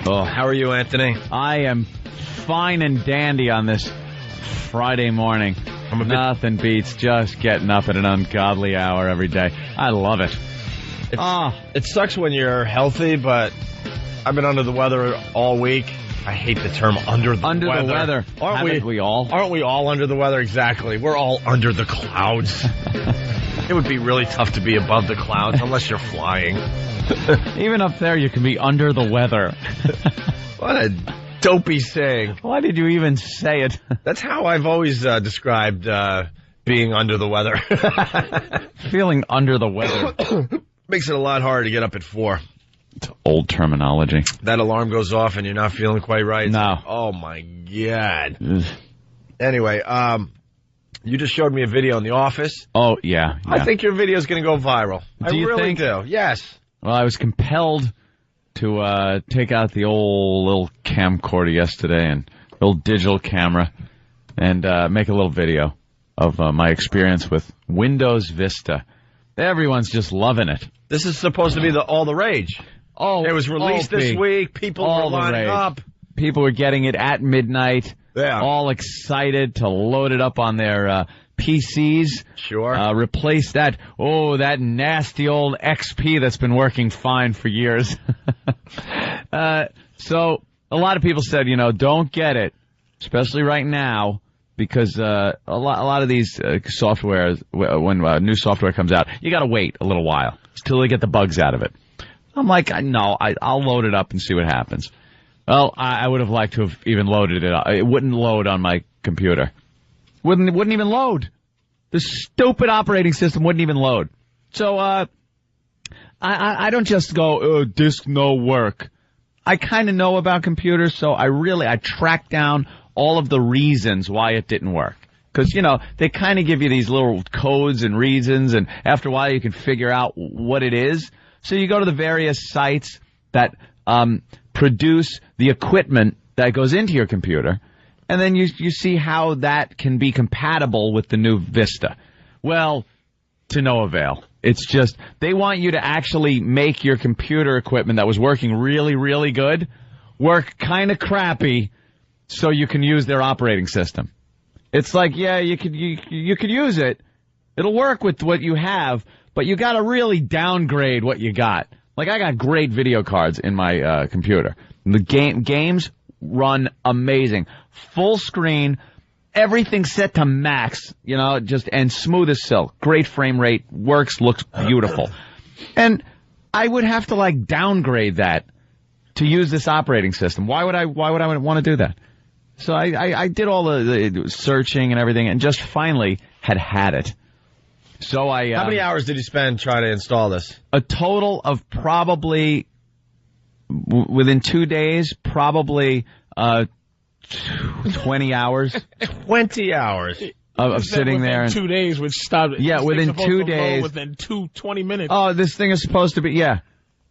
Oh, how are you, Anthony? I am fine and dandy on this Friday morning. Nothing beats just getting up at an ungodly hour every day. I love it. It sucks when you're healthy, but I've been under the weather all week. I hate the term under the weather. Aren't we all? Aren't we all under the weather? Exactly. We're all under the clouds. It would be really tough to be above the clouds unless you're flying. Even up there, you can be under the weather. What a dopey saying. Why did you even say it? That's how I've always described being under the weather. Feeling under the weather. Makes it a lot harder to get up at 4. It's old terminology. That alarm goes off and you're not feeling quite right. No. Oh, my God. Anyway, you just showed me a video in the office. Oh, yeah. I think your video is going to go viral. Do you really think? do. Yes. Well, I was compelled to take out the old little camcorder yesterday and old digital camera and make a little video of my experience with Windows Vista. Everyone's just loving it. This is supposed to be all the rage. Oh, it was released this week. People were lining up. People were getting it at midnight. Yeah. All excited to load it up on their PCs. Sure. Replace that nasty old XP that's been working fine for years. So a lot of people said, don't get it, especially right now, because a lot of these softwares, when new software comes out, you got to wait a little while till they get the bugs out of it. I'm like, no, I'll load it up and see what happens. Well, I would have liked to have even loaded it up. It wouldn't load on my computer. Wouldn't even load. The stupid operating system wouldn't even load. So I don't just go, disk no work. I kind of know about computers, so I tracked down all of the reasons why it didn't work. Because, they kind of give you these little codes and reasons, and after a while you can figure out what it is. So you go to the various sites that produce the equipment that goes into your computer, and then you see how that can be compatible with the new Vista. Well, to no avail. It's just, they want you to actually make your computer equipment that was working really, really good work kind of crappy so you can use their operating system. It's like, yeah, you could use it. It'll work with what you have, but you got to really downgrade what you got. Like, I got great video cards in my computer. The games run amazing. Full screen, everything set to max, and smooth as silk. Great frame rate, looks beautiful. And I would have to downgrade that to use this operating system. Why would I want to do that? So I did all the searching and everything and just finally had it. So how many hours did you spend trying to install this? A total of probably within 2 days, probably 20 hours. 20 hours of sitting there. Within 2 days, which stopped. Yeah, within 2 days. Within 20 minutes. Oh, this thing is supposed to be, yeah.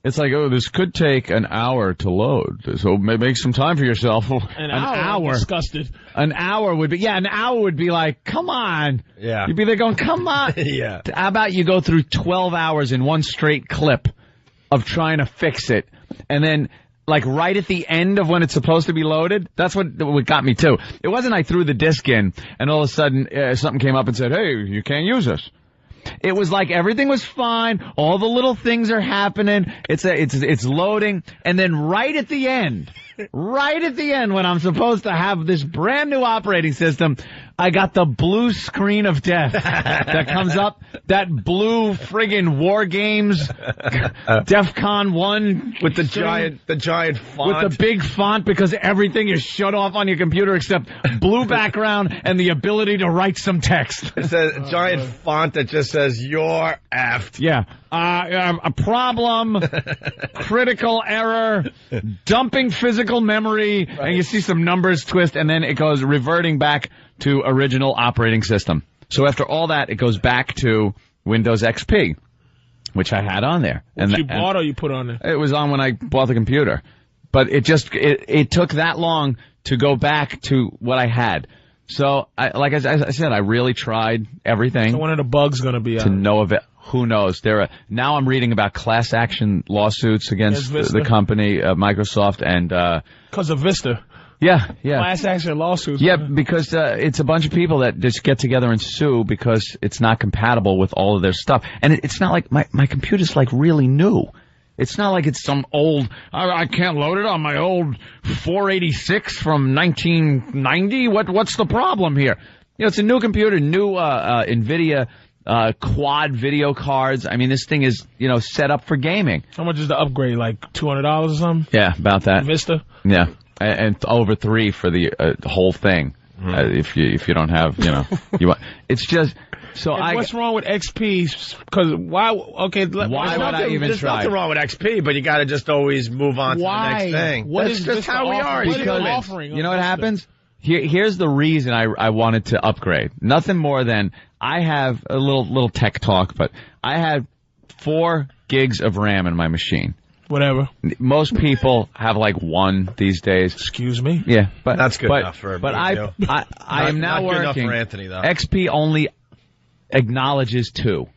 It's like, this could take an hour to load. So make some time for yourself. An hour. I'm disgusted. An hour would be like, come on. Yeah. You'd be there going, come on. Yeah. How about you go through 12 hours in one straight clip of trying to fix it, and then right at the end of when it's supposed to be loaded? That's what got me too. It wasn't I threw the disc in and all of a sudden something came up and said, hey, you can't use this. It was like everything was fine. All the little things are happening. It's loading. And then right at the end, when I'm supposed to have this brand new operating system, I got the blue screen of death that comes up. That blue friggin' War Games DEFCON 1 with the giant font. With the big font because everything is shut off on your computer except blue background and the ability to write some text. It's a giant font that just says, you're effed. Yeah. A problem, critical error, dumping physical memory, right. And you see some numbers twist, and then it goes reverting back to original operating system. So after all that, it goes back to Windows XP, which I had on there. Which you bought or you put on there? It was on when I bought the computer. But it took that long to go back to what I had. So, like I said, I really tried everything. So when are the bugs going to be out? To no event. Who knows? Now I'm reading about class action lawsuits against the company, Microsoft, and because of Vista. Yeah. Class action lawsuits. Yeah, because it's a bunch of people that just get together and sue because it's not compatible with all of their stuff. And it's not like my computer's like really new. It's not like it's some old, I can't load it on my old 486 from 1990. What's the problem here? It's a new computer, new NVIDIA quad video cards. I mean, this thing is, set up for gaming. How much is the upgrade? Like $200 or something? Yeah, about that. Vista? Yeah. And over $3 for the whole thing. If you don't have, you want, it's just, so what's wrong with XP? Because why would I even There's try? nothing wrong with XP, but you got to just always move on to the next thing. That's just how we are. Because, you know what happens? Here's the reason I wanted to upgrade. Nothing more than I have a little tech talk, but I had 4 gigs of RAM in my machine. Whatever. Most people have like 1 these days. Excuse me? Yeah, but that's good enough for But I am now not working. Good enough for Anthony, though. XP only acknowledges 2,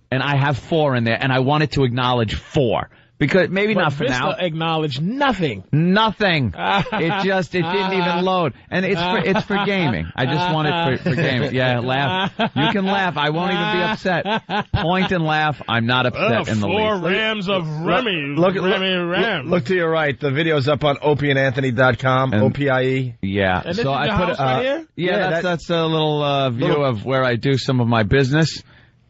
and I have 4 in there, and I wanted to acknowledge 4. Because maybe not for Vista now. Acknowledge nothing. Nothing. It didn't even load. And it's for gaming. I just want it for gaming. Yeah, laugh. You can laugh. I won't even be upset. Point and laugh. I'm not upset in the 4 least. rams of Remy. Look to your right. The video's up on opieandanthony.com. OPIE. Yeah. And this so is I your put house right here? Yeah, that's a little view of where I do some of my business.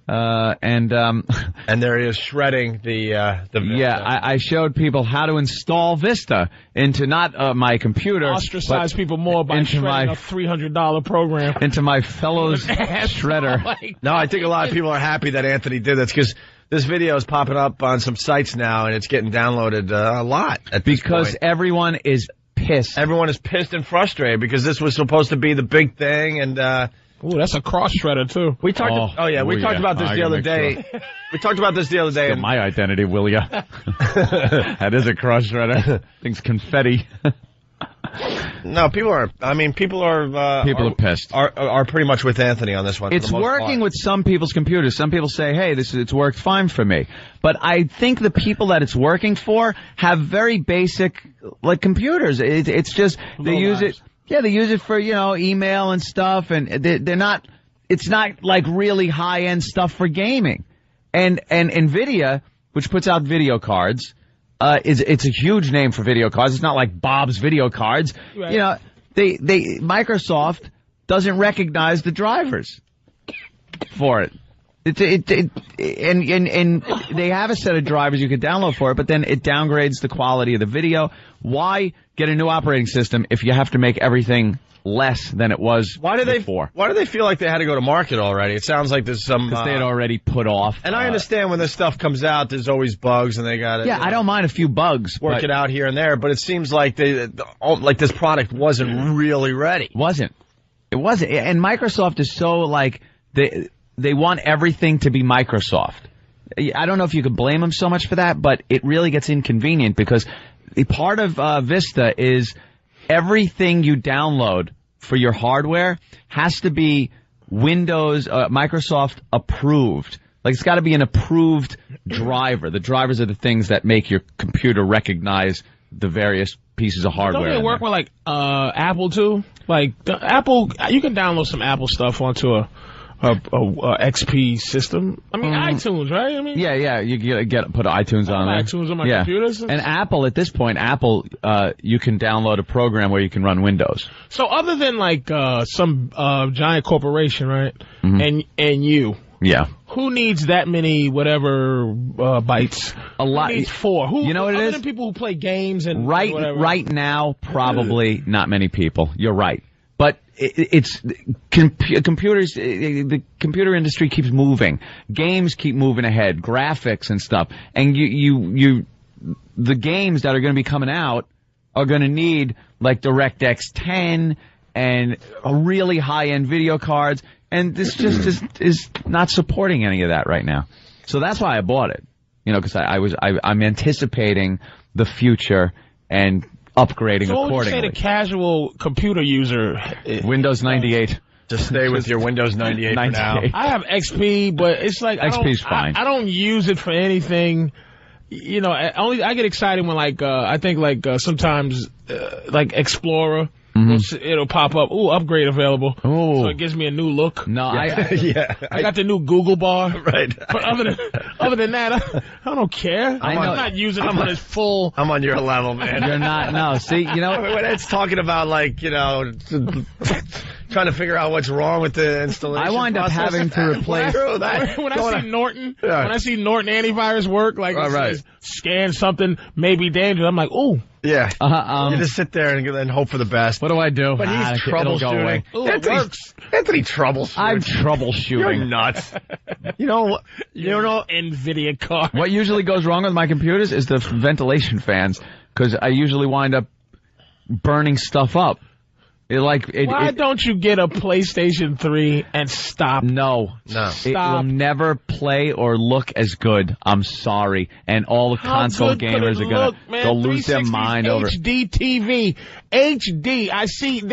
And there he is shredding the Vista. Yeah, I showed people how to install Vista into not my computer. Ostracize people more by shredding a $300 program. Into my fellow's shredder. No, I think a lot of people are happy that Anthony did this because this video is popping up on some sites now and it's getting downloaded a lot at this point. Everyone is pissed. Everyone is pissed and frustrated because this was supposed to be the big thing and ooh, that's a cross shredder too. We talked. We talked about this the other day. We talked about this the other day. My identity, will ya? That is a cross shredder. Thing's confetti. No, people are. I mean, people are pissed. Are pretty much with Anthony on this one. It's working with some people's computers. Some people say, "Hey, it's worked fine for me." But I think the people that it's working for have very basic computers. It's just they use it. Yeah, they use it for, email and stuff, and they're not, it's not like really high-end stuff for gaming. And NVIDIA, which puts out video cards, it's a huge name for video cards. It's not like Bob's Video Cards. Right. Microsoft doesn't recognize the drivers for it. And they have a set of drivers you can download for it, but then it downgrades the quality of the video. Why get a new operating system if you have to make everything less than it was before? Why do they feel like they had to go to market already? It sounds like there's some... Because they had already put off. And I understand when this stuff comes out, there's always bugs and they got to... Yeah, I don't mind a few bugs. Work it out here and there, but it seems like this product wasn't really ready. It wasn't. And Microsoft is so they want everything to be Microsoft. I don't know if you could blame them so much for that, but it really gets inconvenient because the part of Vista is everything you download for your hardware has to be Windows, Microsoft approved. Like it's got to be an approved driver. The drivers are the things that make your computer recognize the various pieces of hardware. Don't they work with Apple too? Like Apple, you can download some Apple stuff onto a XP system. I mean, iTunes, right? I mean, yeah. You put iTunes on there. iTunes on my computer. And Apple, at this point, you can download a program where you can run Windows. So other than some giant corporation, right? Mm-hmm. And you. Yeah. Who needs that many bytes? A lot. Who needs 4? You know what it is? Other than people who play games and whatever. Right now, probably not many people. You're right. But it's computers. The computer industry keeps moving. Games keep moving ahead. Graphics and stuff. And the games that are going to be coming out are going to need DirectX 10 and really high-end video cards. And this just is not supporting any of that right now. So that's why I bought it. Because I'm anticipating the future and upgrading So what would you say accordingly. the casual computer user? Windows 98. Just stay with your Windows 98 for now. 98. I have XP, but it's like XP's fine. I don't use it for anything. You know, I get excited when I think sometimes like Explorer. It'll pop up. Ooh, upgrade available. Ooh. So it gives me a new look. No, I got the new Google bar. Right. But other than that, I don't care. I'm not using it for its full. I'm on your level, man. You're not. No, see, you know. When it's talking about, like, you know, trying to figure out what's wrong with the installation. I wind up process. having to replace. When I see Norton, Yeah. when I see Norton antivirus work, like it right. says, scan something, maybe dangerous, I'm like, ooh. Yeah. You You just sit there and hope for the best. What do I do? But he's it'll go away. troubleshooting. Ooh, it works. Anthony troubleshooting. I'm You're troubleshooting. nuts. You know, NVIDIA card. What usually goes wrong with my computers is the ventilation fans, because I usually wind up burning stuff up. Why don't you get a PlayStation 3 and stop? No. It will Stop. never play or look as good. I'm sorry. And all the console How good could gamers it are going look, man? to go lose their 360's mind over it. HD TV. HD. I see.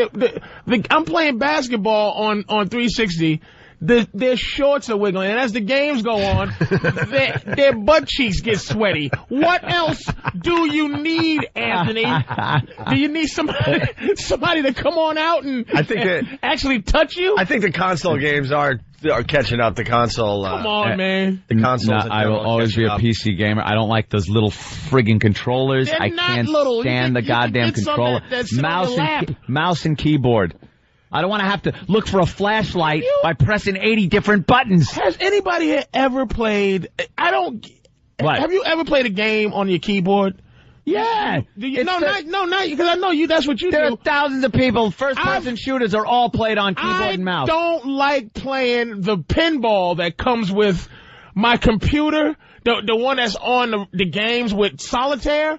I'm playing basketball on 360. Their shorts are wiggling, and as the games go on, their butt cheeks get sweaty. What else do you need, Anthony? Do you need somebody to come on out and actually touch you? I think the console games are catching up. The console. Come on, man. The consoles. I will always be a PC gamer. I don't like those little friggin' controllers. They're I not can't little. stand the You can goddamn get some controller. that sit on your lap. Mouse and keyboard. I don't want to have to look for a flashlight by pressing 80 different buttons. Has anybody ever played? What? Have you ever played a game on your keyboard? Yeah. Not because I know you. That's what you There do. are thousands of people. First-person shooters are all played on keyboard and mouse. I don't like playing the pinball that comes with my computer, the one that's on the games with solitaire,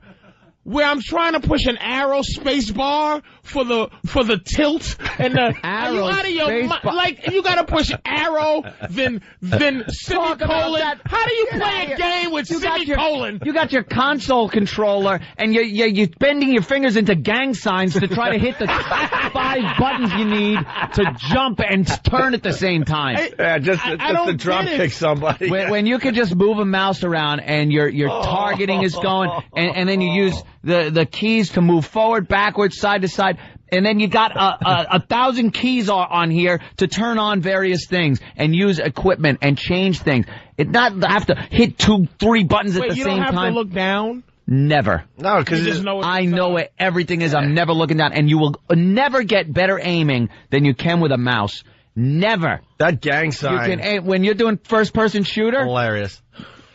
where I'm trying to push an arrow space bar for the tilt and the are you out of your mind? Like you gotta push arrow then semicolon. How do you play a game with semicolon? You got your console controller and you're bending your fingers into gang signs to try to hit the 5 buttons you need to jump and turn at the same time. Just to drop kick somebody. When you can just move a mouse around and your targeting is going and then you use the keys to move forward, backwards, side to side, and then you got 1,000 keys on here to turn on various things and use equipment and change things. It not have to hit 2-3 buttons at the you same don't have time. to look down. Never. No, because I know what everything is. I'm never looking down, and you will never get better aiming than you can with a mouse. Never. That gang sign. You can aim when you're doing first-person shooter. Hilarious.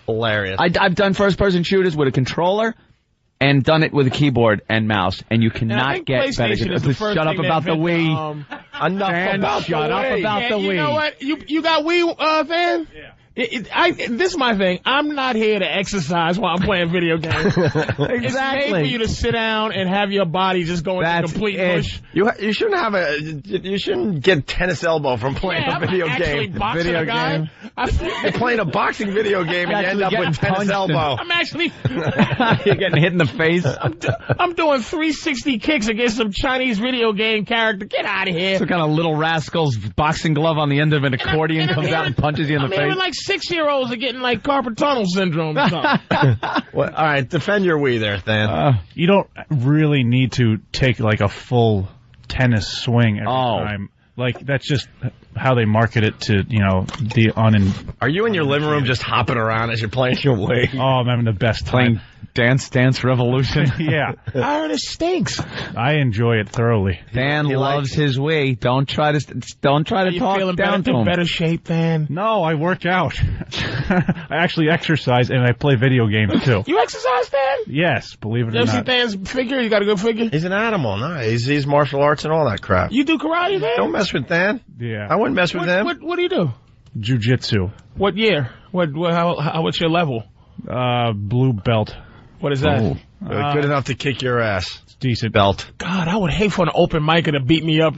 I've done first-person shooters with a controller. And done it with a keyboard and mouse, and you cannot get better. Shut up about the Wii. Enough about shut up about the Wii. You know what? You got Wii, fan? Yeah. This is my thing. I'm not here to exercise while I'm playing video games. Exactly. It's made for you to sit down and have your body just go into complete mush. You shouldn't get tennis elbow from playing a video game. Video game. You're playing a boxing video game and you end up with tennis elbow. I'm actually you're getting hit in the face. I'm doing 360 kicks against some Chinese video game character. Get out of here. Some kind of Little Rascals boxing glove on the end of an accordion comes out and punches you in the face. Even like 6-year-olds are getting like carpal tunnel syndrome or something. Well, all right, defend your Wii there, Than. You don't really need to take like a full tennis swing every time. Like that's just how they market it to the Are you in your living room just hopping around as you're playing your Wii? Oh, I'm having the best time. Dance Revolution. Yeah. I heard it stinks. I enjoy it thoroughly. Dan loves his Wii. Don't try to talk down to him. Better shape, Dan? No, I work out. I actually exercise and I play video games too. You exercise, Dan? Yes, believe it or You ever see not. Dan's figure? You got a good figure? He's an animal. No, he's martial arts and all that crap. You do karate, Dan? Don't mess with Dan. Yeah. I wouldn't mess with him. What do you do? Jiu-jitsu. What year? What's your level? Blue belt. What is that? Good enough to kick your ass. decent belt. God, I would hate for an open micer to beat me up.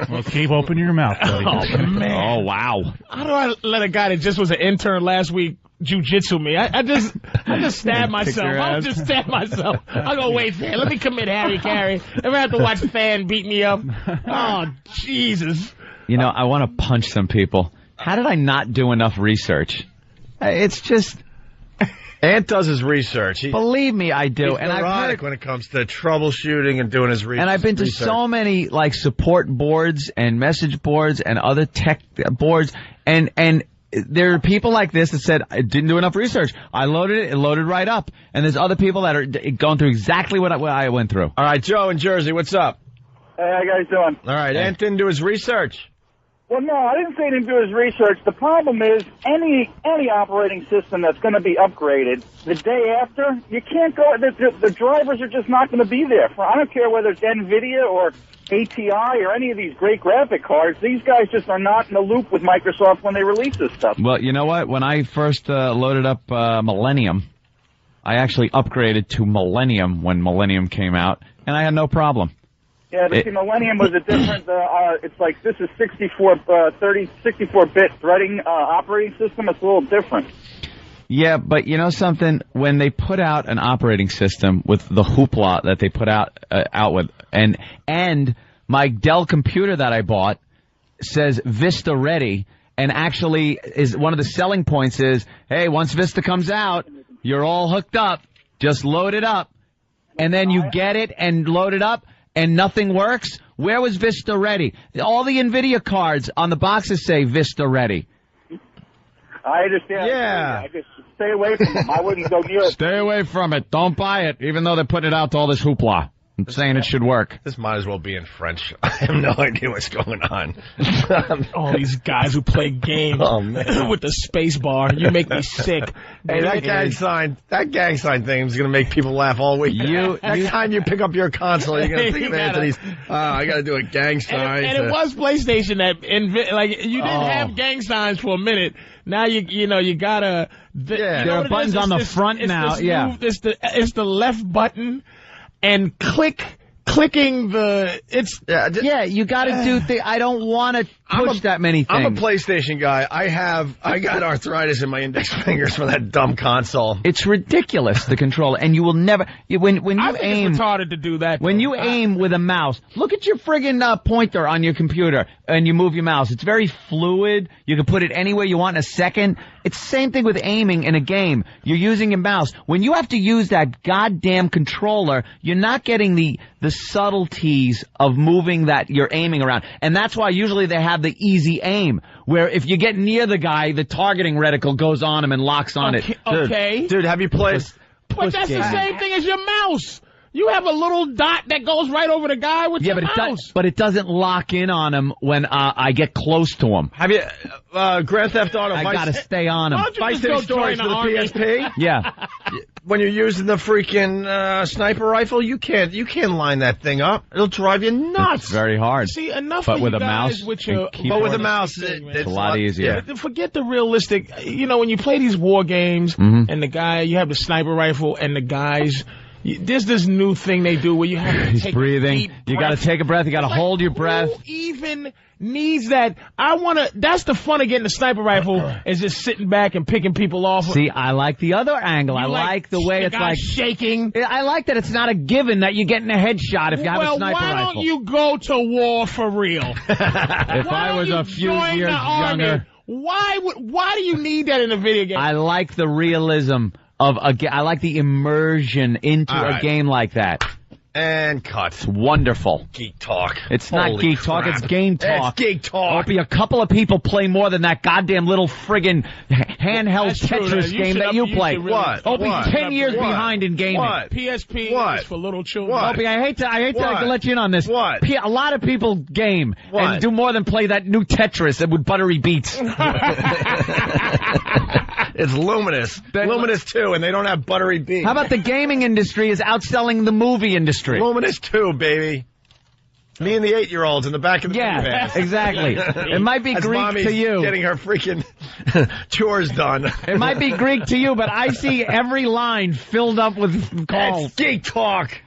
Well, keep opening your mouth, buddy. Oh, man. Oh, wow. How do I let a guy that just was an intern last week jiu-jitsu me? I just stab myself. I'll just stab myself. I'll go, wait, Fan, let me commit Harry Carey. Never have to watch Fan beat me up. Oh, Jesus. You know, I want to punch some people. How did I not do enough research? It's just... Ant does his research. Believe me, I do. He's and I've heard when it comes to troubleshooting and doing his research. And I've been to so many like support boards and message boards and other tech boards, and there are people like this that said I didn't do enough research. I loaded it loaded right up. And there's other people that are going through exactly what I went through. All right, Joe in Jersey, what's up? Hey, how you guys doing? All right, Ant didn't do his research. Well, no, I didn't say he didn't do his research. The problem is any operating system that's going to be upgraded the day after, you can't go. The drivers are just not going to be there. I don't care whether it's NVIDIA or ATI or any of these great graphic cards. These guys just are not in the loop with Microsoft when they release this stuff. Well, you know what? When I first loaded up Millennium, I actually upgraded to Millennium when Millennium came out, and I had no problem. Yeah, but see, Millennium was a different, it's like this is 64-bit threading operating system. It's a little different. Yeah, but you know something? When they put out an operating system with the hoopla that they put out with, and my Dell computer that I bought says Vista ready, and actually is one of the selling points is, hey, once Vista comes out, you're all hooked up. Just load it up, and then you get it and load it up. And nothing works? Where was Vista ready? All the NVIDIA cards on the boxes say Vista ready. I understand. Yeah. I just stay away from them. I wouldn't go near it. Stay away from it. Don't buy it, even though they're putting it out to all this hoopla. I'm saying it should work. This might as well be in French. I have no idea what's going on. All these guys who play games with the space bar. You make me sick. Hey, that gang sign thing is going to make people laugh all week. Next time you pick up your console, you're going to think of Anthony's, I got to do a gang sign. And it was PlayStation that, you didn't have gang signs for a minute. Now you gotta. There are buttons on the front now. Yeah, it's the left button. And clicking the, you gotta do I don't want to push that many things. I'm a PlayStation guy. I got arthritis in my index fingers from that dumb console. It's ridiculous, the controller, and you will never, when you aim. It's retarded to do that. When you aim with a mouse, look at your friggin' pointer on your computer, and you move your mouse. It's very fluid. You can put it anywhere you want in a second. It's the same thing with aiming in a game. You're using your mouse. When you have to use that goddamn controller, you're not getting the subtleties of moving that you're aiming around. And that's why usually they have the easy aim, where if you get near the guy, the targeting reticle goes on him and locks on it. Okay. Dude, have you played? But that's the same thing as your mouse. You have a little dot that goes right over the guy with your mouse. But it doesn't lock in on him when I get close to him. Have you Grand Theft Auto? I gotta stay on him. Vice City Stories for the PSP. Yeah. When you're using the freaking sniper rifle, you can't line that thing up. It'll drive you nuts. It's very hard. See, enough. But of with you a guys mouse, with your, but with a mouse, it's a lot easier. Yeah. Forget the realistic. When you play these war games, and the guy, you have the sniper rifle, and the guys. There's this new thing they do where you have to take breathing. A deep breath. You got to take a breath. You got to hold your breath. Who even needs that? That's the fun of getting the sniper rifle is just sitting back and picking people off. See, I like the other angle. I like the way it's like shaking. I like that it's not a given that you're getting a headshot if you have a sniper rifle. Well, why don't you go to war for real? If I was a few years younger. Why do you need that in a video game? I like the realism of I like the immersion into a game like that. And cut. It's wonderful. Geek talk. It's not geek talk, it's game talk. It's geek talk. There'll be a couple of people play more than that goddamn little friggin' handheld Tetris game that you play. What? I'll be 10 years behind in gaming. What? PSP is for little children. What? Opie, I hate to let you in on this. What? A lot of people game and do more than play that new Tetris with buttery beats. It's Luminous. Luminous 2, and they don't have buttery beats. How about the gaming industry is outselling the movie industry? Luminous 2, baby. Me and the 8-year-olds in the back of the minivan. Exactly. It might be Greek to you. Getting her freaking chores done. It might be Greek to you, but I see every line filled up with calls. That's geek talk.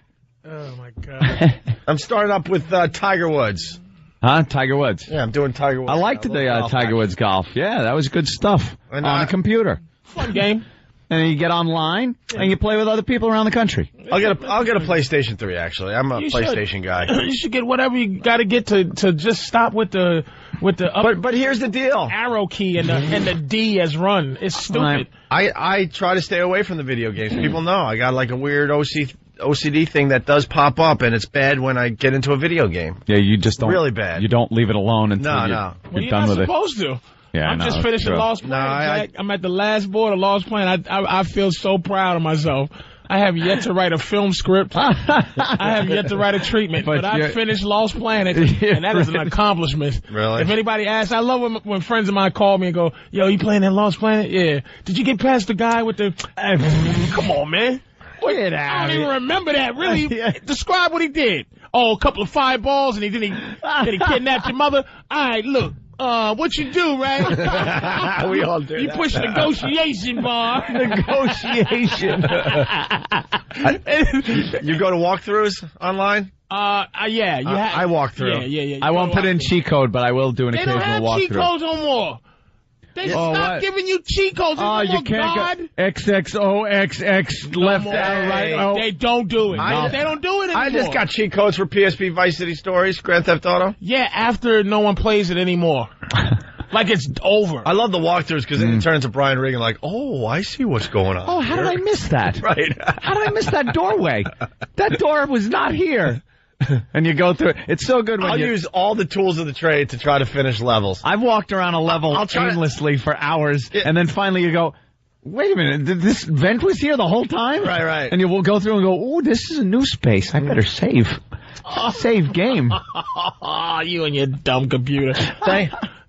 Oh, my God. I'm starting up with Tiger Woods. Huh? Tiger Woods. Yeah, I'm doing Tiger Woods. I liked the Tiger Woods golf. Yeah, that was good stuff. And, on a computer. Fun game. And you get online and you play with other people around the country. I'll get a PlayStation 3. Actually, I'm a PlayStation guy. You should get whatever you got to get to just stop with the up But here's the deal: arrow key and the D as run. It's stupid. I try to stay away from the video games. People know I got like a weird OCD thing that does pop up, and it's bad when I get into a video game. Yeah, you just don't really bad. You don't leave it alone until you're done with it. You're not supposed to. Yeah, I'm just finishing Lost Planet. I'm at the last board of Lost Planet. I feel so proud of myself. I have yet to write a film script. I have yet to write a treatment, but I finished Lost Planet, and that is an accomplishment. Really? If anybody asks, I love when friends of mine call me and go, "Yo, you playing that Lost Planet?" Yeah. Did you get past the guy with the? Come on, man. I don't even remember that. Really? Describe what he did. Oh, a couple of fireballs, and then he kidnapped your mother. All right, look. What you do, right? We all do. You push negotiation bar. Negotiation. You go to walkthroughs online? Yeah. I walk through. Yeah. I won't put in cheat code, but I will do an occasional walkthrough. They don't have cheat codes no more. They stopped giving you cheat codes. You can't go XXOXX left, down, right. Oh. They don't do it. They don't do it anymore. I just got cheat codes for PSP Vice City Stories, Grand Theft Auto. Yeah, after no one plays it anymore. Like it's over. I love the walkthroughs because then it turns to Brian Regan like, oh, I see what's going on. Oh, how did I miss that? Right. How did I miss that doorway? That door was not here. And you go through it. It's so good when I'll use all the tools of the trade to try to finish levels. I've walked around a level aimlessly for hours, and then finally you go, wait a minute, this vent was here the whole time? Right. And you will go through and go, oh, this is a new space. I better save. Save game. You and your dumb computer.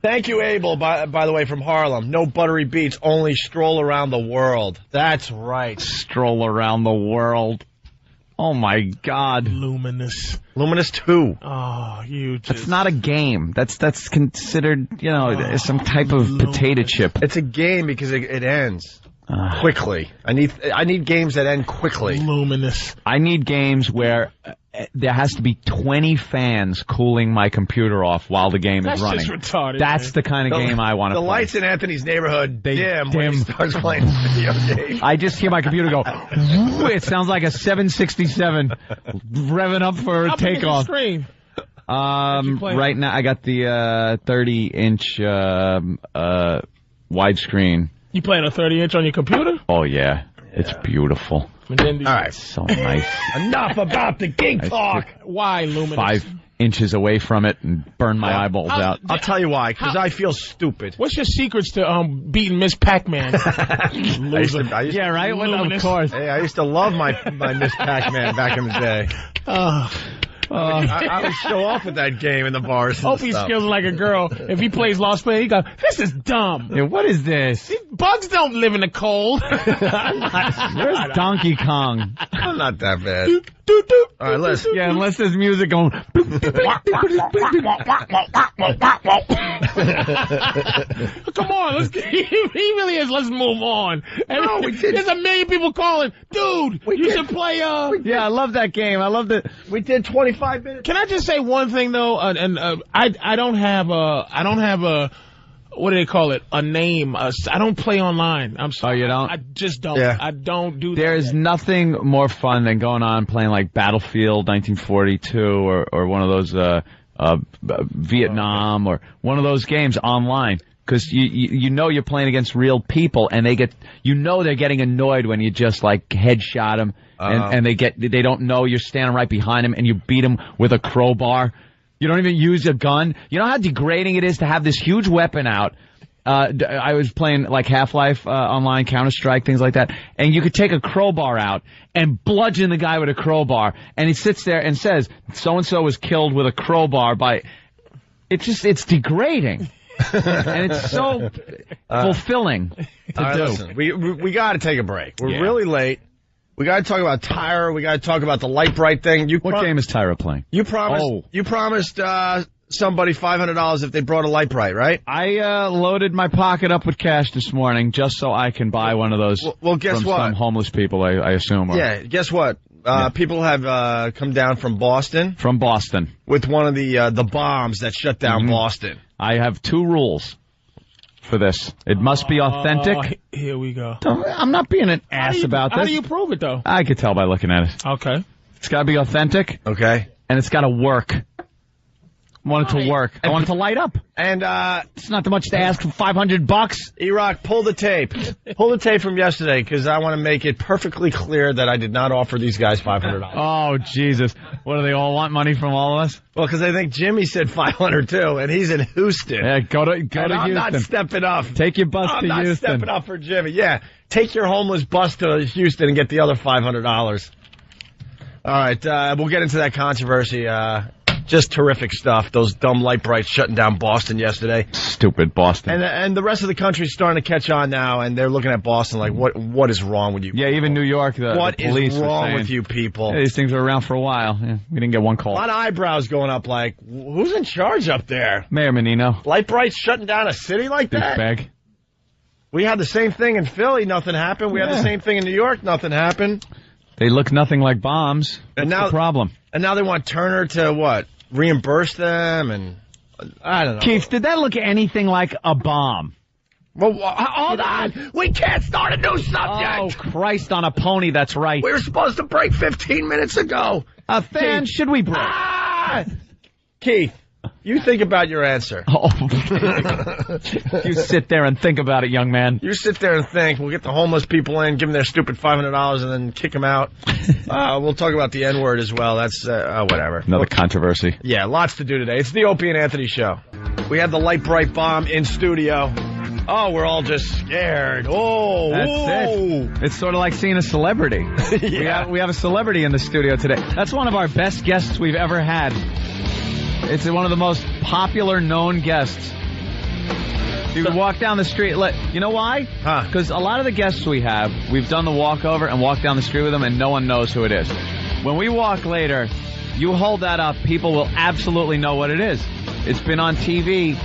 Thank you, Abel, by the way, from Harlem. No buttery beats, only stroll around the world. That's right. Stroll around the world. Oh, my God. Luminous 2. Oh, you just... That's not a game. That's considered, some type of potato chip. It's a game because it ends quickly. I need games that end quickly. Luminous. I need games where there has to be 20 fans cooling my computer off while the game is running. That's just retarded. That's the kind of game I want to play. The lights in Anthony's neighborhood dim when he starts playing video game. I just hear my computer go, it sounds like a 767 revving up for How big is takeoff. the screen? Right now I got the 30-inch widescreen. You playing a 30-inch on your computer? Oh, yeah. It's beautiful. And then all right. So nice. Enough about the geek talk. Why, Luminous? 5 inches away from it and burn my eyeballs out. I'll tell you why, because I feel stupid. What's your secrets to beating Miss Pac-Man? Yeah, right? Of course. Hey, I used to love my Miss Pac-Man back in the day. I would show off with that game in the bars. Hope he skills like a girl. If he plays Lost Planet, he goes, this is dumb. Yeah, what is this? Bugs don't live in the cold. Where's Donkey Kong? I'm not that bad. Doot, doot, doot, all right, listen. Yeah, unless there's music going. Come on, he really is. Let's move on. No, we did. There's a million people calling. Dude, you should play. Yeah, I love that game. I love the. We did 25 minutes. Can I just say one thing though? I don't have a. What do they call it? A name. I don't play online. I'm sorry. Oh, you don't? I just don't. Yeah. I don't do that. There's nothing more fun than going on playing like Battlefield 1942 or one of those Vietnam or one of those games online. Because you know you're playing against real people, and they're getting annoyed when you just like headshot them, and they don't know you're standing right behind them, and you beat them with a crowbar. You don't even use a gun. You know how degrading it is to have this huge weapon out. I was playing like Half-Life online, Counter-Strike, things like that, and you could take a crowbar out and bludgeon the guy with a crowbar, and he sits there and says, so-and-so was killed with a crowbar by... It's degrading. And it's so fulfilling to do. Listen, we got to take a break. We're really late. We got to talk about Tyra. We got to talk about the Light Bright thing. What game is Tyra playing? You promised somebody $500 if they brought a Light Bright, right? I loaded my pocket up with cash this morning just so I can buy one of those. Well, guess from what? Some homeless people, I assume. Yeah, guess what? People have come down from Boston. From Boston. With one of the bombs that shut down Boston. I have 2 rules for this. It must be authentic. Here we go. I'm not being an ass about this. How do you prove it, though? I could tell by looking at it. Okay. It's got to be authentic. Okay. And it's got to work. I want it to work. I want it to light up. And it's not too much to ask for $500. E-Rock, pull the tape. Pull the tape from yesterday, because I want to make it perfectly clear that I did not offer these guys $500. Oh, Jesus. What, do they all want money from all of us? Well, because I think Jimmy said $500 too, and he's in Houston. Yeah, go to I'm Houston. not stepping up. Take your bus to Houston. I'm not stepping up for Jimmy. Yeah, take your homeless bus to Houston and get the other $500. All right, we'll get into that controversy. Just terrific stuff. Those dumb light brights shutting down Boston yesterday. Stupid Boston. And the rest of the country's starting to catch on now, and they're looking at Boston like, what is wrong with you? Yeah, even New York, the police is wrong saying, with you people? Yeah, these things were around for a while. Yeah, we didn't get one call. A lot of eyebrows going up like, who's in charge up there? Mayor Menino. Light brights shutting down a city like that? Bag. We had the same thing in Philly, nothing happened. We had the same thing in New York, nothing happened. They look nothing like bombs. What's the problem? And now they want Turner to what? Reimburse them, and I don't know. Keith, did that look anything like a bomb? Well, hold on. We can't start a new subject. Oh, Christ on a pony, that's right. We were supposed to break 15 minutes ago. A fan, should we break? Keith, you think about your answer. Oh, you sit there and think about it, young man. You sit there and think. We'll get the homeless people in, give them their stupid $500, and then kick them out. We'll talk about the N-word as well. That's whatever. Another controversy. Yeah, lots to do today. It's the Opie and Anthony Show. We have the light bright bomb in studio. Oh, we're all just scared. Oh, that's it. It's sort of like seeing a celebrity. Yeah. We have a celebrity in the studio today. That's one of our best guests we've ever had. It's one of the most popular known guests. You can walk down the street. You know why? Because a lot of the guests we have, we've done the walkover and walk down the street with them, and no one knows who it is. When we walk later, you hold that up, people will absolutely know what it is. It's been on TV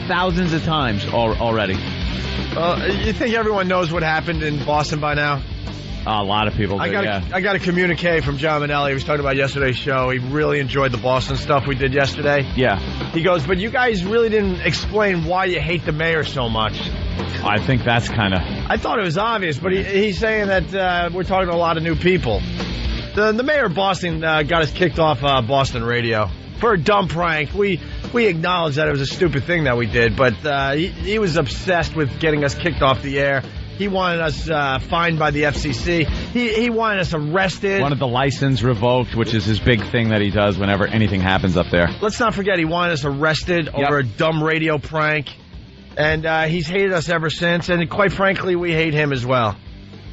thousands of times already. You think everyone knows what happened in Boston by now? A lot of people do, I got a communique from John Minnelli. He was talking about yesterday's show. He really enjoyed the Boston stuff we did yesterday. Yeah. He goes, but you guys really didn't explain why you hate the mayor so much. I think that's kind of... I thought it was obvious, but he's saying that we're talking to a lot of new people. The mayor of Boston got us kicked off Boston radio for a dumb prank. We acknowledge that it was a stupid thing that we did, but he was obsessed with getting us kicked off the air. He wanted us fined by the FCC. He wanted us arrested. Wanted the license revoked, which is his big thing that he does whenever anything happens up there. Let's not forget he wanted us arrested over a dumb radio prank. And he's hated us ever since. And quite frankly, we hate him as well.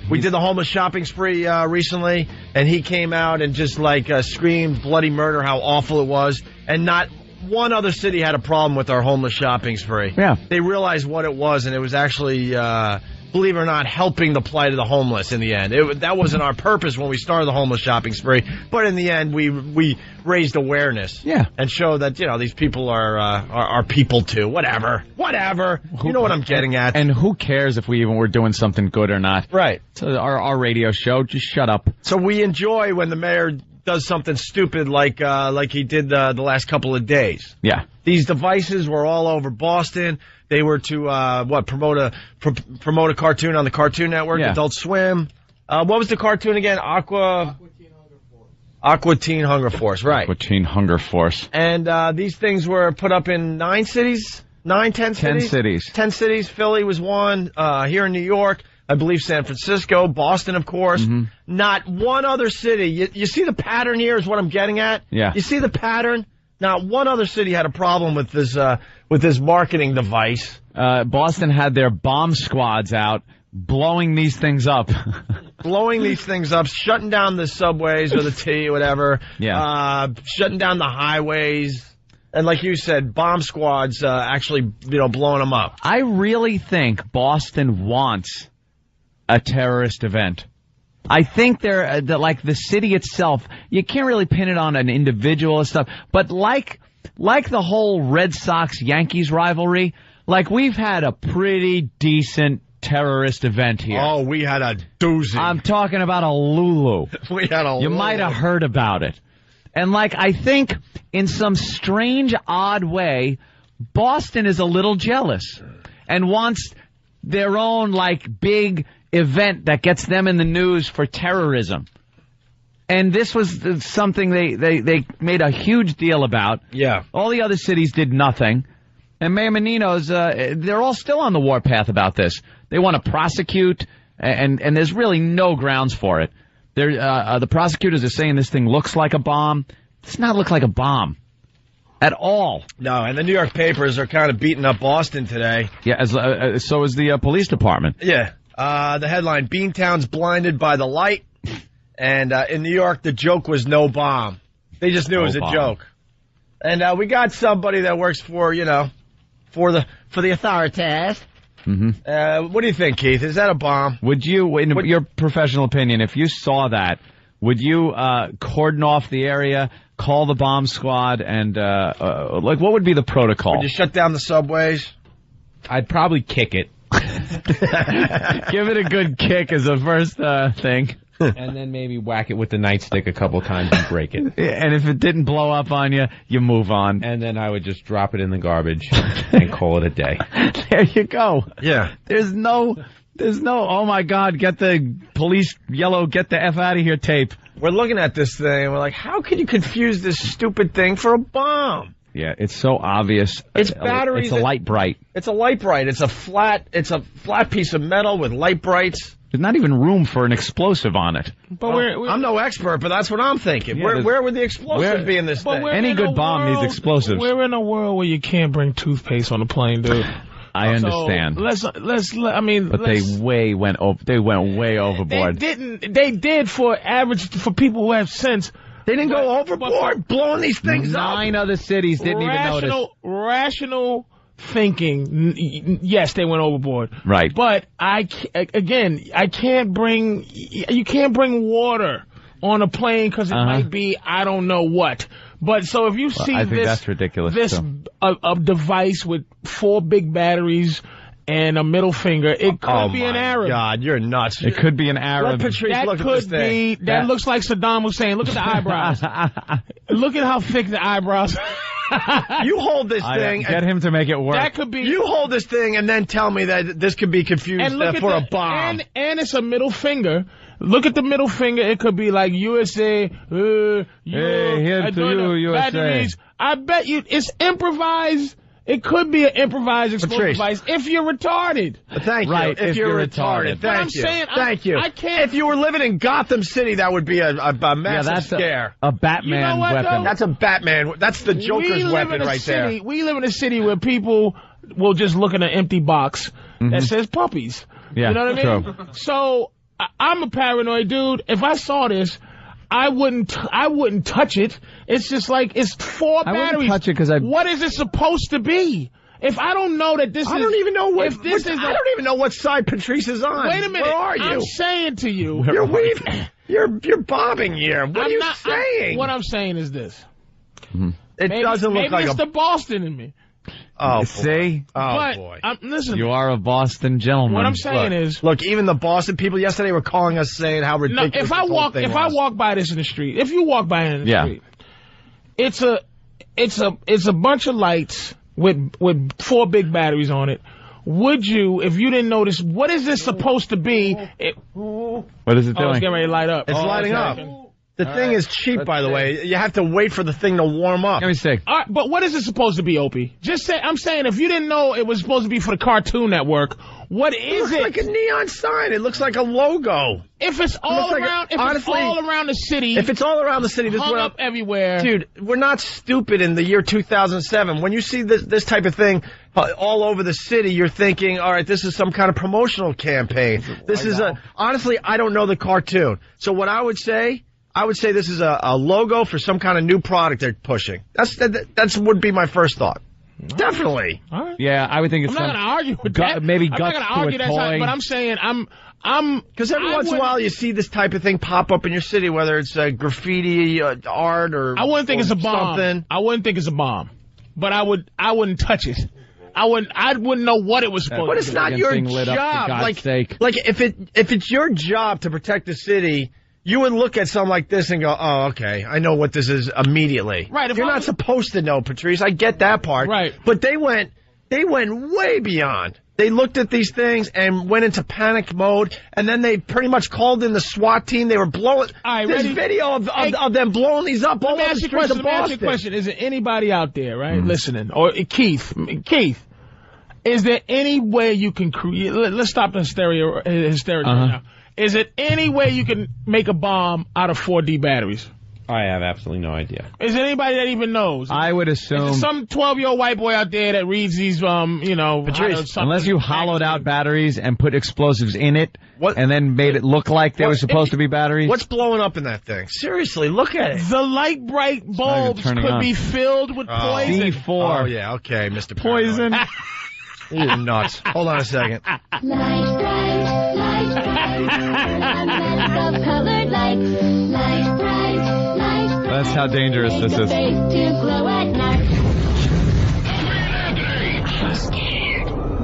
We did the homeless shopping spree recently, and he came out and just screamed bloody murder how awful it was. And not one other city had a problem with our homeless shopping spree. Yeah. They realized what it was, and it was actually... believe it or not, helping the plight of the homeless in the end. That wasn't our purpose when we started the homeless shopping spree, but in the end, we raised awareness. Yeah. And show that, these people are people too. Whatever. You know what I'm getting at. And who cares if we even were doing something good or not? Right. So our radio show, just shut up. So we enjoy when the mayor does something stupid like he did the last couple of days. Yeah. These devices were all over Boston. They were to promote a cartoon on the Cartoon Network, Adult Swim. What was the cartoon again? Aqua Teen Hunger Force, right? Aqua Teen Hunger Force. And these things were put up in 10 cities. 10 cities. 10 cities. Philly was one. Here in New York, I believe San Francisco, Boston, of course. Mm-hmm. Not one other city. You see the pattern here is what I'm getting at? Yeah. You see the pattern? Not one other city had a problem with this marketing device. Boston had their bomb squads out, blowing these things up. Shutting down the subways or the T, whatever. Yeah. Shutting down the highways. And like you said, bomb squads actually, blowing them up. I really think Boston wants a terrorist event. I think the city itself, you can't really pin it on an individual and stuff, but like the whole Red Sox-Yankees rivalry, we've had a pretty decent terrorist event here. Oh, we had a doozy. I'm talking about a Lulu. We had a You might have heard about it. And, I think in some strange, odd way, Boston is a little jealous and wants their own, big event that gets them in the news for terrorism. And this was something they made a huge deal about. Yeah. All the other cities did nothing. And Mayor Menino's, they're all still on the warpath about this. They want to prosecute, and there's really no grounds for it. The prosecutors are saying this thing looks like a bomb. It does not look like a bomb at all. No, and the New York papers are kind of beating up Boston today. Yeah, so is the police department. Yeah. The headline, Beantown's blinded by the light. And in New York, the joke was no bomb. They just knew it was a joke. And we got somebody that works for the authorities. Mm-hmm. What do you think, Keith? Is that a bomb? Would you, in your professional opinion, if you saw that, would you cordon off the area, call the bomb squad, and what would be the protocol? Would you shut down the subways? I'd probably kick it. Give it a good kick as a first thing. And then maybe whack it with the nightstick a couple times and break it. And if it didn't blow up on you, you move on. And then I would just drop it in the garbage and call it a day. There you go. Yeah. There's no, oh my God, get the police yellow, get the F out of here tape. We're looking at this thing, and we're like, how can you confuse this stupid thing for a bomb? Yeah, it's so obvious. It's batteries. It's a light bright. It's a light bright. It's a flat piece of metal with light brights. There's not even room for an explosive on it. But I'm no expert, but that's what I'm thinking. Yeah, where would the explosive be in this thing? Any good bomb needs explosives. We're in a world where you can't bring toothpaste on a plane, dude. I understand. So They went way overboard. They did for people who have sense. They didn't go overboard blowing these things up. 9 other cities didn't even notice. Rational thinking, yes, they went overboard. Right. But you can't bring water on a plane because it might be, I don't know what. But so if you see I think that's ridiculous. A device with 4 big batteries and a middle finger, it could be an Arab. Oh, my God, you're nuts. It could be an Arab. Let Patrice look at this thing. That looks like Saddam Hussein. Look at the eyebrows. Look at how thick the eyebrows You hold this thing. Get him to make it work. That could be. You hold this thing and then tell me that this could be confused for a bomb. And it's a middle finger. Look at the middle finger. It could be like USA. Hey, here to you, USA. Batteries. I bet you it's improvised. It could be an improvised explosive device if you're retarded. Thank you. Right, if you're retarded. Thank you. Thank you. I can't. If you were living in Gotham City, that would be a massive scare. A Batman weapon. Though? That's a Batman. That's the Joker's weapon right there. We live in a city where people will just look at an empty box that says puppies. Yeah, you know what I mean? true. So I'm a paranoid dude. If I saw this, I wouldn't touch it. It's just like it's 4 batteries. I wouldn't touch it because What is it supposed to be? If I don't know that I don't even know I don't even know what side Patrice is on. Wait a minute. Where are you? I'm saying to you. You're bobbing here. What are you saying? What I'm saying is this. It doesn't look like maybe it's the Boston in me. Oh, see? Oh, boy. Listen. You are a Boston gentleman. What I'm saying is... Look, even the Boston people yesterday were calling us saying how ridiculous if I walk by this in the street, if you walk by it in the street, it's a bunch of lights with 4 big batteries on it. Would you, if you didn't notice, what is this supposed to be? What is it doing? It's getting ready to light up. It's lighting up. The thing is cheap, by the way. You have to wait for the thing to warm up. Let me see. All right, but what is it supposed to be, Opie? I'm saying if you didn't know it was supposed to be for the Cartoon Network, what is it? It looks like a neon sign. It looks like a logo. If it's all around, it's all around the city. If it's all around the city, this hung up everywhere. Dude, we're not stupid in the year 2007. When you see this type of thing all over the city, you're thinking, all right, this is some kind of promotional campaign. This is honestly, I don't know the cartoon. So what I would say this is a logo for some kind of new product they're pushing. That's would be my first thought. Definitely. All right. Yeah, I would think it's. I'm not going to argue with that. Maybe I'm not going to argue that side, but I'm saying because every once in a while you see this type of thing pop up in your city, whether it's graffiti art or I wouldn't think it's a bomb. Something. I wouldn't think it's a bomb, but I wouldn't touch it. I wouldn't know what it was supposed to be. But it's not your job. Like if it's your job to protect the city, you would look at something like this and go, "Oh, okay, I know what this is immediately." Right. You're not supposed to know, Patrice. I get that part. Right. But they went way beyond. They looked at these things and went into panic mode, and then they pretty much called in the SWAT team. They were blowing. There's video of them blowing these up all over the streets of Boston. Let me ask you a question. Is there anybody out there, right, listening? Or Keith, is there any way you can create... Let's stop the hysteria right now. Is it any way you can make a bomb out of 4D batteries? I have absolutely no idea. Is there anybody that even knows? I would assume some 12-year-old white boy out there that reads these, Patrice, unless you hollowed out batteries and put explosives in it, and then made it look like they were supposed to be batteries. What's blowing up in that thing? Seriously, look at it. The light bright bulbs could be filled with poison. D4. Oh yeah, okay, Mr. Poison. You're nuts. Hold on a second. That's how dangerous this is.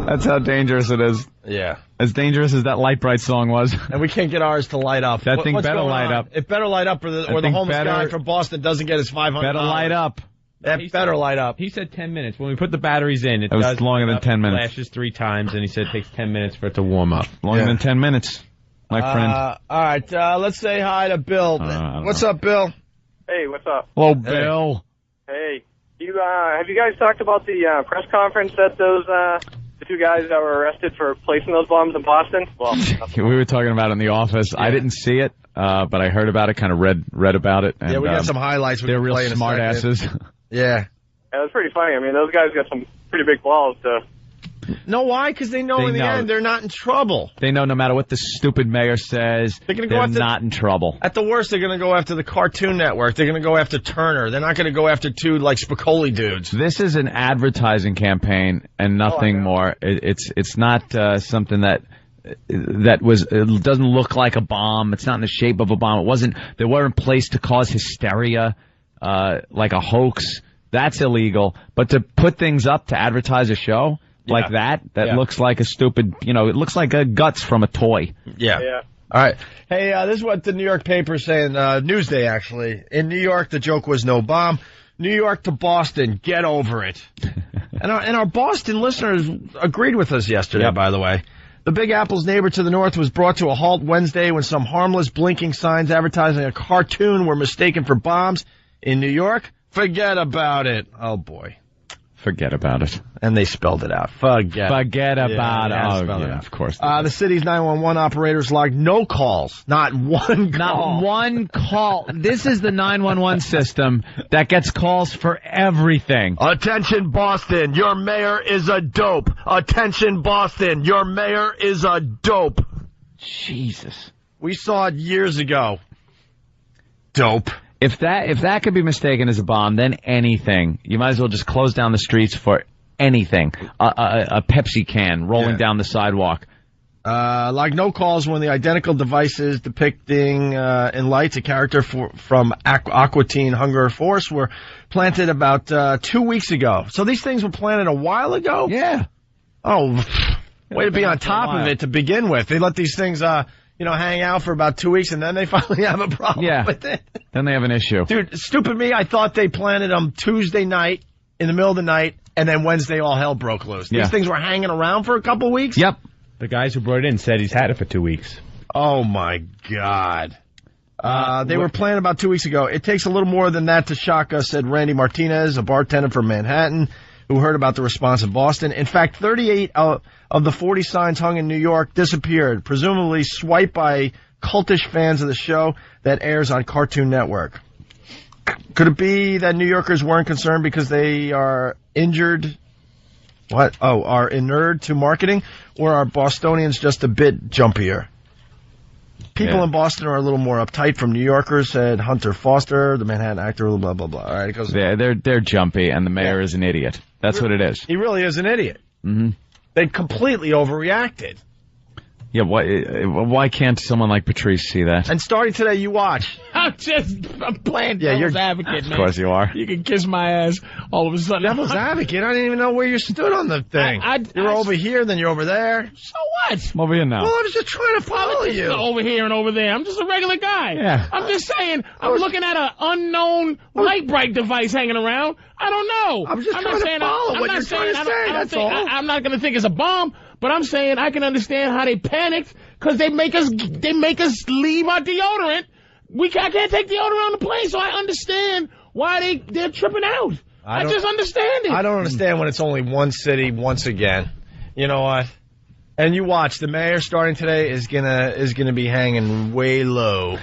That's how dangerous it is. Yeah. As dangerous as that Light Bright song was. And we can't get ours to light up. That thing better light up. It better light up, or the homeless guy from Boston doesn't get his $500. Better light up. That better light up. He said 10 minutes. When we put the batteries in, it was longer than 10 minutes. Flashes 3 times, and he said it takes 10 minutes for it to warm up. Longer than 10 minutes, my friend. All right, let's say hi to Bill. What's up, Bill? Hey, what's up? Hello, Bill. Hey, have you guys talked about the press conference that the 2 guys that were arrested for placing those bombs in Boston? Well, we were talking about it in the office. Yeah. I didn't see it, but I heard about it, kind of read about it. And, we got some highlights. They're real smart asses. Yeah. It was pretty funny. I mean, those guys got some pretty big balls to... No, why? Because they know in the end they're not in trouble. They know no matter what the stupid mayor says, they're not in trouble. At the worst, they're going to go after the Cartoon Network. They're going to go after Turner. They're not going to go after 2 like Spicoli dudes. This is an advertising campaign and nothing more. It's not something that it doesn't look like a bomb. It's not in the shape of a bomb. They weren't placed to cause hysteria like a hoax. That's illegal. But to put things up to advertise a show like that looks like a stupid, it looks like a guts from a toy. Yeah. All right. Hey, this is what the New York paper is saying, Newsday actually. In New York, the joke was no bomb. New York to Boston, get over it. and our Boston listeners agreed with us yesterday, by the way. The Big Apple's neighbor to the north was brought to a halt Wednesday when some harmless blinking signs advertising a cartoon were mistaken for bombs. In New York, forget about it. Oh, boy. Forget about it. And they spelled it out. Forget about it. Oh, yeah, of course. The city's 911 operators logged no calls. Not one call. Not one call. This is the 911 system that gets calls for everything. Attention, Boston. Your mayor is a dope. Attention, Boston. Your mayor is a dope. Jesus. We saw it years ago. Dope. If that could be mistaken as a bomb, then anything. You might as well just close down the streets for anything. A Pepsi can rolling down the sidewalk. Like no calls when the identical devices depicting in lights a character from Aqua Teen Hunger Force were planted about 2 weeks ago. So these things were planted a while ago? Yeah. Oh, way to be on top of it to begin with. They let these things hang out for about 2 weeks, and then they finally have a problem with it. Then they have an issue. Dude, stupid me, I thought they planted them Tuesday night, in the middle of the night, and then Wednesday all hell broke loose. These things were hanging around for a couple weeks? Yep. The guys who brought it in said he's had it for 2 weeks. Oh, my God. They were planted about 2 weeks ago. It takes a little more than that to shock us, said Randy Martinez, a bartender from Manhattan, who heard about the response in Boston. In fact, 38 of the 40 signs hung in New York disappeared, presumably swiped by cultish fans of the show that airs on Cartoon Network. Could it be that New Yorkers weren't concerned because they are injured? Are inured to marketing? Or are Bostonians just a bit jumpier? People in Boston are a little more uptight from New Yorkers, said Hunter Foster, the Manhattan actor, blah, blah, blah. All right, it goes. They're jumpy, and the mayor is an idiot. That's what it is. He really is an idiot. Mm-hmm. They completely overreacted. Yeah, why can't someone like Patrice see that? And starting today, you watch. I'm playing devil's advocate, man. Of course you are. You can kiss my ass all of a sudden. Devil's advocate? I didn't even know where you stood on the thing. You're over here, then you're over there. So what? I'm over here now. Well, I was just trying to follow you. Over here and over there. I'm just a regular guy. Yeah. I'm just saying, I'm looking at an unknown light bright device hanging around. I don't know. I'm just trying to follow what you're trying to say, that's all. I'm not going to think it's a bomb, but I'm saying I can understand how they panicked because they make us leave our deodorant. I can't take deodorant on the plane, so I understand why they're tripping out. I just understand it. I don't understand when it's only one city once again. You know what? And you watch, the mayor starting today is gonna be hanging way low.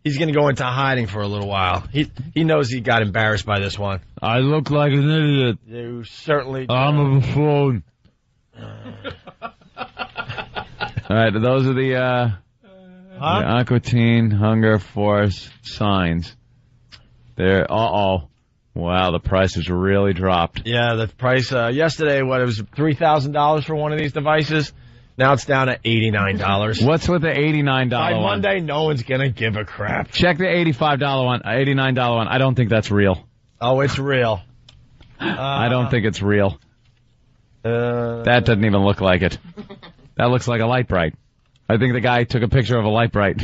He's gonna go into hiding for a little while. He knows he got embarrassed by this one. I look like an idiot. You certainly do. I'm a buffoon. All right, those are the Aqua Teen Hunger Force signs. They're wow, the price has really dropped. Yeah, the price yesterday, it was $3,000 for one of these devices. Now it's down to $89. What's with the $89 By one? Monday, no one's gonna give a crap. Check the $85 one, $89 one. I don't think that's real. Oh, it's real. I don't think it's real. That doesn't even look like it. That looks like a light bright. I think the guy took a picture of a light bright.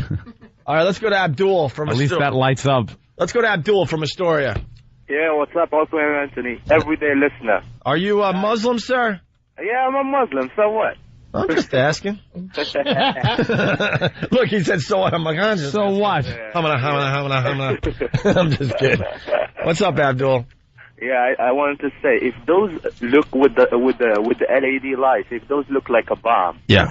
All right, let's go to Abdul from At least that lights up. Let's go to Abdul from Astoria. Yeah, what's up, also Anthony? Everyday listener. Are you a Muslim, sir? Yeah, I'm a Muslim, so what? I'm just asking. Look, he said, so what? I'm like, so what? I'm just kidding. What's up, Abdul? Yeah, I wanted to say, if those look with the LED lights, if those look like a bomb, so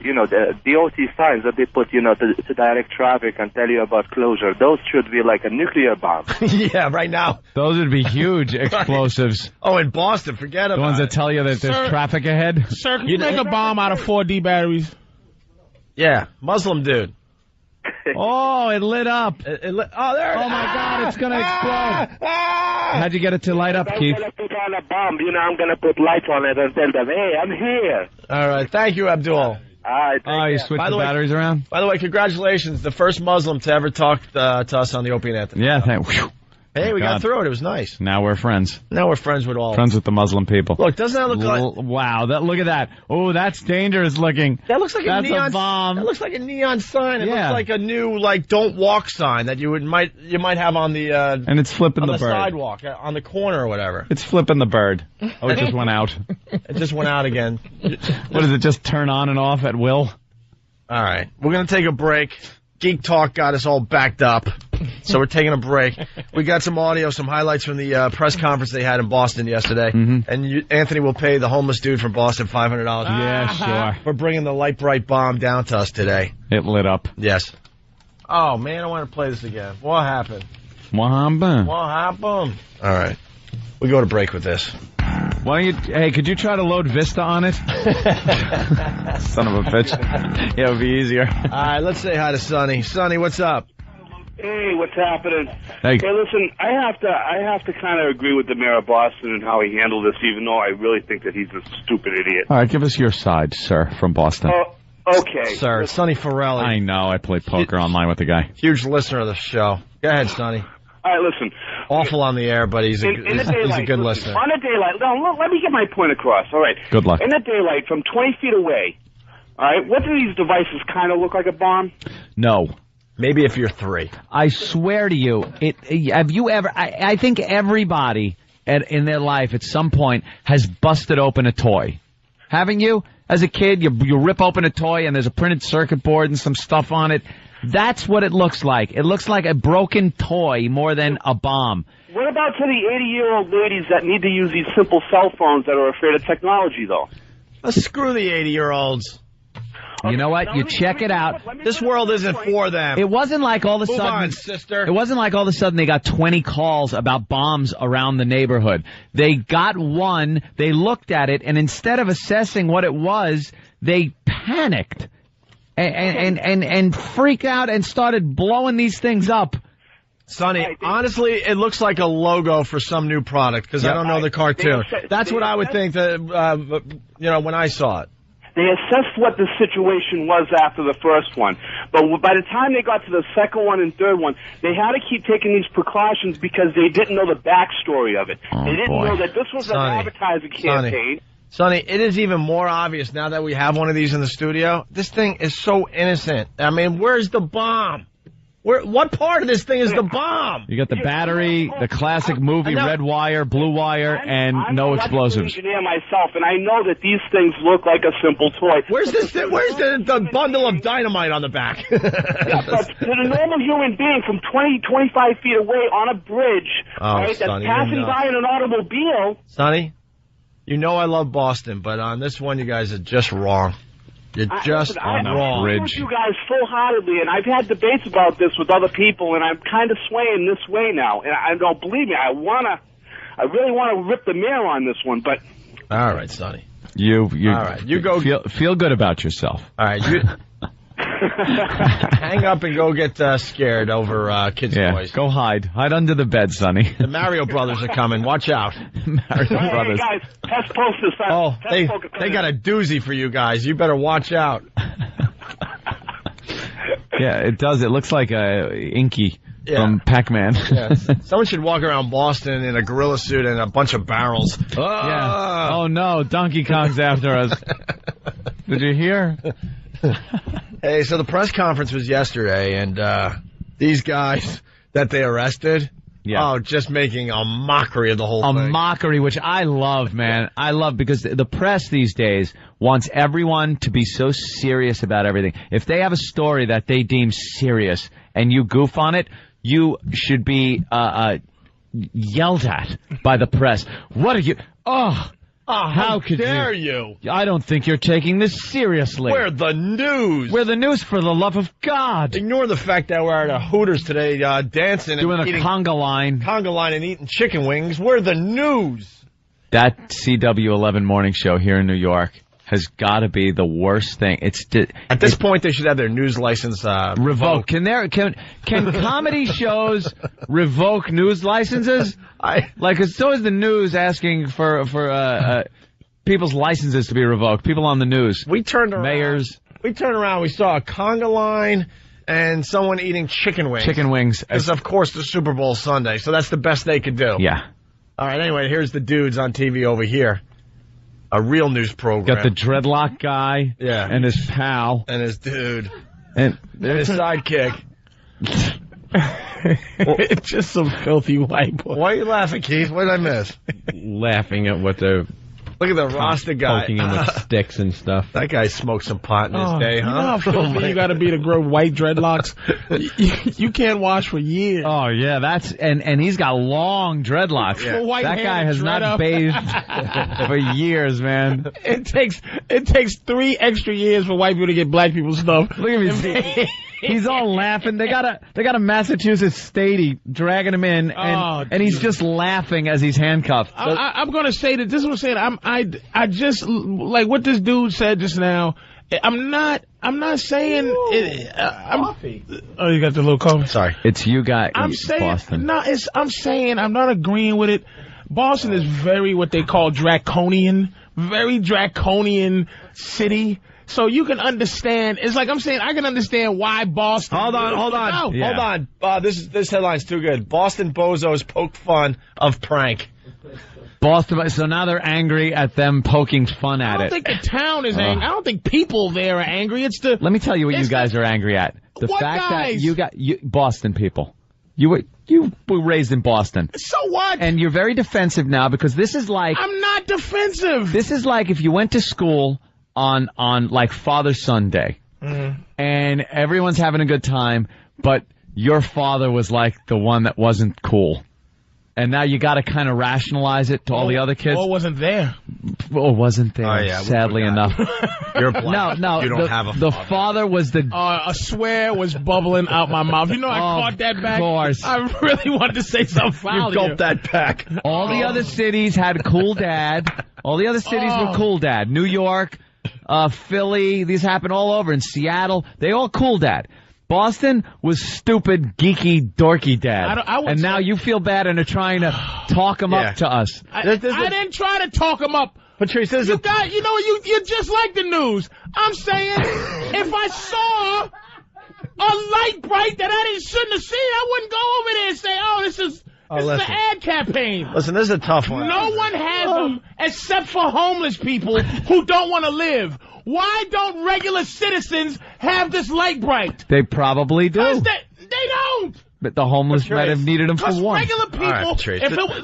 the DOT signs that they put, to direct traffic and tell you about closure, those should be like a nuclear bomb. Yeah, right now. Those would be huge explosives. Oh, in Boston, forget about it. The ones that tell you that there's traffic ahead. Sir, can you make a bomb out of 4D batteries? Yeah, Muslim dude. Oh, it lit up. Oh, there. Oh, my God, it's going to explode. How'd you get it to light up, Keith? I'm going to put on a bomb. I'm going to put lights on it and tell them, hey, I'm here. All right. Thank you, Abdul. All right. You switched the batteries around? By the way, congratulations. The first Muslim to ever talk to us on the Opie and Anthony. Yeah, thanks. Hey, we got through it. It was nice. Now we're friends. Now we're friends with all. Friends with the Muslim people. Look, doesn't that look like... Wow, look at that. Oh, that's dangerous looking. That looks like a neon... a bomb. That looks like a neon sign. It looks like a new, don't walk sign that you might have on the... and it's flipping the bird. On the sidewalk, on the corner or whatever. It's flipping the bird. Oh, it just went out. It just went out again. What does it just turn on and off at will? All right. We're going to take a break. Geek Talk got us all backed up, so we're taking a break. We got some audio, some highlights from the press conference they had in Boston yesterday. Mm-hmm. And Anthony will pay the homeless dude from Boston $500. Yeah, sure. For bringing the light bright bomb down to us today. It lit up. Yes. Oh, man, I want to play this again. What happened? What happened? What happened? All right. We go to break with this. Why don't you... Hey, could you try to load Vista on it? Son of a bitch. Yeah, it would be easier. All right, let's say hi to Sonny. Sonny, what's up? Hey, what's happening? Hey, listen, I have to kind of agree with the mayor of Boston and how he handled this, even though I really think that he's a stupid idiot. All right, give us your side, sir, from Boston. Okay. Sir, Sonny Farrelly. I know, I play poker online with the guy. Huge listener of the show. Go ahead, Sonny. All right, listen. Awful on the air, but he's a good listener. On the daylight, let me get my point across. All right. Good luck. In the daylight, from 20 feet away, all right, what do these devices kind of look like a bomb? No. Maybe if you're 3. I swear to you, have you ever, I think everybody in their life at some point has busted open a toy. Haven't you? As a kid, you rip open a toy and there's a printed circuit board and some stuff on it. That's what it looks like. It looks like a broken toy more than a bomb. What about to the 80-year-old ladies that need to use these simple cell phones that are afraid of technology, though? Screw the 80-year-olds. You know what? You check it out. This world isn't for them. It wasn't like all of a sudden. Move on, sister. It wasn't like all of a sudden they got 20 calls about bombs around the neighborhood. They got one, they looked at it, and instead of assessing what it was, they panicked. And freaked out and started blowing these things up. Sonny, honestly, it looks like a logo for some new product because I don't know the cartoon. That's what I would think that when I saw it. They assessed what the situation was after the first one. But by the time they got to the second one and third one, they had to keep taking these precautions because they didn't know the backstory of it. They didn't know that this was an advertising campaign. Sonny, it is even more obvious now that we have one of these in the studio. This thing is so innocent. I mean, where's the bomb? What part of this thing is the bomb? You got the battery, the classic movie red wire, blue wire, and no explosives. I'm an engineer myself, and I know that these things look like a simple toy. Where's the bundle of dynamite on the back? Yeah, but to the normal human being from 20, 25 feet away on a bridge, that's passing by in an automobile. Sonny, you know I love Boston, but on this one, you guys are just wrong. You're just wrong. I agree with you guys full-heartedly, and I've had debates about this with other people, and I'm kind of swaying this way now. And I don't believe me. I really want to rip the mayor on this one, but. All right, Sonny. All right, you go. Feel good about yourself. All right, you. Hang up and go get scared over kids' toys. Go hide under the bed, Sonny. The Mario Brothers are coming. Watch out. Mario Brothers. Hey, guys, test post this. They got a doozy for you guys. You better watch out. Yeah, it does. It looks like Inky from Pac-Man. Yeah. Someone should walk around Boston in a gorilla suit and a bunch of barrels. Yeah. Oh no, Donkey Kong's after us. Did you hear? Hey, so the press conference was yesterday, and these guys that they arrested, just making a mockery of the whole thing. A mockery, which I love, man. I love, because the press these days wants everyone to be so serious about everything. If they have a story that they deem serious and you goof on it, you should be yelled at by the press. What are you... how could dare you? I don't think you're taking this seriously. We're the news. We're the news, for the love of God. Ignore the fact that we're at a Hooters today dancing doing and a conga line. Conga line and eating chicken wings. We're the news. That CW11 morning show here in New York has got to be the worst thing. At this point, they should have their news license revoked. Can comedy shows revoke news licenses? So is the news asking for people's licenses to be revoked. People on the news. We turned around. Mayors. We turned around. We saw a conga line and someone eating chicken wings. Chicken wings. It's, of course, the Super Bowl Sunday, so that's the best they could do. Yeah. All right, anyway, here's the dudes on TV over here. A real news program. Got the dreadlock guy. Yeah. And his pal. And his dude. And his sidekick. It's just some filthy white boy. Why are you laughing, Keith? What did I miss? Laughing at what the... Look at the Rasta guy. Poking him with sticks and stuff. That guy smoked some pot in his day, huh? You know how filthy you got to be to grow white dreadlocks? you can't wash for years. Oh, yeah, and he's got long dreadlocks. Yeah. That guy has not bathed for years, man. It takes 3 extra years for white people to get black people's stuff. Look at me. He's all laughing. They got a Massachusetts statey dragging him in, and he's just laughing as he's handcuffed. I'm going to say that this is what I'm saying. I just like what this dude said just now. I'm not saying. Coffee. Oh, you got the little coffee. Sorry, it's you guys. I'm saying Boston. I'm saying I'm not agreeing with it. Boston is very what they call draconian, very draconian city. So you can understand. It's like I'm saying I can understand why Boston. Hold on. This headline's too good. Boston bozos poke fun of prank. Boston. So now they're angry at them poking fun at it. I don't think the town is angry. I don't think people there are angry. Let me tell you what you guys are angry at. The fact that you Boston people. You were raised in Boston. So what? And you're very defensive now because this is like... I'm not defensive. This is like if you went to school on like Father-Son Day. Mm-hmm. And everyone's having a good time, but your father was like the one that wasn't cool. And now you got to kind of rationalize it to all the other kids. Or wasn't there. Or wasn't there, oh, yeah, sadly enough. You're black. No, you don't have a father. The father was the... a swear was bubbling out my mouth. You know I caught that back? Of course. I really wanted to say something foul. You gulped that back. All the other cities had cool dad. All the other cities were cool dad. New York, Philly, these happen all over. In Seattle, they all cool dad. Boston was stupid, geeky, dorky dad. And now you feel bad and are trying to talk him up to us. I didn't try to talk him up. Patrice, this is you're just like the news. I'm saying, if I saw a light bright that I shouldn't have seen, I wouldn't go over there and say, "Oh, this is an ad campaign." Listen, this is a tough one. No one has them except for homeless people who don't want to live. Why don't regular citizens have this light bright? They probably do. They don't. But the homeless might have needed them for one. Regular people,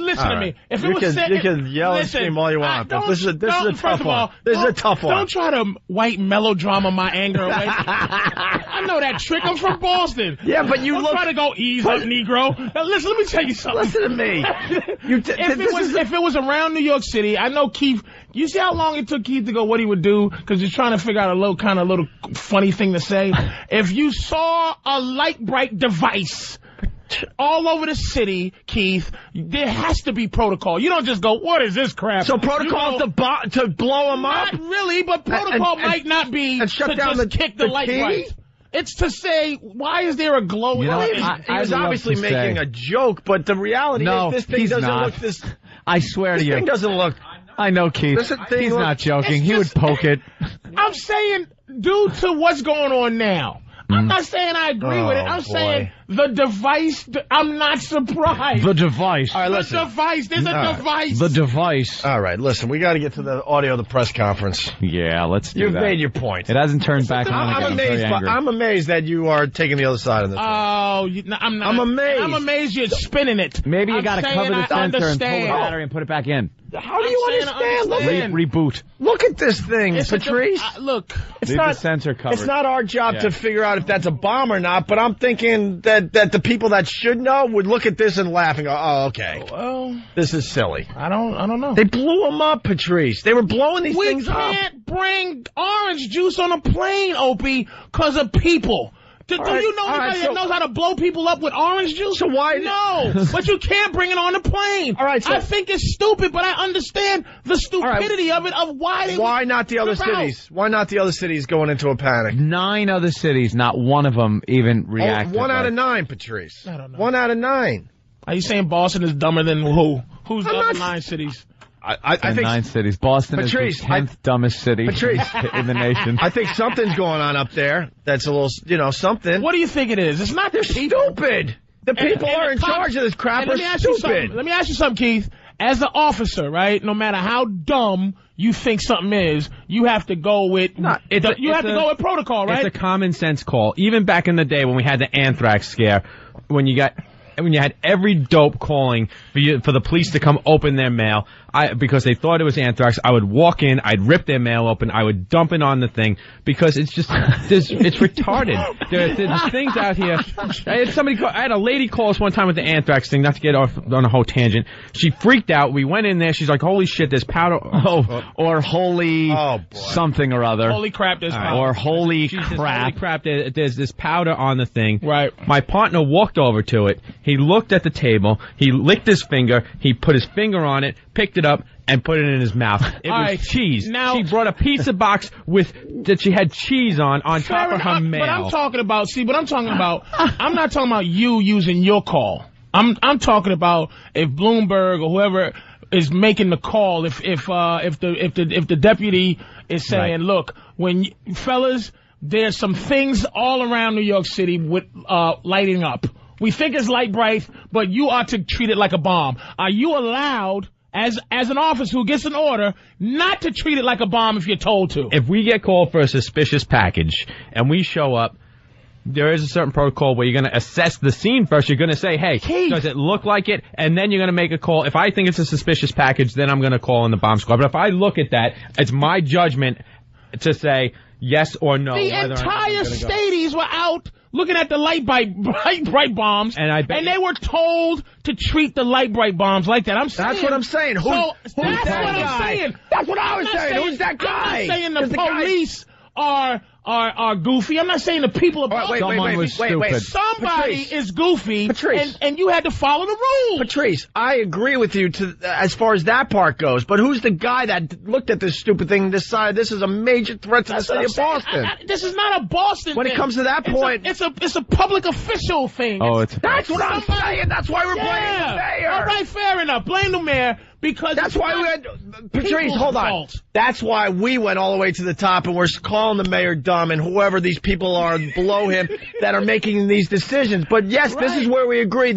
listen to me. If it was you can yell and scream all you want, but this is a tough one. This is a tough one. Don't try to white melodrama my anger away. I know that trick. I'm from Boston. Yeah, but you don't try to go ease up, Negro. Now, listen, let me tell you something. Listen to me. If it was around New York City, I know Keith. You see how long it took Keith to go what he would do? Because he's trying to figure out a little funny thing to say. If you saw a light bright device all over the city, Keith, there has to be protocol. You don't just go, what is this crap? So protocol to blow them up? Not really, but protocol might not be and shut to down just kick the light bright. It's to say, why is there a glow? He was obviously making a joke, but the reality is this thing doesn't look this... I swear to you. This thing doesn't look... I know, Keith. He's not joking. He would poke it. I'm saying, due to what's going on now, I'm not saying I agree with it. I'm saying the device, I'm not surprised. The device. All right, listen. The device. There's a device. The device. All right, listen. We got to get to the audio of the press conference. Yeah, let's do You've that. made your point. It hasn't turned back on. I'm amazed that you are taking the other side of this. Oh, I'm not. I'm amazed. I'm amazed you're spinning it. Maybe you got to cover the sensor and pull the battery and put it back in. How do you understand? Reboot. Look at this thing, Patrice. Look, it's Leave not the sensor covered. It's not our job to figure out if that's a bomb or not. But I'm thinking that the people that should know would look at this and laugh and go, "Oh, okay, well, this is silly." I don't know. They blew them up, Patrice. They were blowing these things up. We can't bring orange juice on a plane, Opie, because of people. Do you know anybody that knows how to blow people up with orange juice? So why? No, but you can't bring it on the plane. All right, so I think it's stupid, but I understand the stupidity of it, of why they... Why not the other cities? Why not the other cities going into a panic? 9 other cities, not one of them even reacted. 1 out of 9, Patrice. I don't know. 1 out of 9. Are you saying Boston is dumber than who? Who's the other 9 cities? I think 9 cities. Boston is the 10th dumbest city in the nation. I think something's going on up there that's a little, something. What do you think it is? It's not They're stupid. The people are in charge of this crap are stupid. Let me ask you something, Keith. As an officer, right, no matter how dumb you think something is, you have to go with go with protocol, right? It's a common sense call. Even back in the day when we had the anthrax scare, when you had every dope calling for the police to come open their mail, because they thought it was anthrax, I would walk in, I'd rip their mail open, I would dump it on the thing, because it's just, it's retarded. There's things out here. I had a lady call us one time with the anthrax thing, not to get off on a whole tangent. She freaked out. We went in there. She's like, holy shit, there's powder. Or holy something or other. Holy crap, there's powder. Or holy crap, there's this powder on the thing. Right. My partner walked over to it. He looked at the table. He licked his finger. He put his finger on it, picked it up, and put it in his mouth. It was cheese. Now, she brought a pizza box that she had cheese on top of her mail. But I'm talking about, I'm not talking about you using your call. I'm talking about if Bloomberg or whoever is making the call, if the deputy is saying, look, fellas, there's some things all around New York City with lighting up. We think it's light bright, but you are to treat it like a bomb. Are you allowed, as an officer who gets an order, not to treat it like a bomb if you're told to? If we get called for a suspicious package and we show up, there is a certain protocol where you're going to assess the scene first. You're going to say, hey, does it look like it? And then you're going to make a call. If I think it's a suspicious package, then I'm going to call in the bomb squad. But if I look at that, it's my judgment to say yes or no. The entire stadies were out looking at the light bright bombs, and they were told to treat the light bright bombs like that. That's what I'm saying. Who's that guy? That's what I was saying. Who's that guy? I'm not saying the police are goofy. I'm not saying the people are wait. Somebody is goofy, Patrice. and you had to follow the rules. Patrice, I agree with you as far as that part goes, but who's the guy that looked at this stupid thing and decided this is a major threat to the city of Boston? This is not a Boston when thing. It comes to that point. It's a public official thing. That's what I'm saying. That's why we're blaming the mayor. All right, fair enough. Blame the mayor. Because that's why we had Patrice. Hold on. Fault. That's why we went all the way to the top, and we're calling the mayor dumb and whoever these people are below him that are making these decisions. But yes, this is where we agree.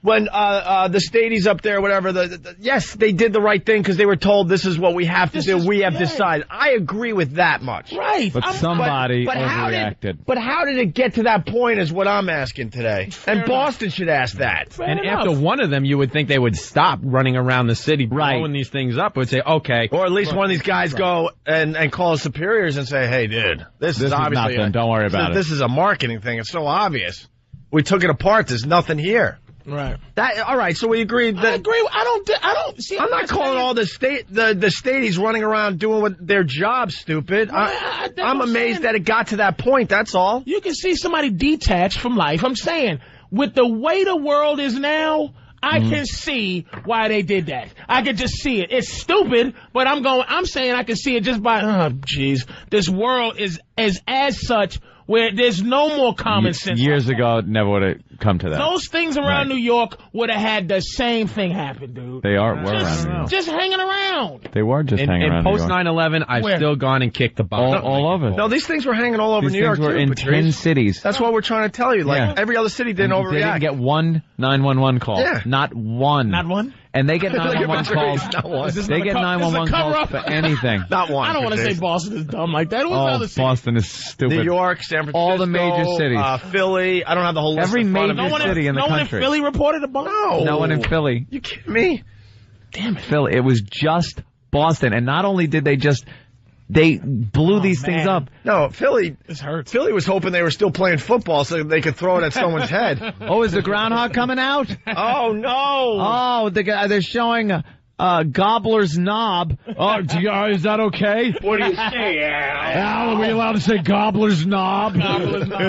When the stadies up there, whatever, yes, they did the right thing because they were told this is what we have to do. We have decided. I agree with that much. Right. But somebody overreacted. But how did it get to that point is what I'm asking today. And Boston should ask that. And after one of them, you would think they would stop running around the city blowing these things up. Would say, okay. Or at least one of these guys go and call his superiors and say, hey, dude, this is obviously nothing. Don't worry about it. This is a marketing thing. It's so obvious. We took it apart. There's nothing here. Right. All right. So we agreed. I agree. I don't see. I'm not calling all the stadies running around doing their job stupid. I'm amazed that it got to that point. That's all. You can see somebody detached from life. I'm saying, with the way the world is now, I can see why they did that. I could just see it. It's stupid, but I'm saying I can see it just by, this world is as such where there's no more common sense. Years ago, it never would have come to that. Those things around New York would have had the same thing happen, dude. They were around. Just hanging around. They were just hanging around. In post 9/11, I've still gone and kicked the bottom. All over. No, these things were hanging all over New York, too. These things were in 10 cities. That's what we're trying to tell you. Like, every other city didn't overreact. They didn't get one 911 call. Yeah. Not one. Not one? And they get 911 calls. They get 911 calls for anything. Not one. I don't want to say Boston is dumb like that. Boston is stupid. New York, San Francisco, all the major cities. Philly. I don't have the whole list. Every major city in the country. No one in Philly reported a bomb? No one in Philly. You kidding me? Damn it. Philly. It was just Boston. And not only did they blew these things up. No, Philly. This hurts. Philly was hoping they were still playing football so they could throw it at someone's head. Oh, is the Groundhog coming out? Oh, no. Oh, they're showing Gobbler's Knob. Oh, is that okay? What do you say, Al? Al, are we allowed to say Gobbler's Knob? Gobbler's Knob.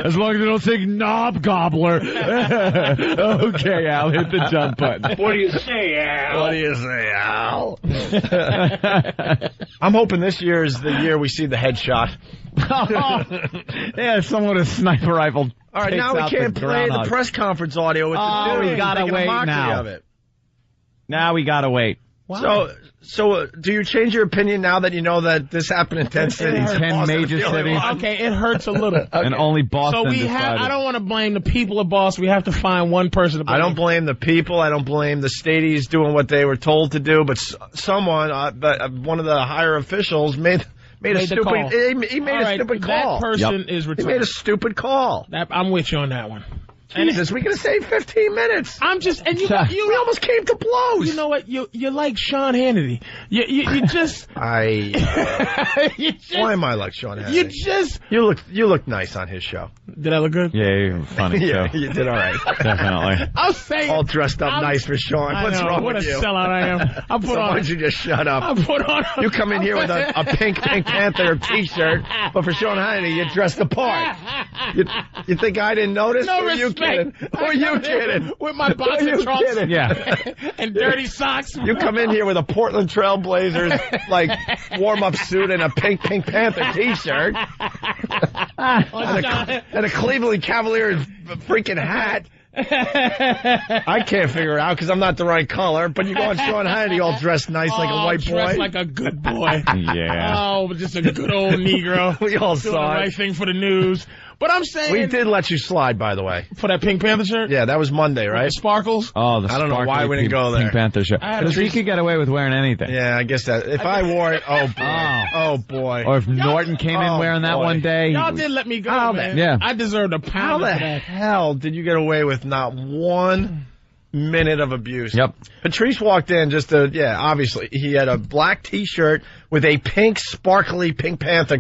As long as they don't say Knob Gobbler. Okay, Al, hit the jump button. What do you say, Al? What do you say, Al? I'm hoping this year is the year we see the headshot. Yeah, someone with a sniper rifle. All right, now we can't play the press conference audio with the dude. We gotta wait now. Of it. Now we gotta wait. Wow. So do you change your opinion now that you know that this happened in 10 cities? 10 major cities. Okay, it hurts a little. Okay. And only Boston So I don't want to blame the people of Boston. We have to find one person to blame. I don't blame the people. I don't blame the stadies doing what they were told to do. But someone, one of the higher officials made a stupid call. He made a stupid call. That person is retarded. He made a stupid call. I'm with you on that one. Jesus, we could have saved 15 minutes. I'm just, and you we almost came to blows. You know what? You're like Sean Hannity. You just. Why am I like Sean Hannity? You look nice on his show. Did I look good? Yeah, you're funny. Yeah, you did all right. Definitely. I'm saying. All dressed up nice for Sean. What's wrong with you? What a sellout I am. Why don't you just shut up? You come in here with a pink Panther t-shirt, but for Sean Hannity, you dressed the part. You think I didn't notice? No respect. Who are you kidding? With my boxer trunks and dirty socks. You come in here with a Portland Trail Blazers like warm-up suit and a pink Panther t-shirt and a Cleveland Cavaliers freaking hat. I can't figure it out because I'm not the right color. But you go on Sean Hannity all dressed nice like a white boy. Dressed like a good boy. Yeah. Oh, just a good old Negro. We all doing saw the right thing for the news. But I'm saying we did let you slide, by the way, for that Pink Panther shirt. Yeah, that was Monday, right? The sparkles. Oh, I don't know why we didn't go there. Pink Panther shirt. Because you could get away with wearing anything. Yeah, I guess that. If I wore it, oh boy. Or if Norton came in wearing that one day. Y'all did let me go, man. Yeah. I deserved a pound. How the hell did you get away with not 1 minute of abuse? Yep. Patrice walked in obviously he had a black T-shirt with a pink, sparkly Pink Panther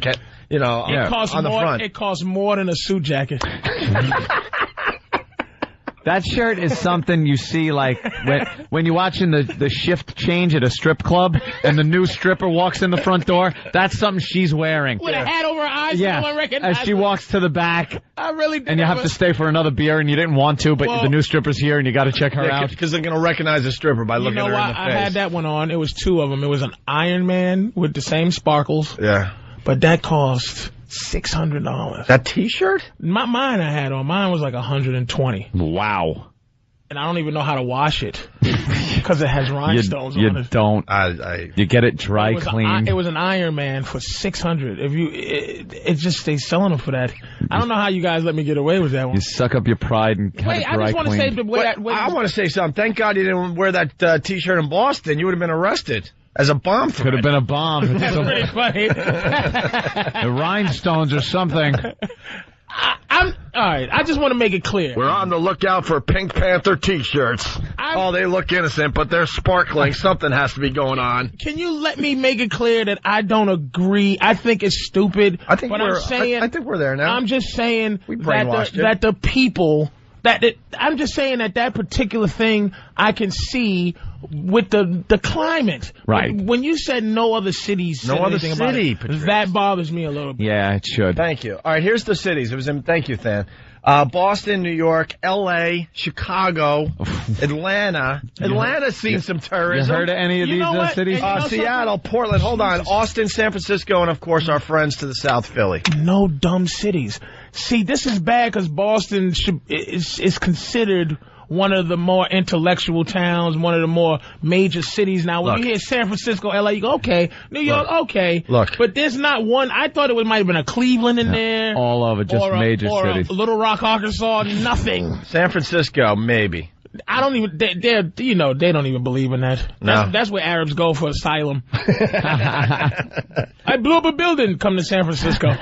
on the front. It costs more than a suit jacket. That shirt is something you see like when you're watching the shift change at a strip club and the new stripper walks in the front door. That's something she's wearing. With a hat over her eyes, yeah. no one recognizes. As she walks to the back. I really did. And you have to stay for another beer and you didn't want to, but the new stripper's here and you got to check her out. Because they're going to recognize the stripper by looking at her in the face. I had that one on. It was two of them. It was an Iron Man with the same sparkles. Yeah. But that cost $600. That T-shirt? Mine I had on. Mine was like $120. Wow. And I don't even know how to wash it because it has rhinestones on it. You don't. You get it dry clean. It was an Iron Man for $600. It's just they selling them for that. I don't know how you guys let me get away with that one. You suck up your pride and have it dry clean. I just want to say I want to say something. Thank God you didn't wear that T-shirt in Boston. You would have been arrested as a bomb threat. Could have been a bomb. That's pretty funny. The rhinestones or something. All right, I just want to make it clear. We're on the lookout for Pink Panther T-shirts. They look innocent, but they're sparkling. Something has to be going on. Can you let me make it clear that I don't agree? I think it's stupid. I think we're there now. I'm just saying that the people... I'm just saying that particular thing I can see with the climate. Right. When you said no other cities, Patrice. That bothers me a little bit. Yeah, it should. Thank you. All right, here's the cities. Thank you, Than. Boston, New York, L.A., Chicago, Atlanta. Atlanta's seen some tourism. You heard of any of these cities? Seattle, Portland. Hold on. Austin, San Francisco, and, of course, our friends to the south, Philly. No dumb cities. See, this is bad because Boston is considered one of the more intellectual towns, one of the more major cities. Now, when you hear San Francisco, L.A., you go, okay. New York, okay. But there's not one. I thought it might have been a Cleveland in there. All over, just major cities. Or Little Rock, Arkansas, nothing. San Francisco, maybe. I don't even, they don't even believe in that. That's where Arabs go for asylum. I blew up a building, come to San Francisco. We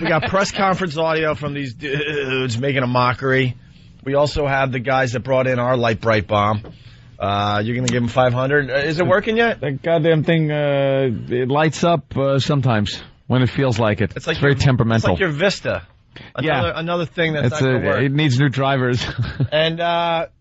got press conference audio from these dudes making a mockery. We also have the guys that brought in our light bright bomb. You're going to give them 500. Is it working yet? That goddamn thing, it lights up sometimes when it feels like it. It's very temperamental. It's like your Vista. Another thing that's not going to work. It needs new drivers. And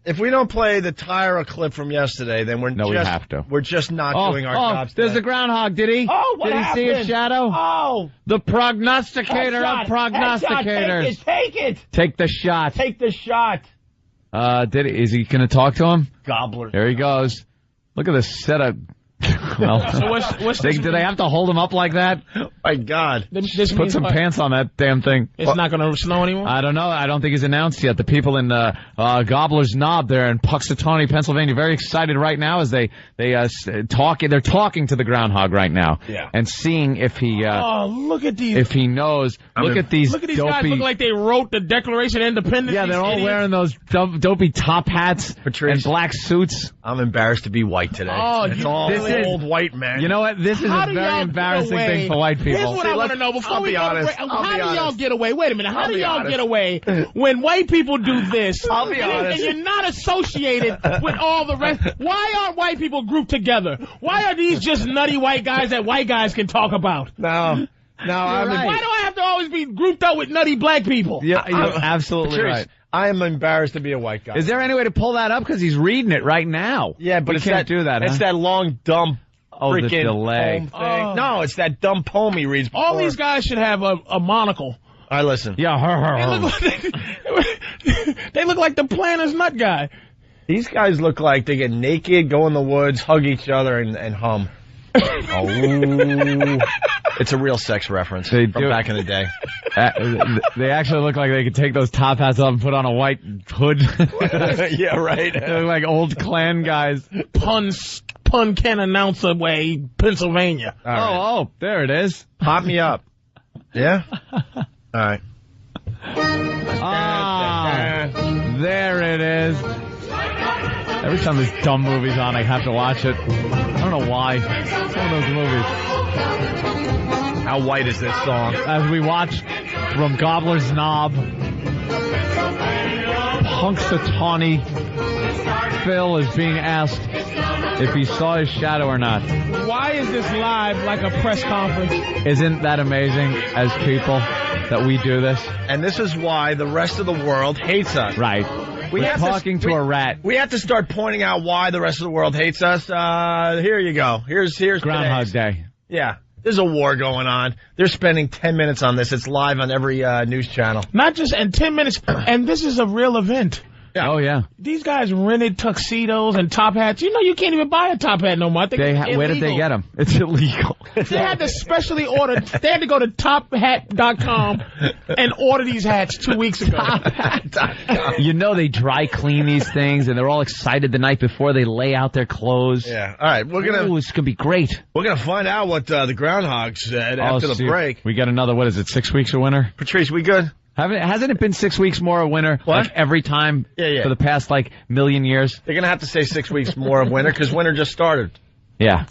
if we don't play the Tyra clip from yesterday, then we have to. We're just not doing our jobs. There's the Groundhog. Did he? Oh, what happened? Did he see a shadow? Oh, the prognosticator of prognosticators. Take it. Take the shot. Take the shot. Is he going to talk to him? Gobbler. There he goes. Look at this setup. Well, so what's do they have to hold him up like that? Oh my God. This put some pants on that damn thing. It's not going to snow anymore? I don't know. I don't think he's announced yet. The people in Gobbler's Knob there in Puxatawney, Pennsylvania, very excited right now as they're talking to the Groundhog right now. Yeah. And seeing if he look at these. If he knows. Look at these guys look like they wrote the Declaration of Independence. Yeah, they're all wearing those dopey top hats and black suits. I'm embarrassed to be white today. It's all old white man. You know what? This is a very embarrassing thing for white people. Here's what I want to know before we go. How do y'all get away? Wait a minute. How do y'all get away when white people do this? I'll be honest. And you're not associated with all the rest. Why aren't white people grouped together? Why are these just nutty white guys that white guys can talk about? No. Why do I have to always be grouped up with nutty black people? Yeah, you're absolutely right. I am embarrassed to be a white guy. Is there any way to pull that up? Because he's reading it right now. Yeah, but we can't do that. It's that long, dumb the delay. Poem thing. No, it's that dumb poem he reads before. All these guys should have a monocle. All right, listen. Yeah, they look like the Planner's Nut guy. These guys look like they get naked, go in the woods, hug each other, and hum. It's a real sex reference from back in the day. They actually look like they could take those top hats off and put on a white hood. Yeah, right. They look like old Klan guys. Pun can announce away, Pennsylvania. Right. There it is. Pop me up. Yeah? All right. There it is. Every time this dumb movie's on, I have to watch it. I don't know why. It's one of those movies. How white is this song? As we watch from Gobbler's Knob, Punxsutawney Phil is being asked if he saw his shadow or not. Why is this live like a press conference? Isn't that amazing as people that we do this? And this is why the rest of the world hates us. Right. We're talking to a rat. We have to start pointing out why the rest of the world hates us. Here you go. Here's Groundhog Day. Yeah. There's a war going on. They're spending 10 minutes on this. It's live on every news channel. Not just in 10 minutes. And this is a real event. Yeah. Oh, yeah. These guys rented tuxedos and top hats. You know, you can't even buy a top hat no more. I think Where did they get them? It's illegal. They had to specially order. They had to go to tophat.com and order these hats 2 weeks ago. You know they dry clean these things, and they're all excited the night before they lay out their clothes. Yeah. All right. It's going to be great. We're going to find out what the Groundhog said after the break. We got another, 6 weeks of winter? Patrice, we good? Hasn't it been 6 weeks more of winter? What? Like every time Yeah. for the past, million years? They're going to have to say 6 weeks more of winter because winter just started. Yeah.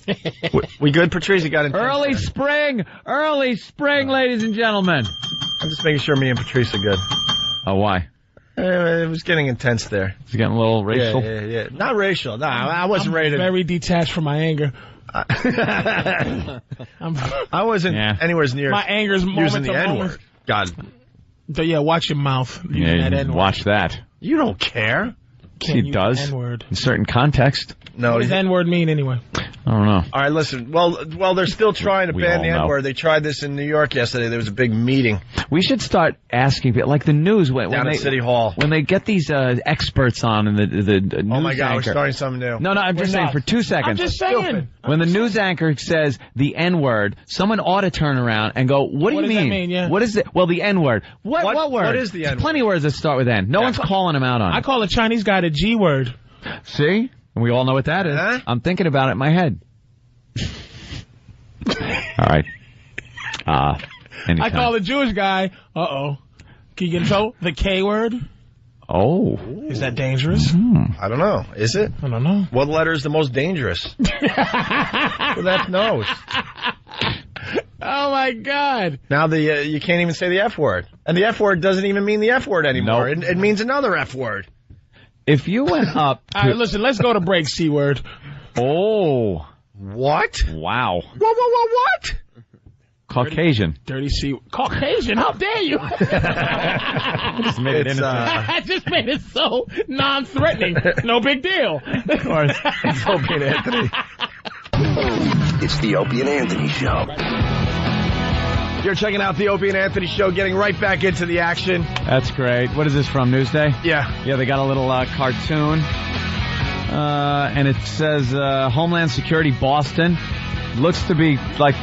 We good, Patrice? You got it. Early spring, ladies and gentlemen. I'm just making sure me and Patrice are good. Oh, why? It was getting intense there. It's getting a little racial? Yeah. Not racial. No, I wasn't ready to... very detached from my anger. I wasn't anywhere near my anger's using moment the to N-word. moment. God. So, yeah, watch your mouth. Watch that. You don't care. He does. N-word. In certain context. No. What does N-word mean anyway? I don't know. All right, listen. Well, they're still trying to ban the N-word. They tried this in New York yesterday. There was a big meeting. We should start asking people, like the news, when down at City Hall. When they get these experts on and the news oh my God, anchor. we're starting something new. No, I'm just saying for 2 seconds. I'm just saying. When the news anchor says the N-word, someone ought to turn around and go, what do you mean? What does that mean? Yeah. What is it? Well, the N-word. What word? What is the N-word? There's plenty of words that start with N. No one's calling him out on it. I call a Chinese guy the G-word. See? And we all know what that is. Huh? I'm thinking about it in my head. All right. I call a Jewish guy, Keegan, so the K-word? Oh. Is that dangerous? I don't know. Is it? I don't know. What letter is the most dangerous? Who that knows? Oh, my God. Now you can't even say the F word. And the F word doesn't even mean the F word anymore. Nope. It means another F word. If you went up to... All right, listen, let's go to break, C-word. Oh. What? Wow. What? Caucasian. Dirty C. Caucasian? How dare you? I just made it innocent. I just made it so non-threatening. No big deal. Of course. It's Opie and Anthony. It's the Opie and Anthony Show. You're checking out the Opie and Anthony Show, getting right back into the action. That's great. What is this from, Newsday? Yeah. Yeah, they got a little cartoon. And it says Homeland Security Boston. Looks to be like,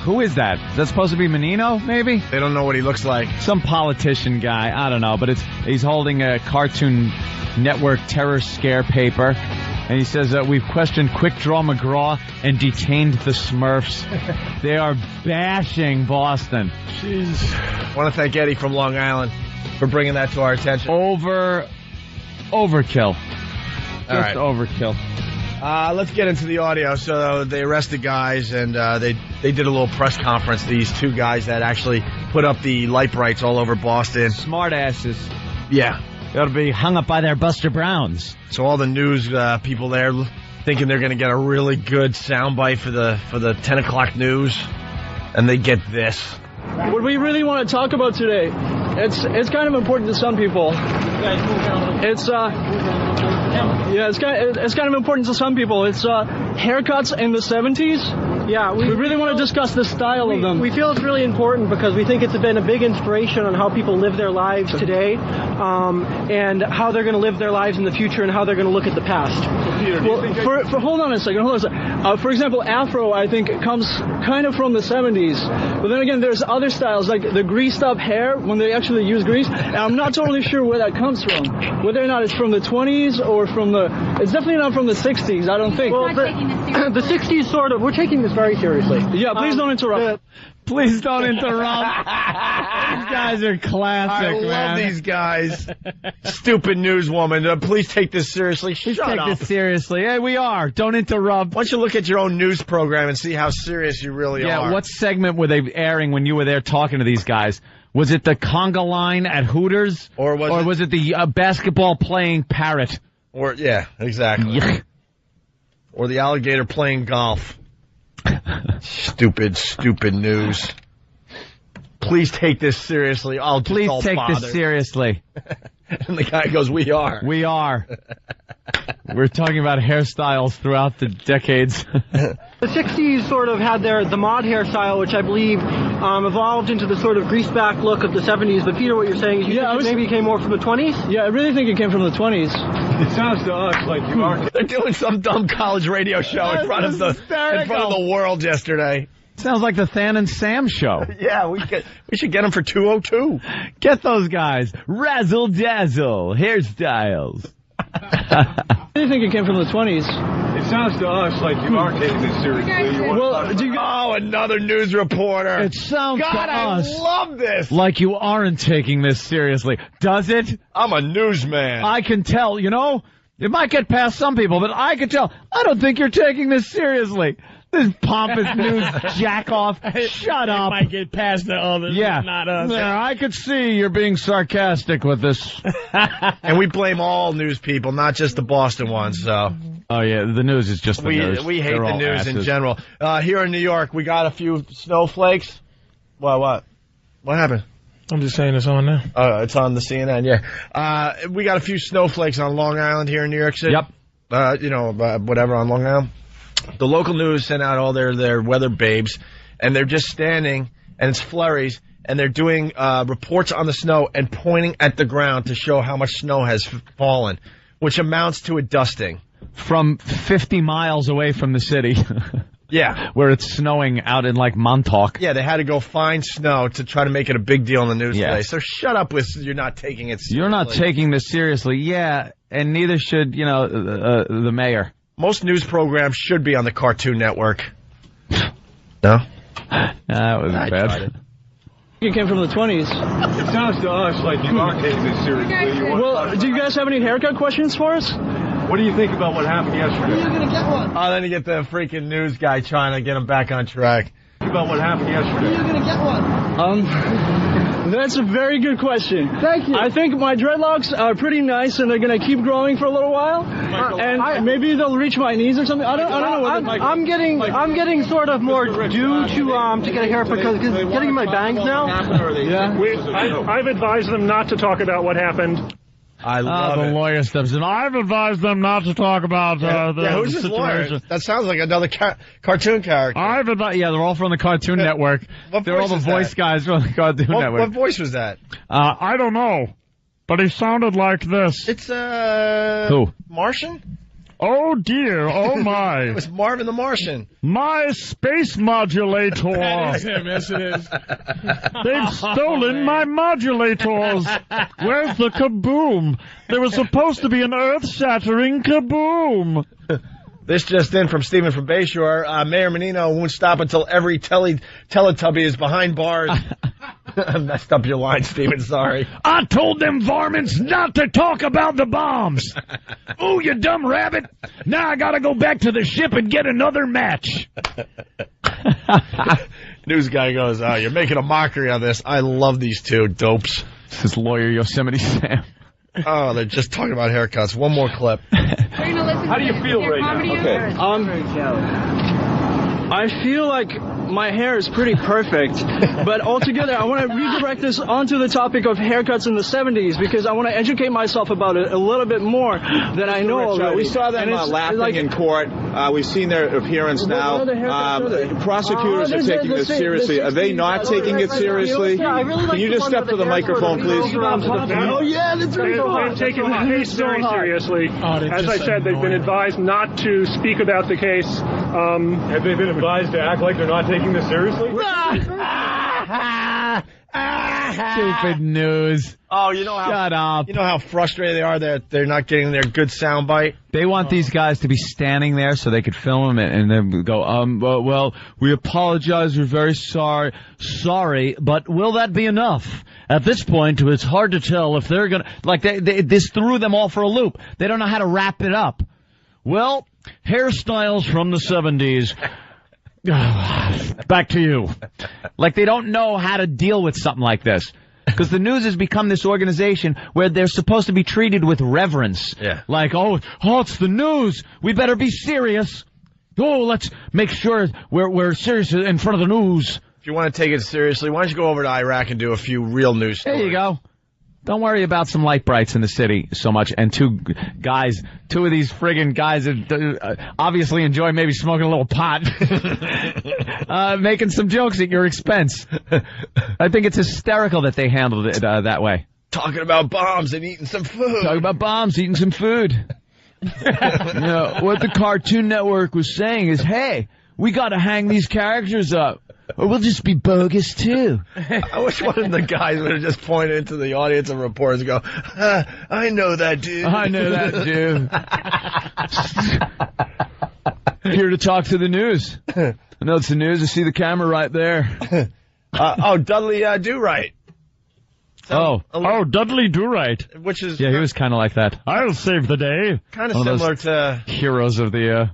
who is that? Is that supposed to be Menino, maybe? They don't know what he looks like. Some politician guy. I don't know. But he's holding a Cartoon Network terror scare paper. And he says that we've questioned Quick Draw McGraw and detained the Smurfs. They are bashing Boston. Jeez. I want to thank Eddie from Long Island for bringing that to our attention. Overkill. All right. Overkill. Let's get into the audio. So they arrested guys, and they did a little press conference. These two guys that actually put up the light brights all over Boston. Smart asses. Yeah. They ought to be hung up by their Buster Browns. So all the news people there thinking they're going to get a really good soundbite for the 10 o'clock news, and they get this. What we really want to talk about today, it's kind of important to some people. It's kind of important to some people. It's haircuts in the 70s. Yeah, we really want to discuss the style of them. We feel it's really important because we think it's been a big inspiration on how people live their lives today, and how they're going to live their lives in the future, and how they're going to look at the past. Well, hold on a second. For example, Afro, I think, comes kind of from the 70s. But then again, there's other styles, like the greased up hair, when they actually use grease. And I'm not totally sure where that comes from. Whether or not it's from the 20s or from it's definitely not from the 60s, I don't think. Well, the 60s sort of. We're taking this very seriously. Yeah, please don't interrupt. Please don't interrupt. These guys are classic, I love these guys. Stupid newswoman. Please take this seriously. Please take this seriously. Hey, we are. Don't interrupt. Why don't you look at your own news program and see how serious you really are? Yeah, what segment were they airing when you were there talking to these guys? Was it the conga line at Hooters? Or was it the basketball playing parrot? Yeah, exactly. Yuck. Or the alligator playing golf. Stupid news. Please take this seriously. Please take this seriously. And the guy goes, we are. We are. We're talking about hairstyles throughout the decades. The 60s sort of had the mod hairstyle, which I believe evolved into the sort of greaseback look of the 70s. But Peter, what you're saying is maybe it came more from the 20s? Yeah, I really think it came from the 20s. It sounds to us like you are. They're doing some dumb college radio show in front of the world yesterday. Sounds like the Than and Sam show. Yeah, we should get them for $202. Get those guys. Razzle dazzle hairstyles. I really think it came from the 20s. It sounds to us like you are taking this seriously. Another news reporter. It sounds to us. I love this. Like you aren't taking this seriously. Does it? I'm a newsman. I can tell, It might get past some people, but I can tell. I don't think you're taking this seriously. This pompous news jack-off. Shut up. It might get past the others, but not us. Yeah, I could see you're being sarcastic with this. And we blame all news people, not just the Boston ones, so. Oh, yeah, the news is just the news. We hate They're the all news asses. in general. Here in New York, we got a few snowflakes. What? What happened? I'm just saying it's on now. It's on the CNN, yeah. We got a few snowflakes on Long Island here in New York City. Yep. Whatever on Long Island. The local news sent out all their weather babes, and they're just standing, and it's flurries, and they're doing reports on the snow and pointing at the ground to show how much snow has fallen, which amounts to a dusting. From 50 miles away from the city. Yeah. Where it's snowing out in, Montauk. Yeah, they had to go find snow to try to make it a big deal in the news today. So shut up with you're not taking it seriously. You're not taking this seriously. Yeah, and neither should, the mayor. Most news programs should be on the Cartoon Network. No? That was bad. It came from the 20s. It sounds to us like you are taking this seriously. Well, do you guys have any haircut questions for us? What do you think about what happened yesterday? You're going to get one. Oh, then you get the freaking news guy trying to get him back on track. About what happened yesterday? You're going to get one. That's a very good question. Thank you. I think my dreadlocks are pretty nice, and they're going to keep growing for a little while. And maybe they'll reach my knees or something. I don't know what I'm getting sort of more due to get a haircut because getting my bangs now. Yeah. I've advised them not to talk about what happened. I love the lawyer steps in. I've advised them not to talk about who's the his situation. lawyer? That sounds like another cartoon character. They're all from the Cartoon Network. They're all the voice guys from the Cartoon Network. What voice was that? I don't know, but he sounded like this. It's who? Martian? Oh dear, oh my. It was Marvin the Martian. My space modulator. That is him, yes it is. They've stolen my modulators. Where's the kaboom? There was supposed to be an earth-shattering kaboom. This just in from Stephen from Bayshore. Mayor Menino won't stop until every Teletubby is behind bars. I messed up your line, Stephen. Sorry. I told them varmints not to talk about the bombs. Oh, you dumb rabbit. Now I gotta go back to the ship and get another match. News guy goes, you're making a mockery of this. I love these two dopes. This is lawyer Yosemite Sam. Oh, they're just talking about haircuts. One more clip. How do you feel right now? Okay. I feel like my hair is pretty perfect, but altogether I want to redirect this onto the topic of haircuts in the 70s because I want to educate myself about it a little bit more than I know already. We saw them laughing in court. We've seen their appearance now. Prosecutors are taking this seriously. Are they not taking it seriously? Can you just step to the microphone, please? Oh, yeah, that's right. They've taken the case very seriously. As I said, they've been advised not to speak about the case. Have they been advised to act like they're not taking this seriously? Stupid news. Oh, you know how. Shut up. You know how frustrated they are that they're not getting their good soundbite? They want these guys to be standing there so they could film them and then go, well, we apologize. We're very sorry. Sorry, but will that be enough? At this point, it's hard to tell if they're going to, this threw them all for a loop. They don't know how to wrap it up. Well, hairstyles from the 70s. Back to you. Like they don't know how to deal with something like this. Because the news has become this organization where they're supposed to be treated with reverence. Yeah. Like, oh, it's the news. We better be serious. Oh, let's make sure we're serious in front of the news. If you want to take it seriously, why don't you go over to Iraq and do a few real news stories? There you go. Don't worry about some light brights in the city so much. And two of these friggin' guys that obviously enjoy maybe smoking a little pot, making some jokes at your expense. I think it's hysterical that they handled it that way. Talking about bombs and eating some food. Talking about bombs, eating some food. What the Cartoon Network was saying is, hey, we got to hang these characters up, or we'll just be bogus, too. I wish one of the guys would have just pointed into the audience of reporters and go, I know that dude. I know that dude. Here to talk to the news. I know it's the news. I see the camera right there. Dudley Do-Right. Dudley Do-Right. Which is... Yeah, he was kind of like that. I'll save the day. Kind of similar to... Heroes of the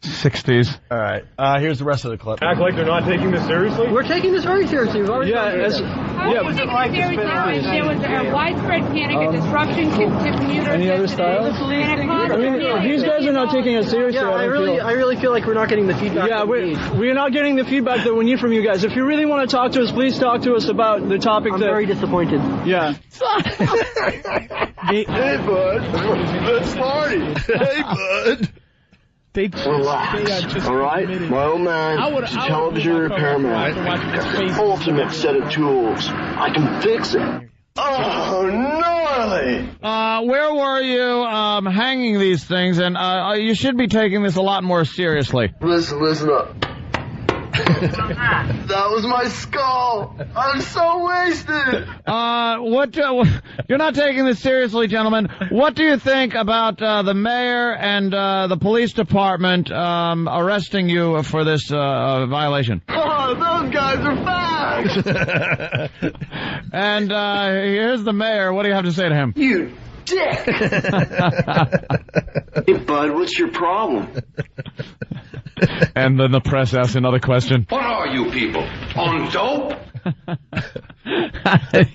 60s. All right. Here's the rest of the clip. Act like they're not taking this seriously? We're taking this very seriously. We've already How was it like there was a widespread panic, a disruption to commuters. Any other styles? These guys are not taking us seriously. Yeah, I really feel like we're not getting the feedback. Yeah, we're not getting the feedback that we need from you guys. If you really want to talk to us, please talk to us about the topic. I'm very disappointed. Yeah. Hey, bud. Let's party. Hey, bud. Relax, all right? My old man is a television repairman. Ultimate set of tools. I can fix it. Oh, gnarly! Where were you hanging these things? And you should be taking this a lot more seriously. Listen up. That was my skull. I'm so wasted. You're not taking this seriously, gentlemen. What do you think about the mayor and the police department arresting you for this violation? Oh, those guys are fags. And here's the mayor. What do you have to say to him? You dick. Hey, bud, what's your problem? And then the press asks another question. What are you people? On dope?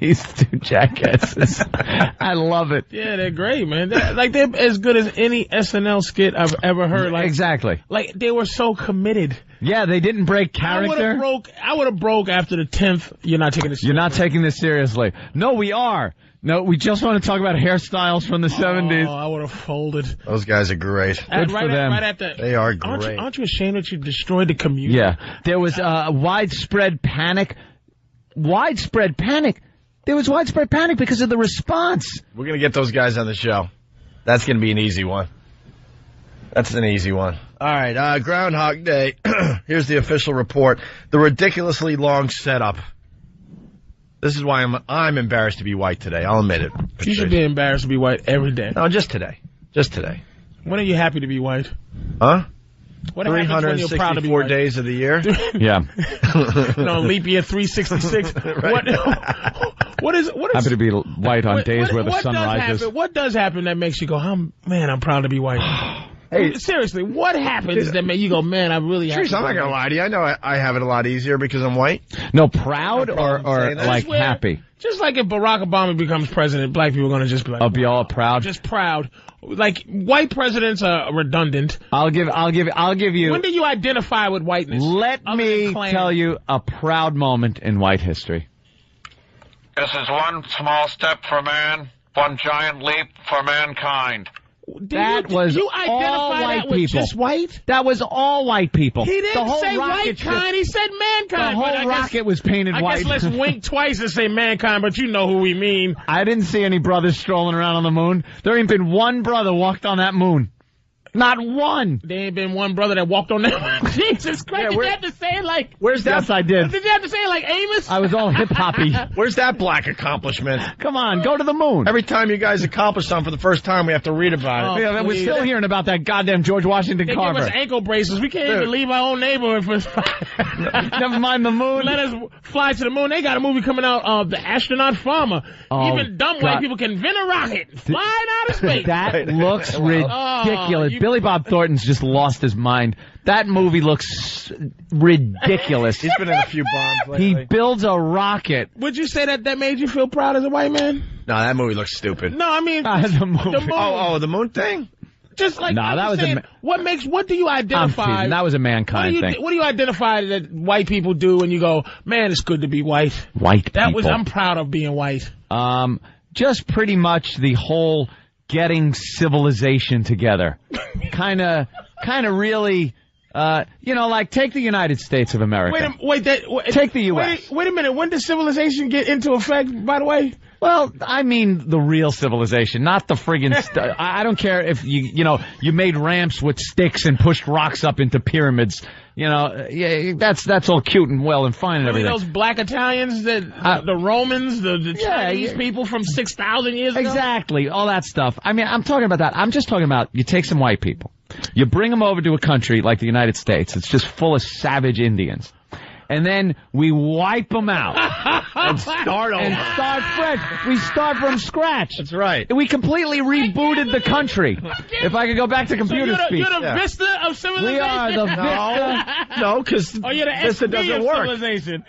These two jackasses. I love it. Yeah, they're great, man. They're as good as any SNL skit I've ever heard. Exactly. Like, they were so committed. Yeah, they didn't break character. I would have broke after the 10th. You're not taking this seriously. You're not taking this seriously. No, we are. No, we just want to talk about hairstyles from the 70s. Oh, I would have folded. Those guys are great. Good for them. They are great. Aren't you ashamed that you destroyed the community? Yeah. There was widespread panic. Widespread panic. There was widespread panic because of the response. We're going to get those guys on the show. That's going to be an easy one. That's an easy one. All right, Groundhog Day. Here's the official report. The ridiculously long setup. This is why I'm embarrassed to be white today. I'll admit it. You should be embarrassed to be white every day. No, just today. Just today. When are you happy to be white? Huh? What happens when you're proud to be 364 white? days of the year? Yeah. No, leap year 366. Right. What is happy to be white on days where the sun rises. What does happen that makes you go, I'm proud to be white? Hey, seriously, what happens that make you go, man, I'm really happy? Patrice, I'm not going to lie to you. I know I have it a lot easier because I'm white. No, proud or like happy? Just like if Barack Obama becomes president, black people are going to just be like, I'll be all proud. Just proud. Like, white presidents are redundant. I'll give you. When did you identify with whiteness? Let me tell you a proud moment in white history. This is one small step for man, one giant leap for mankind. That was all white people. Just white? That was all white people. He didn't say white kind. He said mankind. The whole rocket was painted white. I guess let's wink twice and say mankind, but you know who we mean. I didn't see any brothers strolling around on the moon. There ain't been one brother walked on that moon. Not one. There ain't been one brother that walked on that. Jesus Christ! Did you have to say it like? Where's that? Yes, I did. Did you have to say it like Amos? I was all hip hoppy. Where's that black accomplishment? Come on, go to the moon. Every time you guys accomplish something for the first time, we have to read about it. Yeah, we're still hearing about that goddamn George Washington Carver. They give us ankle braces. We can't even leave our own neighborhood for. Never mind the moon. Let us fly to the moon. They got a movie coming out, The Astronaut Farmer. Even dumb white people can invent a rocket, flying out of space. That looks ridiculous. Billy Bob Thornton's just lost his mind. That movie looks ridiculous. He's been in a few bombs lately. He builds a rocket. Would you say that made you feel proud as a white man? No, that movie looks stupid. No, I mean the movie. The moon. Oh, the moon thing? Just like what do you identify? That was a mankind thing. What do you identify that white people do when you go, man, it's good to be white? White people. I'm proud of being white. just pretty much the whole getting civilization together. Kind of really, like take the United States of America. Take the U.S. Wait a minute. When did civilization get into effect, by the way? Well, I mean the real civilization, not the friggin' I don't care if you made ramps with sticks and pushed rocks up into pyramids. That's all cute and well and fine and everything. Those black Italians, the Romans, the Chinese people from 6,000 years ago? Exactly, all that stuff. I mean, I'm talking about that. I'm just talking about you take some white people, you bring them over to a country like the United States. It's just full of savage Indians. And then we wipe them out. And start over. And start fresh. We start from scratch. That's right. We completely rebooted the country. If I could go back to computer speak. You're the Vista of civilization? We are the Vista. No, because you're the Vista doesn't work. Civilization.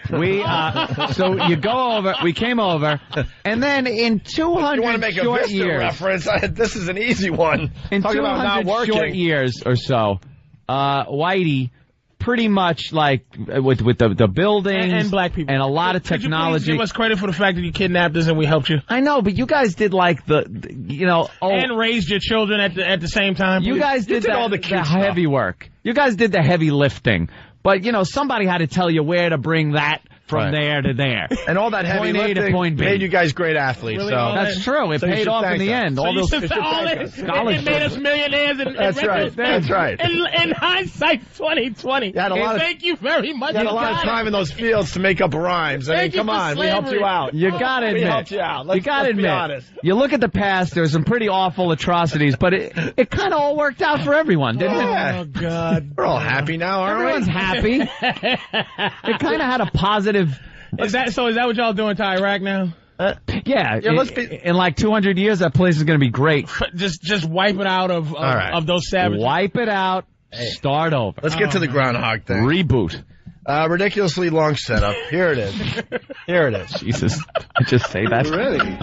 So you go over, we came over, and then in 200 you want to make short a Vista years. reference? This is an easy one. In Talking 200 about not working. short years or so, Whitey, pretty much like with the buildings and black people and a lot of technology. Could you please give us credit for the fact that you kidnapped us and we helped you? I know, but you guys did like and raised your children at the same time. You guys did all the heavy work. You guys did the heavy lifting, but somebody had to tell you where to bring that from there to there. And all that heavy point A lifting to point B. made you guys great athletes. Really, so that's true. It paid off in the end. So all those scholarships. It made us millionaires in That's right. That's right. In hindsight, 2020. Thank you very much. You had a lot of time in those fields to make up rhymes. I mean, come on. We helped you out. You gotta admit. We helped you out. You gotta admit. Be honest. You look at the past, there's some pretty awful atrocities, but it kind of all worked out for everyone, didn't it? Oh, God. We're all happy now, aren't Everyone's happy. It kind of had a positive... Is that what y'all doing to Iraq now? Yeah, in like 200 years, that place is going to be great. Just wipe it out of those savages. Wipe it out. Start over. Let's get to the Groundhog thing. Reboot. Ridiculously long setup. Here it is. Here it is. Jesus. I just say that. You ready?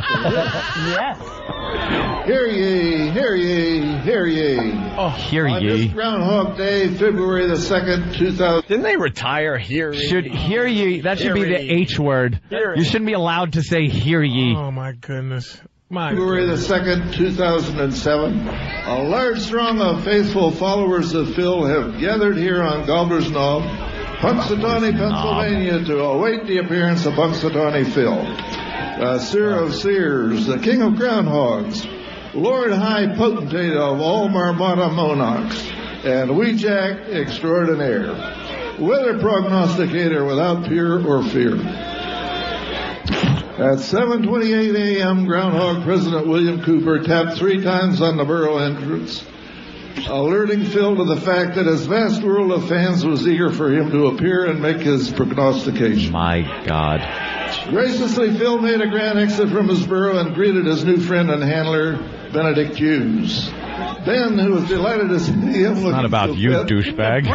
Yes. Hear ye, hear ye, hear ye. Oh, hear On ye. this Groundhog Day, February the 2nd, 2000. Didn't they retire hear ye? Should hear ye. That should be the H word. You shouldn't be allowed to say hear ye. Oh, my goodness. February the 2nd, 2007. A large throng of faithful followers of Phil have gathered here on Gobbler's Knob, Punxsutawney, Pennsylvania, to await the appearance of Punxsutawney Phil, Seer of Seers, the King of Groundhogs, Lord High Potentate of all Marmota Monarchs, and Wee Jack Extraordinaire, weather prognosticator without peer or fear. At 7:28 a.m., Groundhog President William Cooper tapped 3 times on the burrow entrance, alerting Phil to the fact that his vast world of fans was eager for him to appear and make his prognostication. My God. Graciously, Phil made a grand exit from his burrow and greeted his new friend and handler, Benedict Hughes. Ben, who was delighted to see him. It's not about you, douchebag.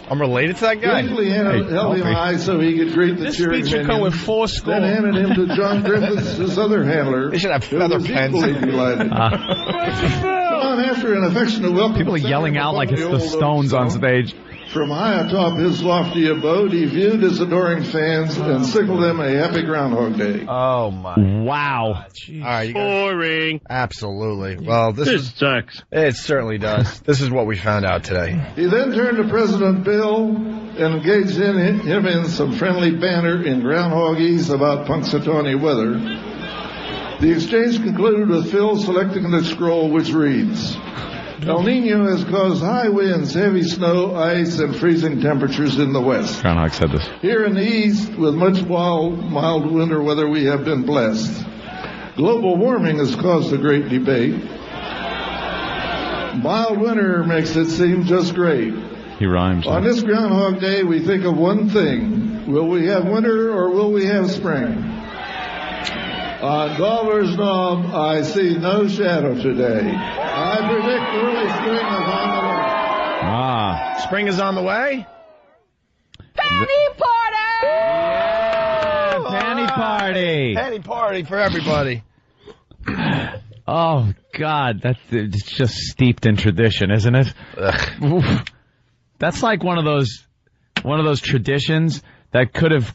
I'm related to that guy. Quickly held him high so he could greet the cheering speech should come with 4 score. Then handed him to John Griffiths, his other handler. They should have feather pens. Delighted. John, after an affectionate welcome, people are yelling out like it's the Stones on stage. From high atop his lofty abode, he viewed his adoring fans and signaled them a happy Groundhog Day. Oh, my. Wow. All right, Boring. Absolutely. Well, this sucks. It certainly does. This is what we found out today. He then turned to President Bill and engaged him in some friendly banter in Groundhogese about Punxsutawney weather. The exchange concluded with Phil selecting the scroll, which reads, El Nino has caused high winds, heavy snow, ice, and freezing temperatures in the west. Groundhog said this. Here in the east, with much mild winter weather, we have been blessed. Global warming has caused a great debate. Mild winter makes it seem just great. He rhymes. On this Groundhog Day, we think of one thing. Will we have winter or will we have spring? On Gobbler's Knob, I see no shadow today. I predict early spring is on the way. Spring is on the way? Penny party! Yeah, penny party. Penny party for everybody. Oh, God, it's just steeped in tradition, isn't it? That's like one of those traditions that could have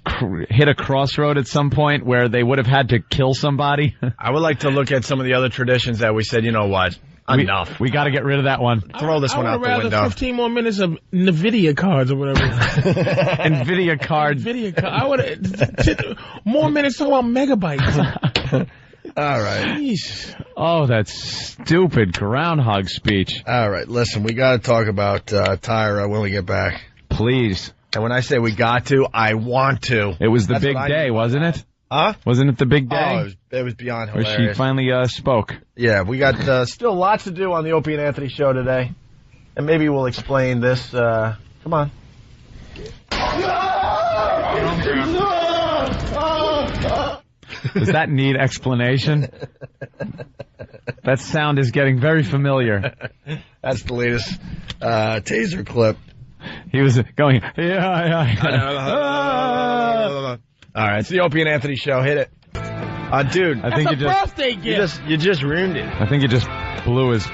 hit a crossroad at some point where they would have had to kill somebody. I would like to look at some of the other traditions that we said, you know what, enough. We got to get rid of that one. Throw this one out the window. 15 more minutes of NVIDIA cards or whatever. NVIDIA cards. I would more minutes talking about megabytes. All right. Jeez. Oh, that stupid Groundhog speech. All right, listen, we got to talk about Tyra when we get back. Please. And when I say we got to, I want to. It was the big day, wasn't it? Huh? Wasn't it the big day? Oh, it was beyond hilarious. Where she finally spoke. Yeah, we got still lots to do on the Opie and Anthony show today. And maybe we'll explain this. Come on. Does that need explanation? That sound is getting very familiar. That's the latest taser clip. He was going, All right, it's the Opie and Anthony show. Hit it. Dude, I think birthday gift. You just ruined it. I think you just blew his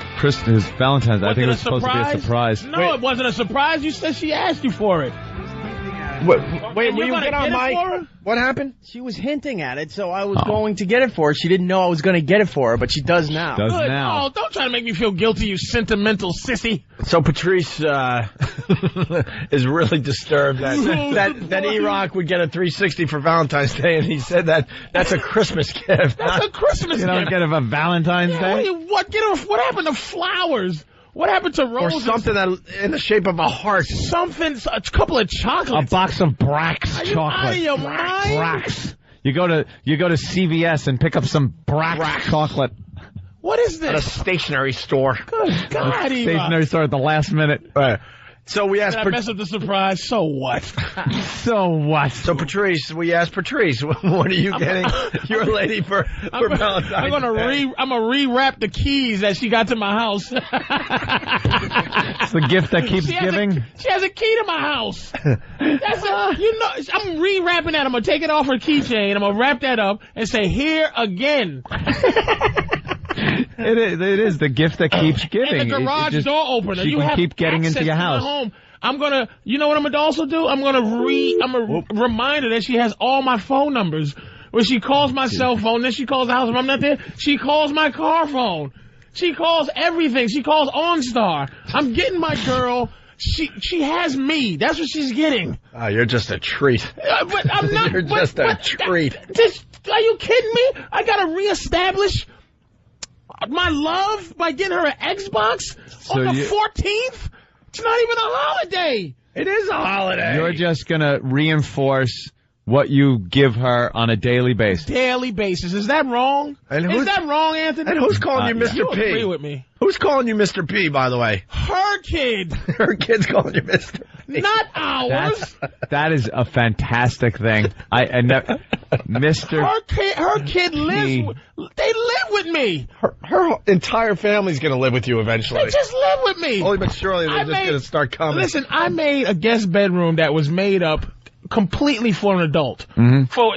Valentine's. I think it was supposed to be a surprise. No, it wasn't a surprise. You said she asked you for it. Wait, will you get on mic? What happened? She was hinting at it, so I was going to get it for her. She didn't know I was going to get it for her, but she does now. Good. Oh, don't try to make me feel guilty, you sentimental sissy. So Patrice is really disturbed that E-Rock would get a 360 for Valentine's Day, and he said that's a Christmas gift. That's a Christmas gift. You don't get him a Valentine's Day? What happened to flowers? What happened to roses? Or something that in the shape of a heart. A couple of chocolates. A box of Brax chocolate. Out of your mind? Brax. You go to CVS and pick up some Brax chocolate. What is this? At a stationery store. Good God, Eva. Stationery store at the last minute. Right. So we asked. Did I mess up the surprise? So what? So what? So Patrice, we asked Patrice, what are you getting your lady for Valentine's Day? I'm gonna rewrap the keys that she got to my house. It's the gift that keeps giving. She has a key to my house. I'm rewrapping that. I'm gonna take it off her keychain. I'm gonna wrap that up and say, "Here again." It is the gift that keeps giving. And the garage door opener. She can keep getting into your house. Home. I'm gonna, you know what I'm gonna also do? I'm gonna remind her that she has all my phone numbers. When she calls my cell phone, then she calls the house. If I'm not there, she calls my car phone. She calls everything. She calls OnStar. I'm getting my girl. She has me. That's what she's getting. Oh, you're just a treat. But I'm not. You're just a treat. Are you kidding me? I gotta reestablish my love by getting her an Xbox on the 14th? It's not even a holiday. It is a holiday. You're just going to reinforce what you give her on a daily basis. Daily basis. Is that wrong? Is that wrong, Anthony? And who's calling you Mr. You P? agree with me. Who's calling you Mr. P, by the way? Her kid. Her kid's calling you Mr. P. Not ours. That is a fantastic thing. Mr. Her kid lives. They live with me. Her entire family's going to live with you eventually. They just live with me. Slowly but surely, they're just going to start coming. Listen, I made a guest bedroom that was made up completely for an adult. Mm-hmm. For,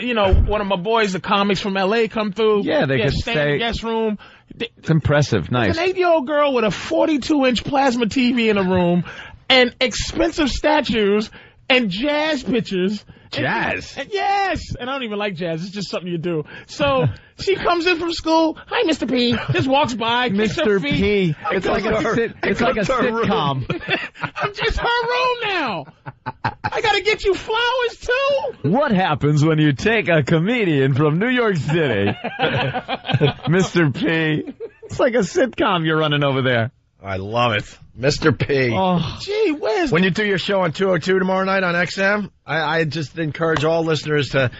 one of my boys, the comics from L.A. come through. Yeah, they could stay in stay. the guest room. It's impressive. Nice. An 8-year-old girl with a 42-inch plasma TV in a room and expensive statues and jazz pictures. Jazz? Yes. And I don't even like jazz. It's just something you do. So she comes in from school. Hi, Mr. P. Just walks by. Mr. P. It's like a sitcom. It's her room now. I got to get you flowers, too. What happens when you take a comedian from New York City? Mr. P. It's like a sitcom you're running over there. I love it. Mr. P. Oh. Gee whiz. When you do your show on 202 tomorrow night on XM, I just encourage all listeners to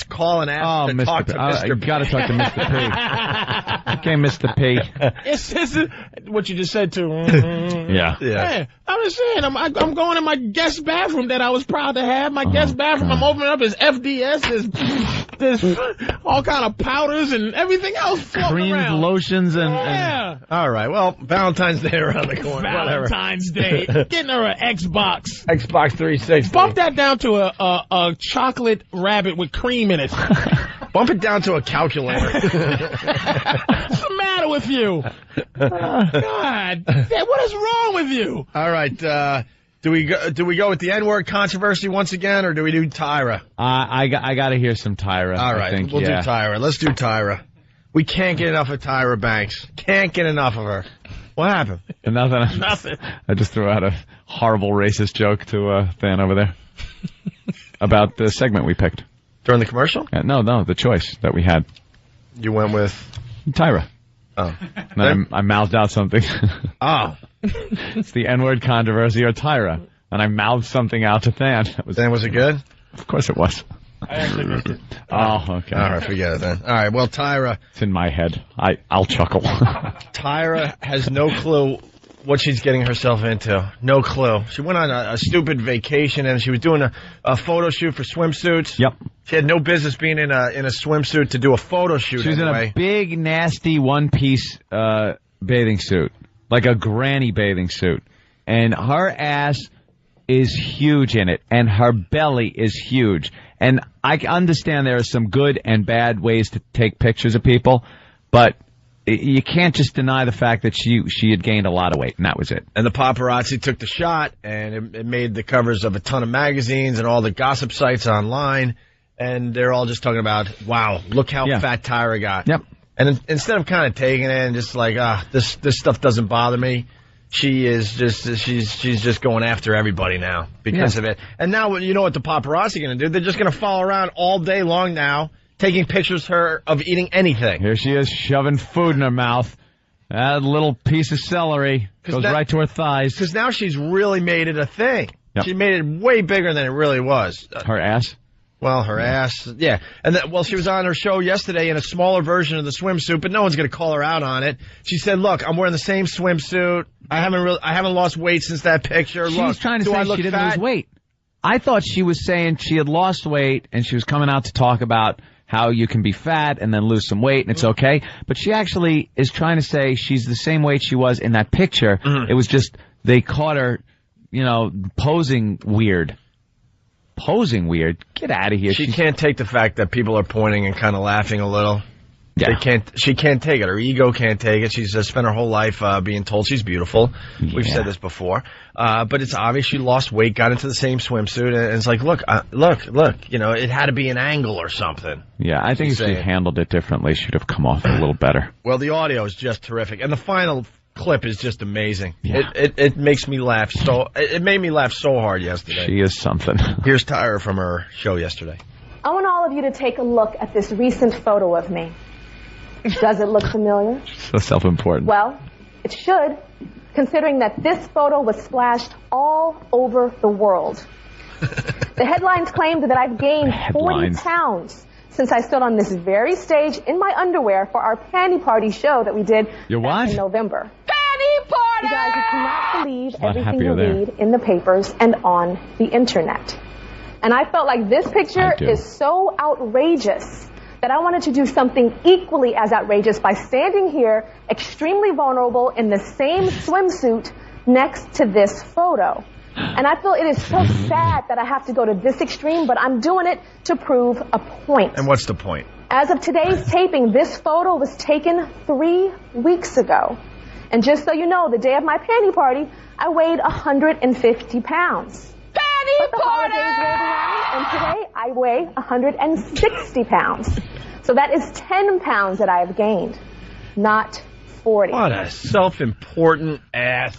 call and ask to talk to Mr. P. You got to talk to Mr. P. Okay, Mr. P. It's what you just said, too. Yeah. Hey, I'm just saying, I'm going in my guest bathroom that I was proud to have. My guest bathroom, I'm opening up his FDS, there's all kind of powders and everything else floating creams, around. Lotions, and... Yeah. All right, well, Valentine's Day around the corner. Valentine's Day. Getting her an Xbox. Xbox 360. Bump that down to a chocolate rabbit with cream in it. Bump it down to a calculator. What's the matter with you? God, what is wrong with you? All right, Do we go with the N-word controversy once again, or do we do Tyra? I got to hear some Tyra. All right, we'll do Tyra. Let's do Tyra. We can't get enough of Tyra Banks. Can't get enough of her. What happened? Nothing. Nothing. I just threw out a horrible racist joke to a fan over there about the segment we picked. During the commercial? No, the choice that we had. You went with? Tyra. Oh. And I mouthed out something. Oh. It's the N-word controversy or Tyra. And I mouthed something out to Than. Then was it good? Of course it was. I actually missed it. Oh, okay. All right, forget it then. All right, well, Tyra. It's in my head. I'll chuckle. Tyra has no clue what she's getting herself into. No clue. She went on a stupid vacation, and she was doing a photo shoot for swimsuits. Yep. She had no business being in a swimsuit to do a photo shoot. She was in a big, nasty one-piece bathing suit, like a granny bathing suit. And her ass is huge in it, and her belly is huge. And I understand there are some good and bad ways to take pictures of people, but you can't just deny the fact that she had gained a lot of weight, and that was it. And the paparazzi took the shot, and it made the covers of a ton of magazines and all the gossip sites online, and they're all just talking about, wow, look how fat Tyra got. Yep. And instead of kind of taking it and just like, this stuff doesn't bother me, she's just going after everybody now because of it. And now, you know what the paparazzi are going to do? They're just going to follow around all day long now, taking pictures of her of eating anything. Here she is shoving food in her mouth. That little piece of celery goes right to her thighs. Because now she's really made it a thing. Yep. She made it way bigger than it really was. Her ass? Well, her ass, yeah. And she was on her show yesterday in a smaller version of the swimsuit, but no one's going to call her out on it. She said, "Look, I'm wearing the same swimsuit. I haven't lost weight since that picture. She's trying to say she didn't lose weight. I thought she was saying she had lost weight, and she was coming out to talk about how you can be fat and then lose some weight, and it's okay. But she actually is trying to say she's the same weight she was in that picture. Mm-hmm. It was just they caught her, posing weird. Posing weird? Get out of here. She can't take the fact that people are pointing and kind of laughing a little. Yeah. She can't take it. Her ego can't take it. She's spent her whole life being told she's beautiful. Yeah. We've said this before. But it's obvious she lost weight, got into the same swimsuit, and it's like, look, it had to be an angle or something. Yeah, I think if she handled it differently, she'd have come off a little better. Well, the audio is just terrific. And the final clip is just amazing. Yeah. It makes me laugh it made me laugh so hard yesterday. She is something. Here's Tyra from her show yesterday. I want all of you to take a look at this recent photo of me. Does it look familiar? So self-important. Well, it should, considering that this photo was splashed all over the world. The headlines claimed that I've gained 40 pounds since I stood on this very stage in my underwear for our panty party show that we did back in November. Panty party! You guys cannot believe everything you read in the papers and on the internet. And I felt like this picture is so outrageous that I wanted to do something equally as outrageous by standing here, extremely vulnerable, in the same swimsuit next to this photo. And I feel it is so sad that I have to go to this extreme, but I'm doing it to prove a point. And what's the point? As of today's taping, this photo was taken 3 weeks ago. And just so you know, the day of my panty party, I weighed 150 pounds. But the holidays rolled around, and today I weigh 160 pounds. So that is 10 pounds that I have gained, not 40. What a self-important ass.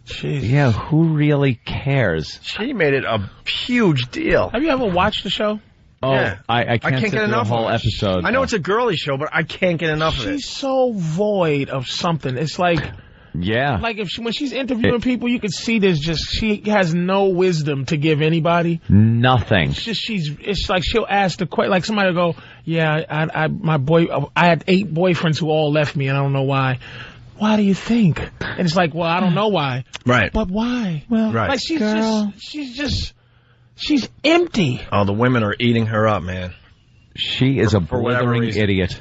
Jeez. Yeah, who really cares? She made it a huge deal. Have you ever watched the show? Oh, yeah. I can't get enough of the whole episode. I know it's a girly show, but I can't get enough of it. She's so void of something. It's like... Yeah. Like when she's interviewing people, you can see she has no wisdom to give anybody. Nothing. It's like she'll ask the question, like somebody will go, yeah, I had 8 boyfriends who all left me and I don't know why. Why do you think? And it's like, well, I don't know why. Right. But why? Well, right. Like she's empty. Oh, the women are eating her up, man. She is a blithering idiot.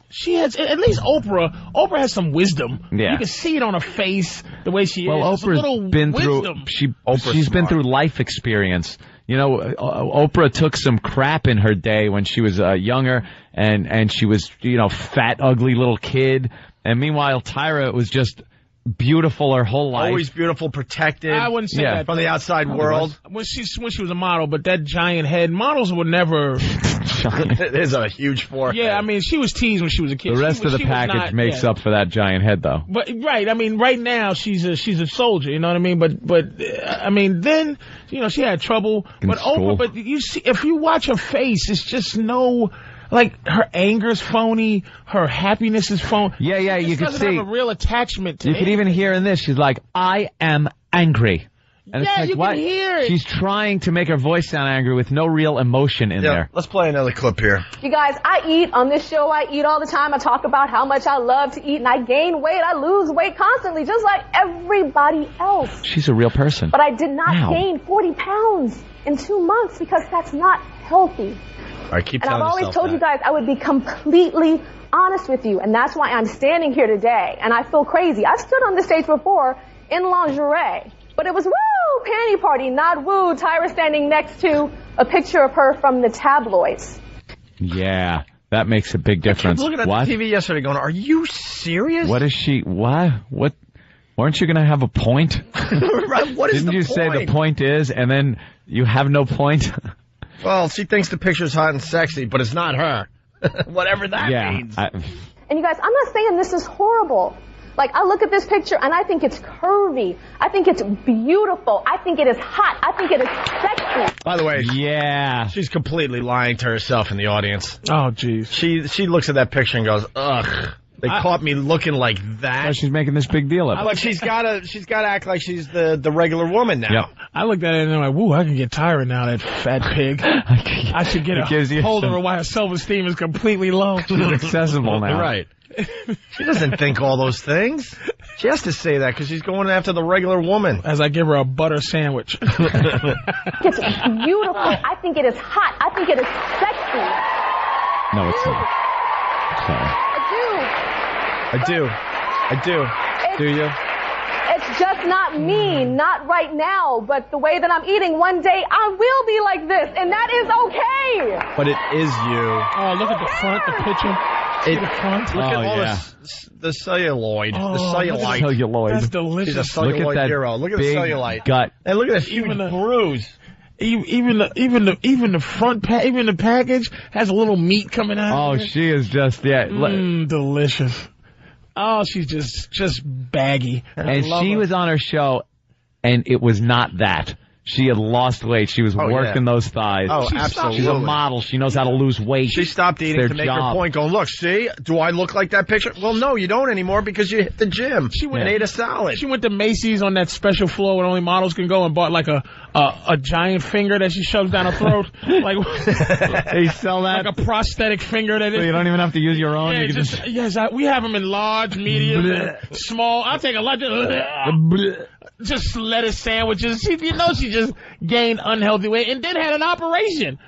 She has, at least Oprah. Oprah has some wisdom. Yeah. You can see it on her face, the way she is. Well, Oprah's been she's been through life experience. Oprah took some crap in her day when she was younger, and she was, fat, ugly little kid. And meanwhile, Tyra was just beautiful her whole life. Always beautiful, protected. I wouldn't say that from the outside world. When she was a model, but that giant head, models would never. There's a huge forehead. Yeah, I mean, she was teased when she was a kid. The rest of the package makes up for that giant head, though. But right, I mean, right now she's a soldier. You know what I mean? But I mean, then she had trouble. But you see, if you watch her face, it's just no. Like, her anger's phony, her happiness is phony. Yeah, you can see. She doesn't have a real attachment to You can even hear in this, she's like, I am angry. And yeah, it's like, you what? can hear it. She's trying to make her voice sound angry with no real emotion in there. Let's play another clip here. You guys, I eat on this show. I eat all the time. I talk about how much I love to eat, and I gain weight. I lose weight constantly, just like everybody else. She's a real person. But I did not gain 40 pounds in 2 months because that's not healthy. All right, keep and I've always told you guys I would be completely honest with you, and that's why I'm standing here today. And I feel crazy. I've stood on this stage before in lingerie, but it was woo panty party, not woo Tyra standing next to a picture of her from the tabloids. Yeah, that makes a big difference. I kept looking at the TV yesterday going, are you serious? What is she? What? Weren't you going to have a point? Right, what is Didn't the you point? say the point is, and then you have no point? Well, she thinks the picture's hot and sexy, but it's not her. Whatever that means. And you guys, I'm not saying this is horrible. Like, I look at this picture and I think it's curvy. I think it's beautiful. I think it is hot. I think it is sexy. By the way, she's completely lying to herself in the audience. Oh, jeez. She looks at that picture and goes, ugh. They caught me looking like that. Oh, she's making this big deal of it. But she's gotta act like she's the regular woman now. Yep. I looked at it and I'm like, woo, I can get Tyra now, that fat pig. I should get a hold of her while her self-esteem is completely low. She's accessible now. Right. She doesn't think all those things. She has to say that because she's going after the regular woman. As I give her a butter sandwich. It's beautiful. I think it is hot. I think it is sexy. No, it's not. Sorry. I do. Do you? It's just not me, not right now, but the way that I'm eating, one day I will be like this, and that is okay. But it is you. Oh, look at the front, the picture. See the front? Look at all the celluloid. The cellulite. Celluloid. That's delicious. She's a celluloid hero. Look at the cellulite. Gut. And look at this huge bruise. Even the front even the package has a little meat coming out. Oh, she is just delicious. Oh, she's just baggy. And she was on her show, and it was not that. She had lost weight. She was working those thighs. Oh, absolutely. She's a model. She knows how to lose weight. She stopped eating to make her point, going, look, see, do I look like that picture? Well, no, you don't anymore because you hit the gym. She went and ate a salad. She went to Macy's on that special floor where only models can go and bought like a giant finger that she shoves down her throat. Like they sell that? Like a prosthetic finger that so you don't even have to use your own. Yeah, you can we have them in large, medium, small. I'll take a large. Just lettuce sandwiches. She just gained unhealthy weight and then had an operation.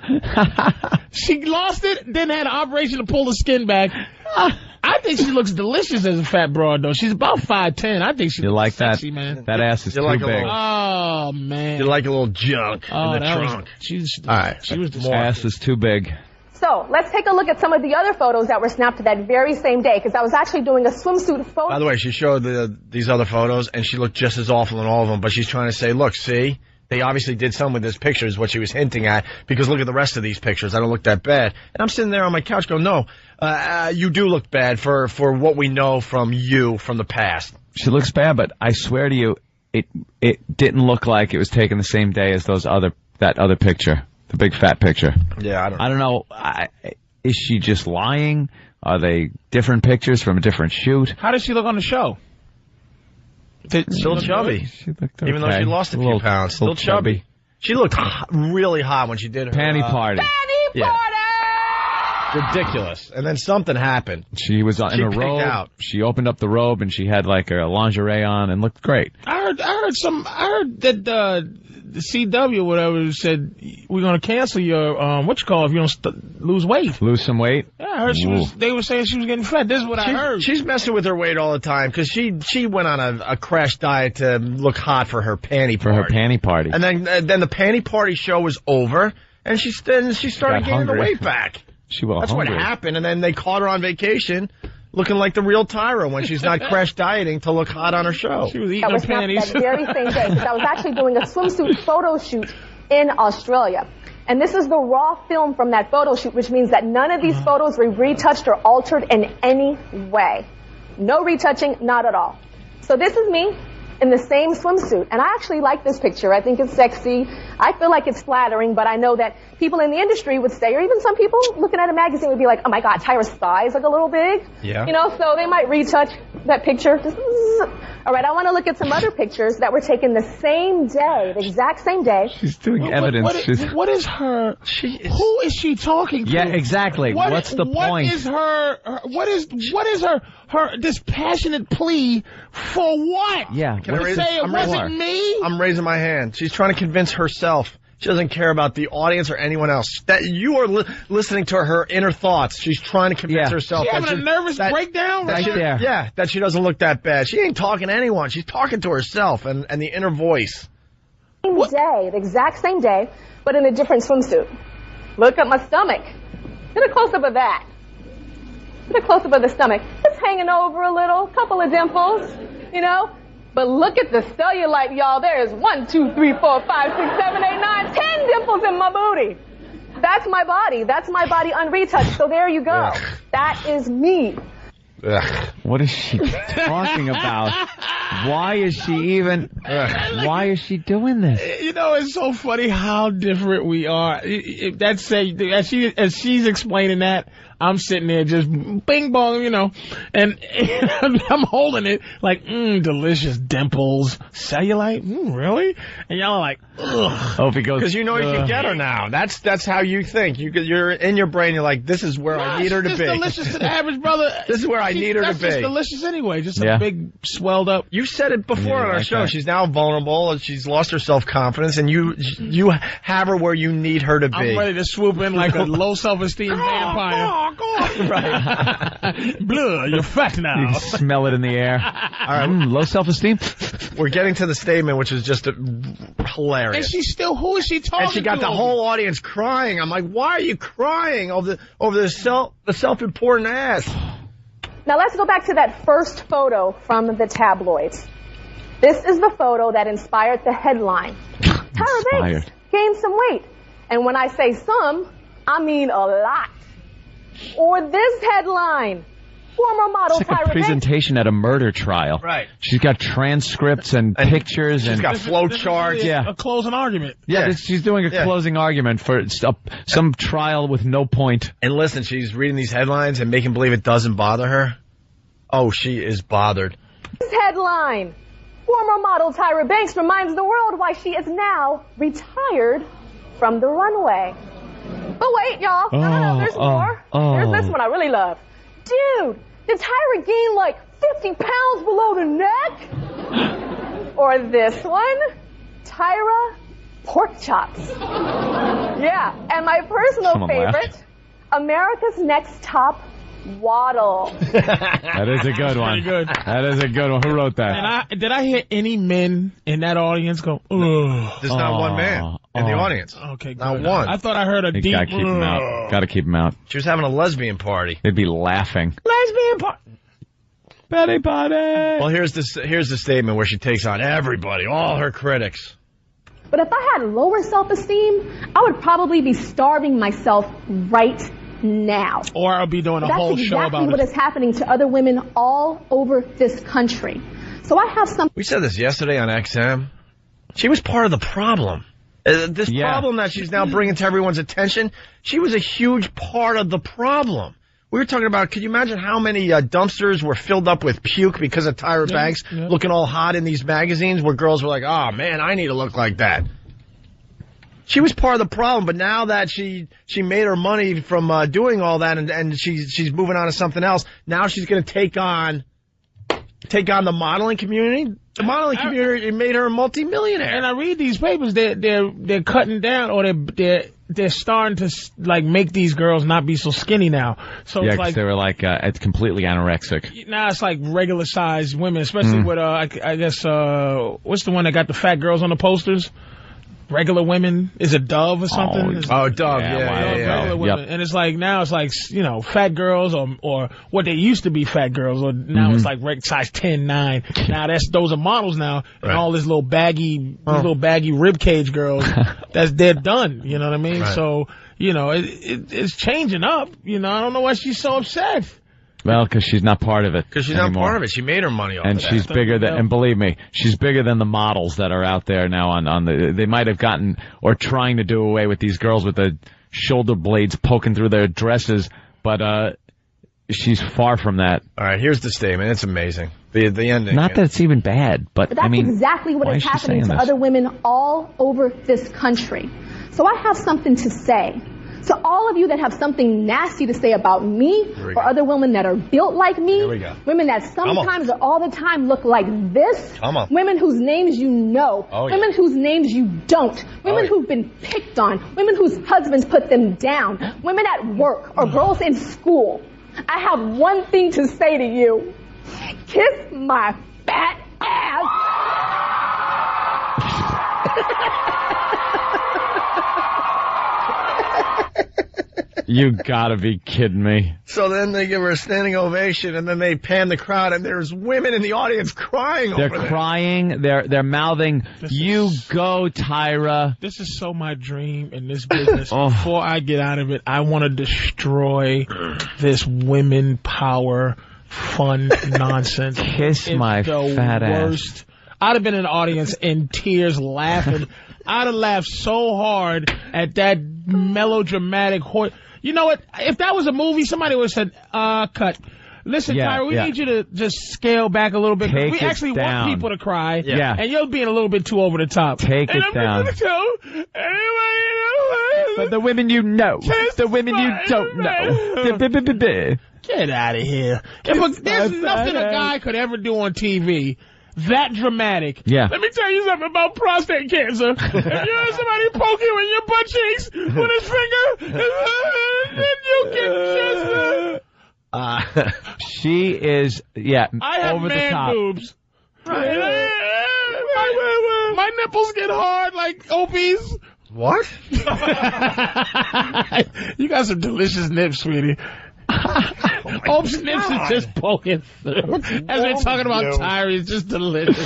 She lost it, then had an operation to pull the skin back. I think she looks delicious as a fat broad, though. She's about 5'10". I think she's sexy, man. That ass is too big. Oh, man. You like a little junk in the trunk. All right. She was the ass is too big. So, let's take a look at some of the other photos that were snapped that very same day, because I was actually doing a swimsuit photo. By the way, she showed these other photos, and she looked just as awful in all of them, but she's trying to say, look, see, they obviously did something with this picture is what she was hinting at, because look at the rest of these pictures. I don't look that bad. And I'm sitting there on my couch going, no, you do look bad for what we know from you from the past. She looks bad, but I swear to you, it didn't look like it was taken the same day as that other picture. The big fat picture. Yeah, I don't know. Is she just lying? Are they different pictures from a different shoot? How does she look on the show? Still chubby. She looked okay. Even though she lost a few pounds. Still chubby. She looked really hot when she did her panty party. Panty party! Ridiculous. And then something happened. She was in a robe. Out. She opened up the robe and she had like a lingerie on and looked great. I heard that the CW whatever said we're gonna cancel your if you don't lose weight. Lose some weight. Yeah, I heard they were saying she was getting fat. This is what I heard. She's messing with her weight all the time because she went on a crash diet to look hot for her panty party. And then the panty party show was over and she started gaining the weight back. She was That's hungry. what happened, and then they caught her on vacation, looking like the real Tyra when she's not crash dieting to look hot on her show. She was eating That her was not panties. that very same day, because I was actually doing a swimsuit photo shoot in Australia. And this is the raw film from that photo shoot, which means that none of these photos were retouched or altered in any way. No retouching, not at all. So this is me in the same swimsuit. And I actually like this picture. I think it's sexy. I feel like it's flattering, but I know that people in the industry would say, or even some people looking at a magazine would be like, oh my God, Tyra's thighs look a little big. Yeah. You know, so they might retouch that picture. All right, I want to look at some other pictures that were taken the same day, the exact same day. She's doing evidence. What is her? Who is she talking to? Yeah, exactly. What's the point? What is her? What is her? This passionate plea for what? Yeah. Can I raise- Say it I'm wasn't raising- me. I'm raising my hand. She's trying to convince herself. She doesn't care about the audience or anyone else. That you are listening to her inner thoughts. She's trying to convince herself. She that having a nervous breakdown that right she, there. Yeah, that she doesn't look that bad. She ain't talking to anyone. She's talking to herself and the inner voice. Same day, the exact same day, but in a different swimsuit. Look at my stomach. Get a close-up of that. Get a close-up of the stomach. It's hanging over a little, couple of dimples, you know? But look at the cellulite, y'all. There is 1, 2, 3, 4, 5, 6, 7, 8, 9, 10 dimples in my booty. That's my body. That's my body unretouched. So there you go. Ugh. That is me. Ugh. What is she talking about? Why is she even? Why is she doing this? You know, it's so funny how different we are. As she's explaining that, I'm sitting there just bing bong, you know, and I'm holding it like, delicious dimples, cellulite, really? And y'all are like, ugh. Oh, because Because you know you can get her now. That's how you think. You're in your brain. You're like, this is where I need her to It's be. delicious to the average brother. This is where I need her to That's just be. delicious anyway. Just Yeah. a big swelled up. You said it before Yeah, on our like show. that. She's now vulnerable. And she's lost her self-confidence, and you have her where you need her to be. I'm ready to swoop in like a low self-esteem vampire. Right. Blue, you're fat you now. can smell it in the air. All right, low self-esteem. We're getting to the statement, which is just hilarious. And she's still, who is she talking to? And she got the whole audience crying. I'm like, why are you crying over the self-important ass? Now let's go back to that first photo from the tabloids. This is the photo that inspired the headline. Tyra Banks gained some weight. And when I say some, I mean a lot. Or this headline. Former model It's like Tyra a Banks. presentation at a murder trial. Right. She's got transcripts and pictures She's and got flow charts. Yeah. A closing argument. Yeah, she's doing a closing argument for some trial with no point. And listen, she's reading these headlines and making believe it doesn't bother her. Oh, she is bothered. This headline. Former model Tyra Banks reminds the world why she is now retired from the runway. But wait, y'all. No, there's more. There's this one I really love. Dude, did Tyra gain like 50 pounds below the neck? Or this one? Tyra pork chops. Yeah, and my personal Someone favorite, laughed. America's Next Top Waddle. That is a good one. Pretty good. That is a good one. Who wrote that? And did I hear any men in that audience go, ugh? There's not one man in the audience. Okay, good. Not one. I thought I heard a You deep, gotta keep him out. Gotta keep him out. She was having a lesbian party. They'd be laughing. lesbian party. Betty Patti. Well, here's the statement where she takes on everybody, all her critics. But if I had lower self-esteem, I would probably be starving myself right now. Or I'll be doing a whole That's show exactly about what it. is happening to other women all over this country. So I have some. We said this yesterday on XM. She was part of the problem. This problem that she's now bringing to everyone's attention, she was a huge part of the problem. We were talking about, could you imagine how many dumpsters were filled up with puke because of Tyra Banks looking all hot in these magazines where girls were like, oh, man, I need to look like that. She was part of the problem, but now that she made her money from doing all that and she's moving on to something else, now she's going to take on the modeling community. The modeling community made her a multimillionaire. And I read these papers, they're cutting down, or they're starting to like make these girls not be so skinny now. So Yeah, it's 'cause like they were like it's completely anorexic. now it's like regular sized women, especially with I guess what's the one that got the fat girls on the posters? regular women. Is it Dove or something? Dove. Regular women. And it's like, now it's like, fat girls or what they used to be fat girls, or now it's like size 10, 9. Now those are models now, and all this little baggy rib cage girls, they're done. You know what I mean? Right. So, it's changing up. I don't know why she's so upset. Well, because she's not part of it. Because she's anymore. not part of it. She made her money off and of that. she's bigger than, and believe me, she's bigger than the models that are out there now on the, they might have gotten, or trying to do away with these girls with the shoulder blades poking through their dresses, but, she's far from that. All right, here's the statement. It's amazing. The ending. Not that it's even bad, but that's exactly what is happening to other women all over this country. So I have something to say. So all of you that have something nasty to say about me or other women that are built like me, women that sometimes or all the time look like this, women whose names you know, women whose names you don't, women who've been picked on, women whose husbands put them down, women at work or girls in school. I have one thing to say to you. Kiss my fat ass. You gotta be kidding me. So then they give her a standing ovation, and then they pan the crowd, and there's women in the audience crying over there. They're crying. They're mouthing, "You go, Tyra." This is so my dream in this business. Before I get out of it, I want to destroy this women power fun nonsense. Kiss my fat ass. I'd have been in the audience in tears laughing. I'd have laughed so hard at that melodramatic You know what? If that was a movie, somebody would have said, cut. Listen, Tyra, we need you to just scale back a little bit. We actually want people to cry. Yeah. And you're being a little bit too over the top. Take it down. But the women you know. The women you don't know. Get out of here. There's nothing a guy could ever do on TV that dramatic. Yeah. Let me tell you something about prostate cancer. If you have somebody poke you in your butt cheeks with his finger, then you can just... she is, I have over man the top. boobs. My nipples get hard like Opie's. What? You got some delicious nips, sweetie. Ope's nips is just poking through. As we're talking about Tyra, it's just delicious.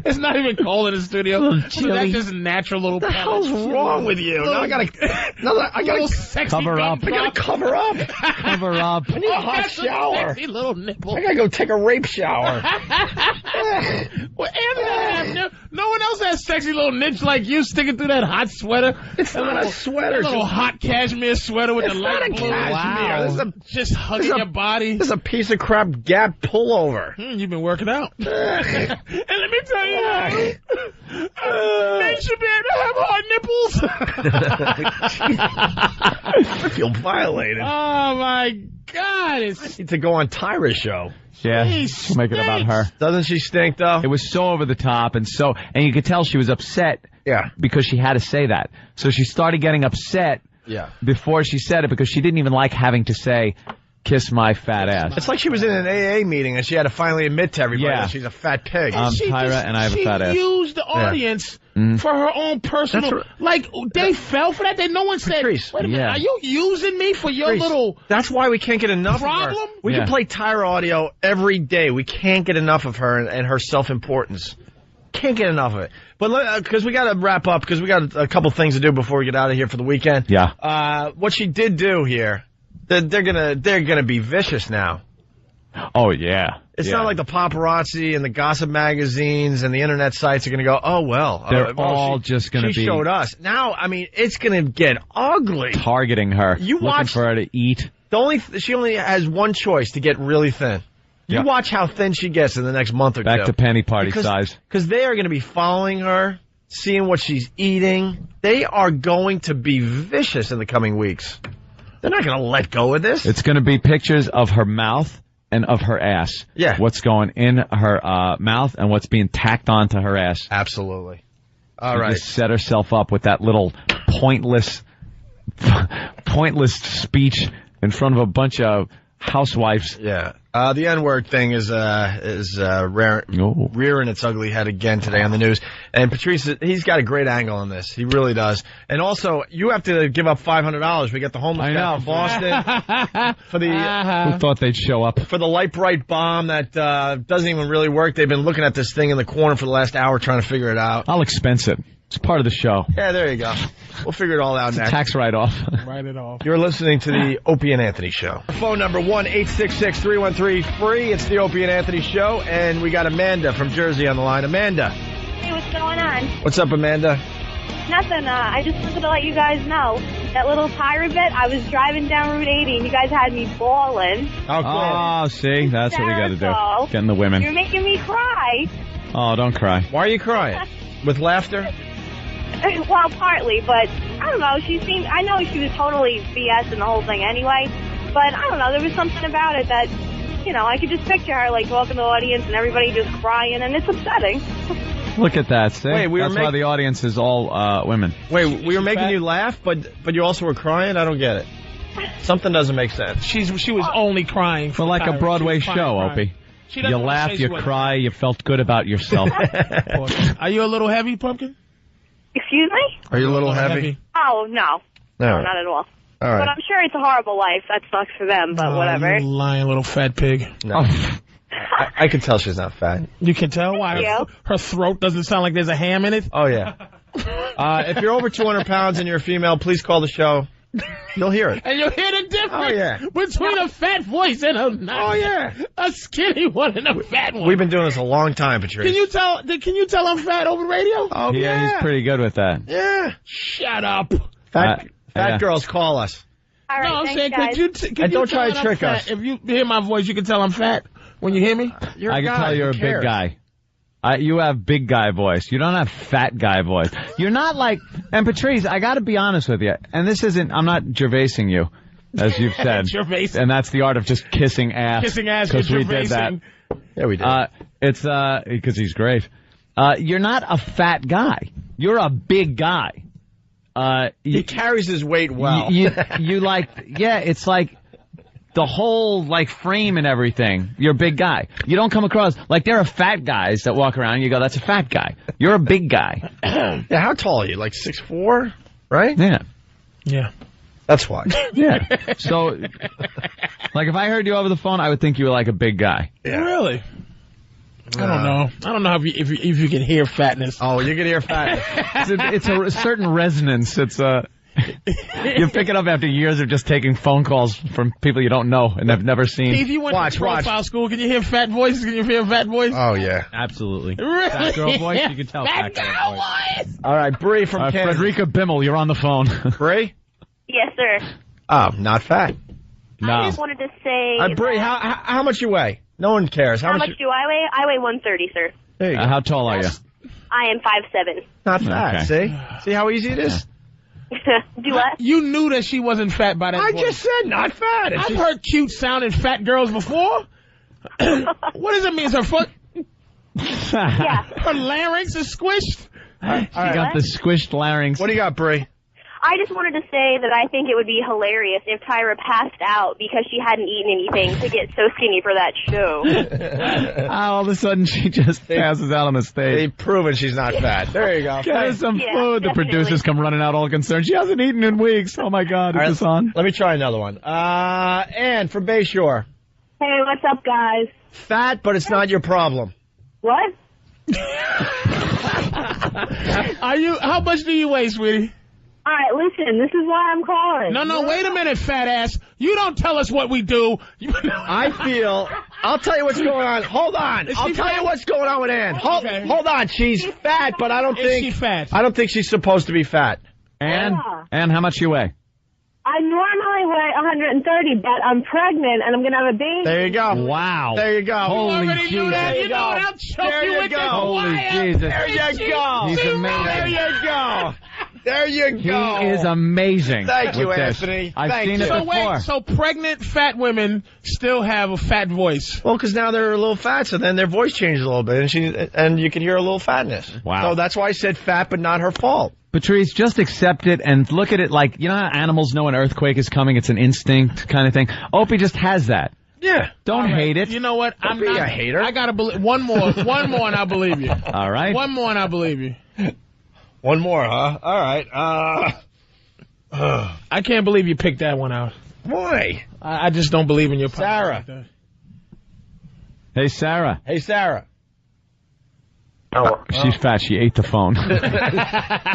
It's not even cold in the studio. So that's just natural little. What the hell's wrong with you? Now I gotta cover up. I gotta cover up. Cover up. I need a hot shower. Sexy little nipple. I gotta go take a rape shower. Well, no one else has sexy little nips like you sticking through that hot sweater. It's not a sweater. That little hot cashmere sweater with the light blue. Cashmere. This is just hugging your body. This is a piece of crap Gap pullover. You've been working out. And let me tell you, men should be able to have hard nipples. I feel violated. Oh, my God. I need to go on Tyra's show. Yeah, she'll make it about her. Doesn't she stink, though? It was so over the top, and you could tell she was upset because she had to say that. So she started getting upset before she said it because she didn't even like having to say, "Kiss my fat ass." It's like she was in an AA meeting and she had to finally admit to everybody that she's a fat pig. I'm Tyra and I have a fat ass. She used the audience for her own personal... Like, they fell for that. No one said, Patrice, wait a minute, are you using me for your little... That's why we can't get enough problem? of her. We can play Tyra audio every day. We can't get enough of her and her self-importance. Can't get enough of it. But because we got to wrap up, because we got a couple things to do before we get out of here for the weekend. Yeah. What she did do here... They're gonna be vicious now. Oh yeah. It's not like the paparazzi and the gossip magazines and the internet sites are gonna go, oh well. They're all just gonna be. She showed us. Now, I mean, it's gonna get ugly. Targeting her. Looking for her to eat. She only has one choice to get really thin. You watch how thin she gets in the next month or two. Back to penny party size. Because they are gonna be following her, seeing what she's eating. They are going to be vicious in the coming weeks. They're not going to let go of this. It's going to be pictures of her mouth and of her ass. Yeah. What's going in her mouth and what's being tacked onto her ass. Absolutely. All right. Just set herself up with that little pointless speech in front of a bunch of housewives. Yeah. The N-word thing is rearing its ugly head again today on the news. And Patrice, he's got a great angle on this. He really does. And also, you have to give up $500. We get the homeless guy from Boston for the. Who thought they'd show up for the light bright bomb that doesn't even really work? They've been looking at this thing in the corner for the last hour trying to figure it out. I'll expense it. It's part of the show. Yeah, there you go. We'll figure it all out next. Tax write-off. Write it off. You're listening to the Opie and Anthony Show. Phone number 1-866-313-FREE. It's the Opie and Anthony Show, and we got Amanda from Jersey on the line. Amanda. Hey, what's going on? What's up, Amanda? Nothing. I just wanted to let you guys know that little Tyra bit. I was driving down Route 80, and you guys had me bawling. Oh, cool. Oh, see? That's what we got to do. Getting the women. You're making me cry. Oh, don't cry. Why are you crying? With laughter? Well, partly, but I don't know. I know she was totally BS in the whole thing anyway, but I don't know. There was something about it that, I could just picture her like walking to the audience and everybody just crying, and it's upsetting. Look at that. See? Wait, that's why the audience is all women. Wait, we were making you laugh, but you also were crying? I don't get it. Something doesn't make sense. She was only crying for like Tyra. A Broadway show, Opie. You laugh, you cry, you felt good about yourself. Are you a little heavy, Pumpkin? Excuse me? Are you a little heavy? Oh, no. No, not at all. All right. But I'm sure it's a horrible life. That sucks for them, but whatever. You lying little fat pig. No. I can tell she's not fat. You can tell why her throat doesn't sound like there's a ham in it? Oh, yeah. If you're over 200 pounds and you're a female, please call the show. You'll hear it. And you'll hear the difference between a fat voice and a a skinny one and a fat one. We've been doing this a long time, Patrice. Can you tell I'm fat over the radio? Oh, yeah. He's pretty good with that. Yeah. Shut up. Fat girls, call us. All right, no, I'm saying, guys. could don't try to trick us. If you hear my voice, you can tell I'm fat when you hear me? I can tell you're a big guy. You have big guy voice. You don't have fat guy voice. You're not like, and Patrice, I got to be honest with you, and this isn't, I'm not gervaising you, as you've said. And that's the art of just kissing ass. Kissing ass, because we did that. Yeah, we did. It's, because he's great. You're not a fat guy. You're a big guy. He carries his weight well. You like, it's like, the whole, frame and everything. You're a big guy. You don't come across, there are fat guys that walk around and you go, that's a fat guy. You're a big guy. Yeah, how tall are you? 6'4", right? Yeah. Yeah. That's why. Yeah. So, if I heard you over the phone, I would think you were a big guy. Yeah. Really? I don't know. I don't know if you can hear fatness. Oh, you can hear fatness. It's a certain resonance. It's you pick it up after years of just taking phone calls from people you don't know and have never seen. If you went to profile school, can you hear fat voices? Can you hear fat voice? Oh, yeah. Absolutely. Really? Fat girl voice, you can tell fat girl voice. All right, Bree from Kansas. Frederica Bimmel, you're on the phone. Bree? Yes, sir. Oh, not fat. No. I just wanted to say... Bree, how much you weigh? No one cares. How much do I weigh? I weigh 130, sir. There you go. How tall are you? I am 5'7". Not fat, Okay. See how easy it is? Do what? You knew that she wasn't fat by that I point. just said not fat. I've heard cute sounding fat girls before. What does it mean? Is her foot? Yeah. Her larynx is squished? She got the squished larynx. What do you got, Bree? I just wanted to say that I think it would be hilarious if Tyra passed out because she hadn't eaten anything to get so skinny for that show. All of a sudden, she just passes out on the stage. They've proven she's not fat. There you go. Get her some Yeah, food. The definitely. producers come running out all concerned. She hasn't eaten in weeks. Oh, my God. Is this on? Let me try another one. Ann from Bayshore. Hey, what's up, guys? Fat, but it's not your problem. What? How much do you weigh, sweetie? All right, listen, this is why I'm calling. No, wait a minute, fat ass. You don't tell us what we do. I'll tell you what's going on. Hold on. I'll tell you what's going on with Ann. Hold on. She's fat, but I don't think... Is she fat? I don't think she's supposed to be fat. Ann, how much you weigh? I normally weigh 130, but I'm pregnant and I'm going to have a baby. There you go. Wow. There you go. Holy already knew Jesus. that. You know what? I'll choke There you you with go. this Holy wire. Jesus. There you go. He's amazing. There you go. There you go. He is amazing. Thank you, with this. Anthony. I've Thank seen you. it So before. wait, so pregnant fat women still have a fat voice? Well, because now they're a little fat, so then their voice changes a little bit, and you can hear a little fatness. Wow. So that's why I said fat, but not her fault. Patrice, just accept it and look at it like, you know how animals know an earthquake is coming? It's an instinct kind of thing. Opie just has that. Yeah. Don't hate it. You know what? Don't be a hater. I gotta believe one more and I believe you. All right. One more and I believe you. One more, huh? All right. I can't believe you picked that one out. Why? I just don't believe in your power. Sarah. Like Hey, Sarah. Hey, Sarah. She's fat. She ate the phone.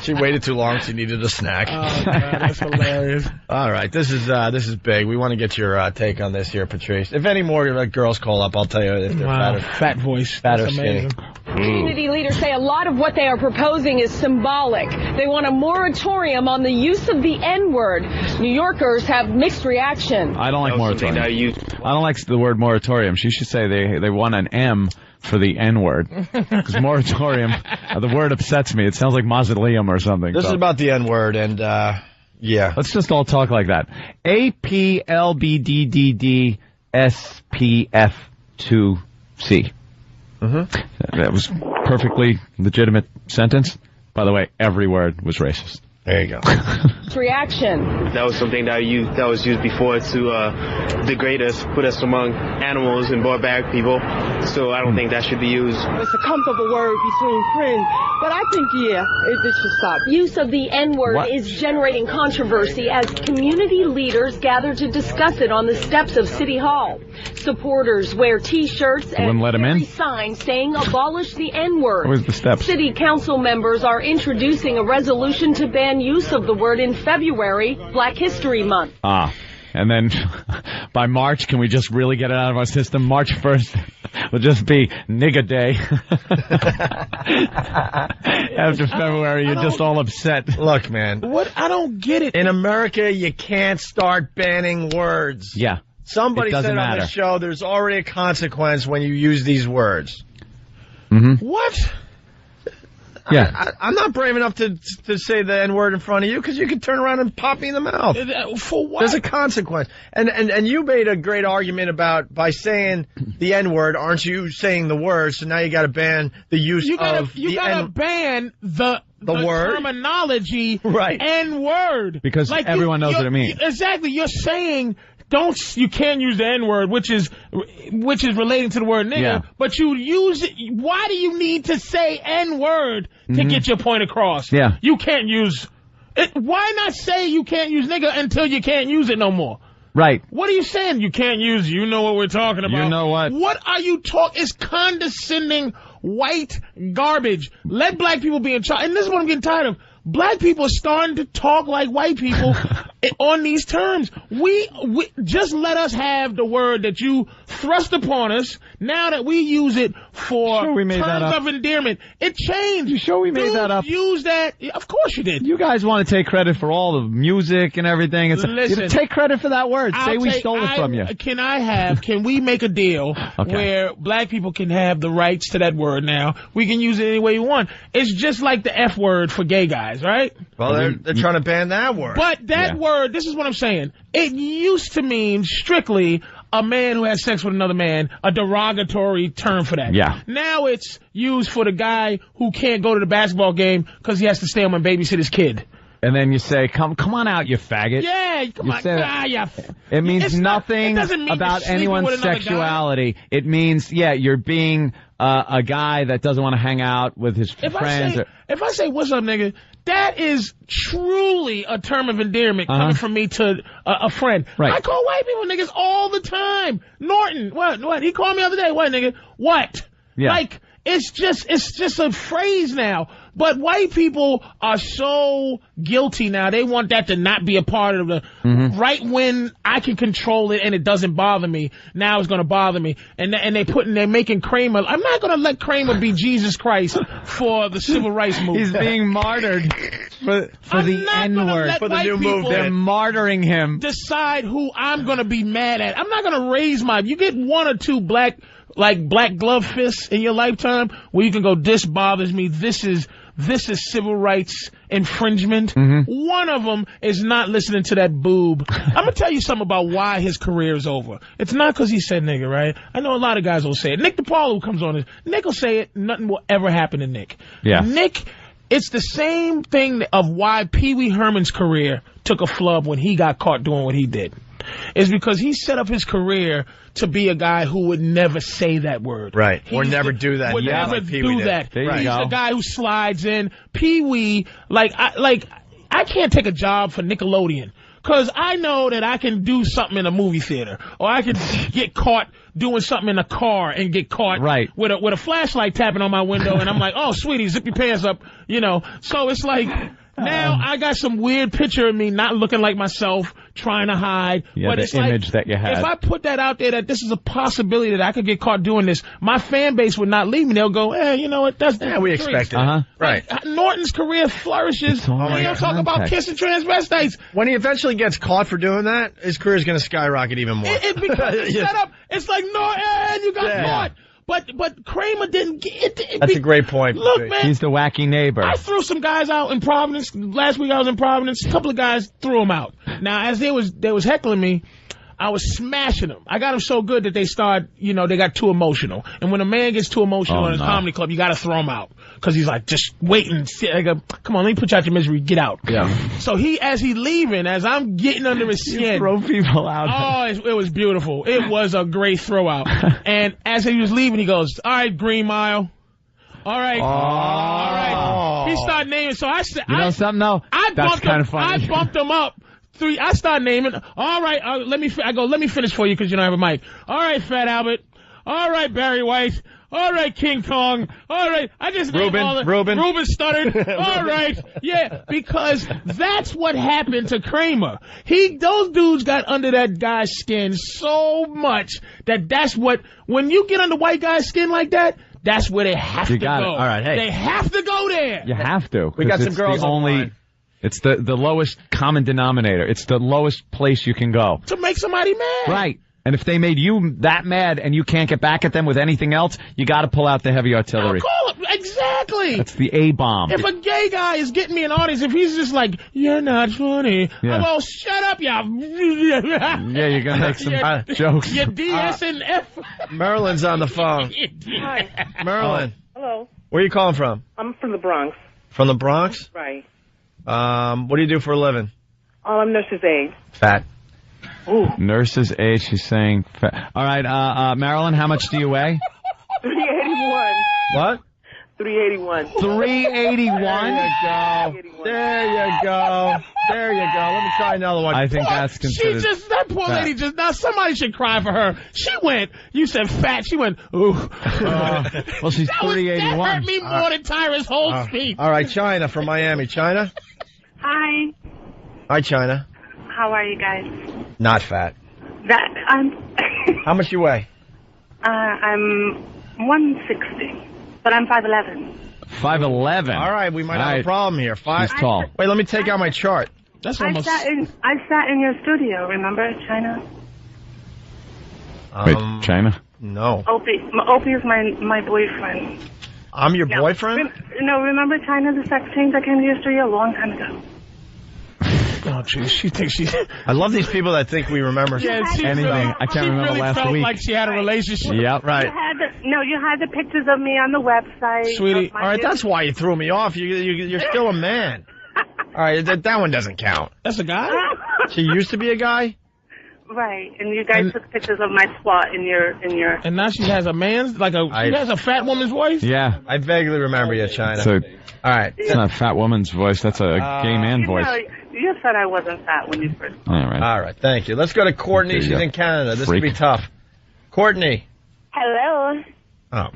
She waited too long. She needed a snack. Oh, God, that's hilarious. All right, this is big. We want to get your take on this here, Patrice. If any more girls call up, I'll tell you if they're fat voice. Fat or skinny. Community leaders say a lot of what they are proposing is symbolic. They want a moratorium on the use of the N-word. New Yorkers have mixed reaction. I don't like moratorium. I don't like the word moratorium. She should say they want an M for the N-word. Because moratorium, the word upsets me. It sounds like mausoleum or something. This is about the N-word, and yeah. Let's just all talk like that. APLBDDDSPF2C. That was perfectly legitimate sentence. By the way, every word was racist. There you go. Reaction. That was something that was used before to degrade us, put us among animals and barbaric people. So I don't think that should be used. It's a comfortable word between friends, but I think, this should stop. Use of the N-word is generating controversy as community leaders gather to discuss it on the steps of City Hall. Supporters wear T-shirts and carry signs saying abolish the N-word. Where's the steps? City council members are introducing a resolution to ban use of the word in February, Black History Month. And then by March, can we just really get it out of our system? March 1st will just be nigga day. After February, you're just all upset. Look, man. What? I don't get it. In America, you can't start banning words. Yeah. Somebody said on the show there's already a consequence when you use these words. What? Yeah. I'm not brave enough to say the N-word in front of you because you could turn around and pop me in the mouth. For what? There's a consequence. And you made a great argument about by saying the N-word, aren't you saying the word? So now you got to ban the use of the N-word. You got to ban the word terminology N-word. Because everyone knows what it means. Exactly. You're saying you can't use the N-word, which is relating to the word nigga, but you use it. Why do you need to say N-word to get your point across? Yeah. You can't use it. Why not say you can't use nigga until you can't use it no more? Right. What are you saying? You can't use, you know what we're talking about. You know what? What are you talking? It's condescending white garbage. Let black people be in charge. And this is what I'm getting tired of. Black people are starting to talk like white people on these terms. We just let us have the word that you thrust upon us. Now that we use it for terms of endearment, it changed. You sure we made that up? Use that? Of course you did. You guys want to take credit for all the music and everything. Listen, take credit for that word. Say we stole it from you. Can we make a deal where black people can have the rights to that word now? We can use it any way we want. It's just like the F word for gay guys, right? Well, they're trying to ban that word. But that word, this is what I'm saying. It used to mean strictly a man who has sex with another man, a derogatory term for that. Yeah. Now it's used for the guy who can't go to the basketball game because he has to stay home and babysit his kid. And then you say, come on out, you faggot. Yeah, come on. It means nothing about anyone's sexuality. It means, you're being a guy that doesn't want to hang out with his friends. If I say, what's up, nigga, that is truly a term of endearment coming from me to a friend. Right. I call white people niggas all the time. Norton, what? He called me the other day. What, nigga? What? Yeah. Like, it's just a phrase now. But white people are so guilty now. They want that to not be a part of the right when I can control it and it doesn't bother me. Now it's going to bother me. And they're making Kramer. I'm not going to let Kramer be Jesus Christ for the civil rights movement. He's being martyred for the N-word. For the new movement. They're martyring him. Decide who I'm going to be mad at. I'm not going to raise you get one or two black glove fists in your lifetime where you can go, this bothers me. This is civil rights infringement. One of them is not listening to that boob. I'm going to tell you something about why his career is over. It's not because he said nigga, right? I know a lot of guys will say it. Nick DePaul, who comes on this, Nick will say it. Nothing will ever happen to Nick. Yeah. Nick, it's the same thing of why Pee Wee Herman's career took a flub when he got caught doing what he did. is because he set up his career to be a guy who would never say that word. Right. Or never do that. Would never do that. There He's you go. the guy who slides in. Pee-wee, I can't take a job for Nickelodeon. Because I know that I can do something in a movie theater. Or I can get caught doing something in a car and get caught with a flashlight tapping on my window. And I'm like, oh, sweetie, zip your pants up. You know. So it's like, now I got some weird picture of me not looking like myself, trying to hide. Yeah, but the it's image like, that you had. if I put that out there that this is a possibility that I could get caught doing this, my fan base would not leave me. They'll go, you know what, that's the we truth. expected it. Right. Norton's career flourishes. We don't talk about kissing transvestites. When he eventually gets caught for doing that, his career is going to skyrocket even more. It becomes set up. It's like, Norton, you got caught. But Kramer didn't get it. That's a great point. Look, man. He's the wacky neighbor. I threw some guys out in Providence. Last week I was in Providence. A couple of guys threw them out. Now, as they was heckling me, I was smashing them. I got them so good that they got too emotional. And when a man gets too emotional in a comedy club, you got to throw him out. Because he's like, just waiting. I go, come on, let me put you out your misery. Get out. Yeah. So as he leaving, as I'm getting under his skin. You throw people out. Oh, it was beautiful. It was a great throw out. And as he was leaving, he goes, all right, Green Mile. All right. All right. He started naming. So I said, you know something? No. That's kind of funny. I bumped him up. I start naming. All right, let me finish for you because you don't have a mic. All right, Fat Albert. All right, Barry White. All right, King Kong. All right, I just named all the... Ruben stuttered. All right, yeah, because that's what happened to Kramer. Those dudes got under that guy's skin so much that's what... When you get under white guy's skin like that, that's where they have to go. All right, hey. They have to go there. You have to. We got some girls online. It's the lowest common denominator. It's the lowest place you can go. To make somebody mad. Right. And if they made you that mad and you can't get back at them with anything else, you got to pull out the heavy artillery. Call it. Exactly. That's the A-bomb. If a gay guy is getting me an audience, if he's just like, you're not funny, yeah. Well, shut up, yeah, you're going to make some jokes. You're DS and F. Marilyn's on the phone. Hi. Marilyn. Hello. Where are you calling from? I'm from the Bronx. From the Bronx? Right. What do you do for a living? I'm nurse's aide. Fat. Ooh. Nurse's aide, she's saying fat. All right, Marilyn, how much do you weigh? 381. What? 381. 381? There you go. There you go. Let me try another one. I think that's considered that poor fat. lady now somebody should cry for her. She went, you said fat, she went, ooh. Well, she's 381. That hurt me more than Tyra's whole speech. All right, China from Miami. China? Hi. Hi, China. How are you guys? Not fat. How much you weigh? I'm 160, but I'm 5'11". 5'11". All right, we might have a problem here. She's tall. Wait, let me take out my chart. That's almost... I sat in your studio, remember, China? Wait, China? No. Opie is my boyfriend. I'm your boyfriend? Remember China, the sex change that came to your studio a long time ago? Oh, jeez, she thinks she... I love these people that think we remember anything. I can't remember last felt week. Like she had a relationship. Yep, right. You had the pictures of me on the website. Sweetie, all right, that's why you threw me off. You're still a man. All right, that one doesn't count. That's a guy? She used to be a guy? Right, and you guys took pictures of my spot in your... And now she has a man's, she has a fat woman's voice? Yeah. I vaguely remember you, China. So, all right. It's not a fat woman's voice, that's a gay man voice. You said I wasn't fat when you first... All right, thank you. Let's go to Courtney. She's in Canada. This could be tough. Courtney. Hello. Oh.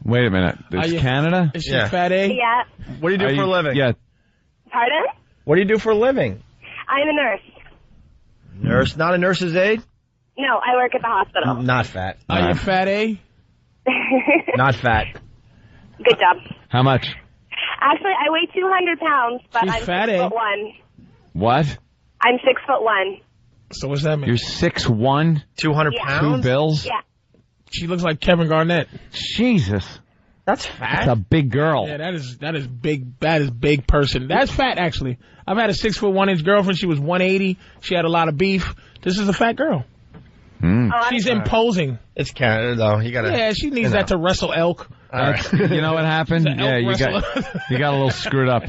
Wait a minute. It's Canada? Is she fat A? Yeah. What do you do for a living? Yeah. Pardon? What do you do for a living? I'm a nurse. Nurse? Not a nurse's aide? No, I work at the hospital. Not fat. Are you fat A? Not fat. Good job. How much? Actually, I weigh 200 pounds, but She's I'm fat 6'1". What? I'm 6'1". So what's that mean? You're 6'1"? 200 pounds? 2 bills? Yeah. She looks like Kevin Garnett. Jesus. That's fat. That's a big girl. Yeah, that is big. That is big person. That's fat, actually. I've had a 6'1" girlfriend. She was 180. She had a lot of beef. This is a fat girl. Mm. Oh, She's imposing. It's Canada, though. You gotta. Yeah, she needs that to wrestle elk. You know what happened? Yeah, you got a little screwed up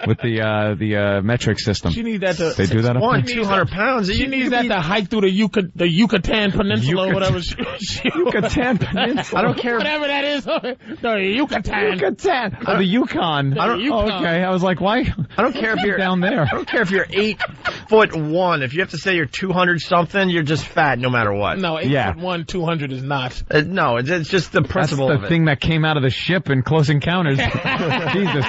with the metric system. She needs that to. They do that up there? 200 pounds. She needs that to hike through the Yucatan Peninsula or whatever. Yucatan Peninsula. I don't care. Whatever that is. The Yucatan. The Yukon. Okay, I was like, why? I don't care if you're down there. I don't care if you're 8'1". If you have to say you're 200 something, you're just fat no matter what. No, 8'1", 200 is not. No, it's just the principle That's of the it. thing that came out of the ship in Close Encounters. Jesus.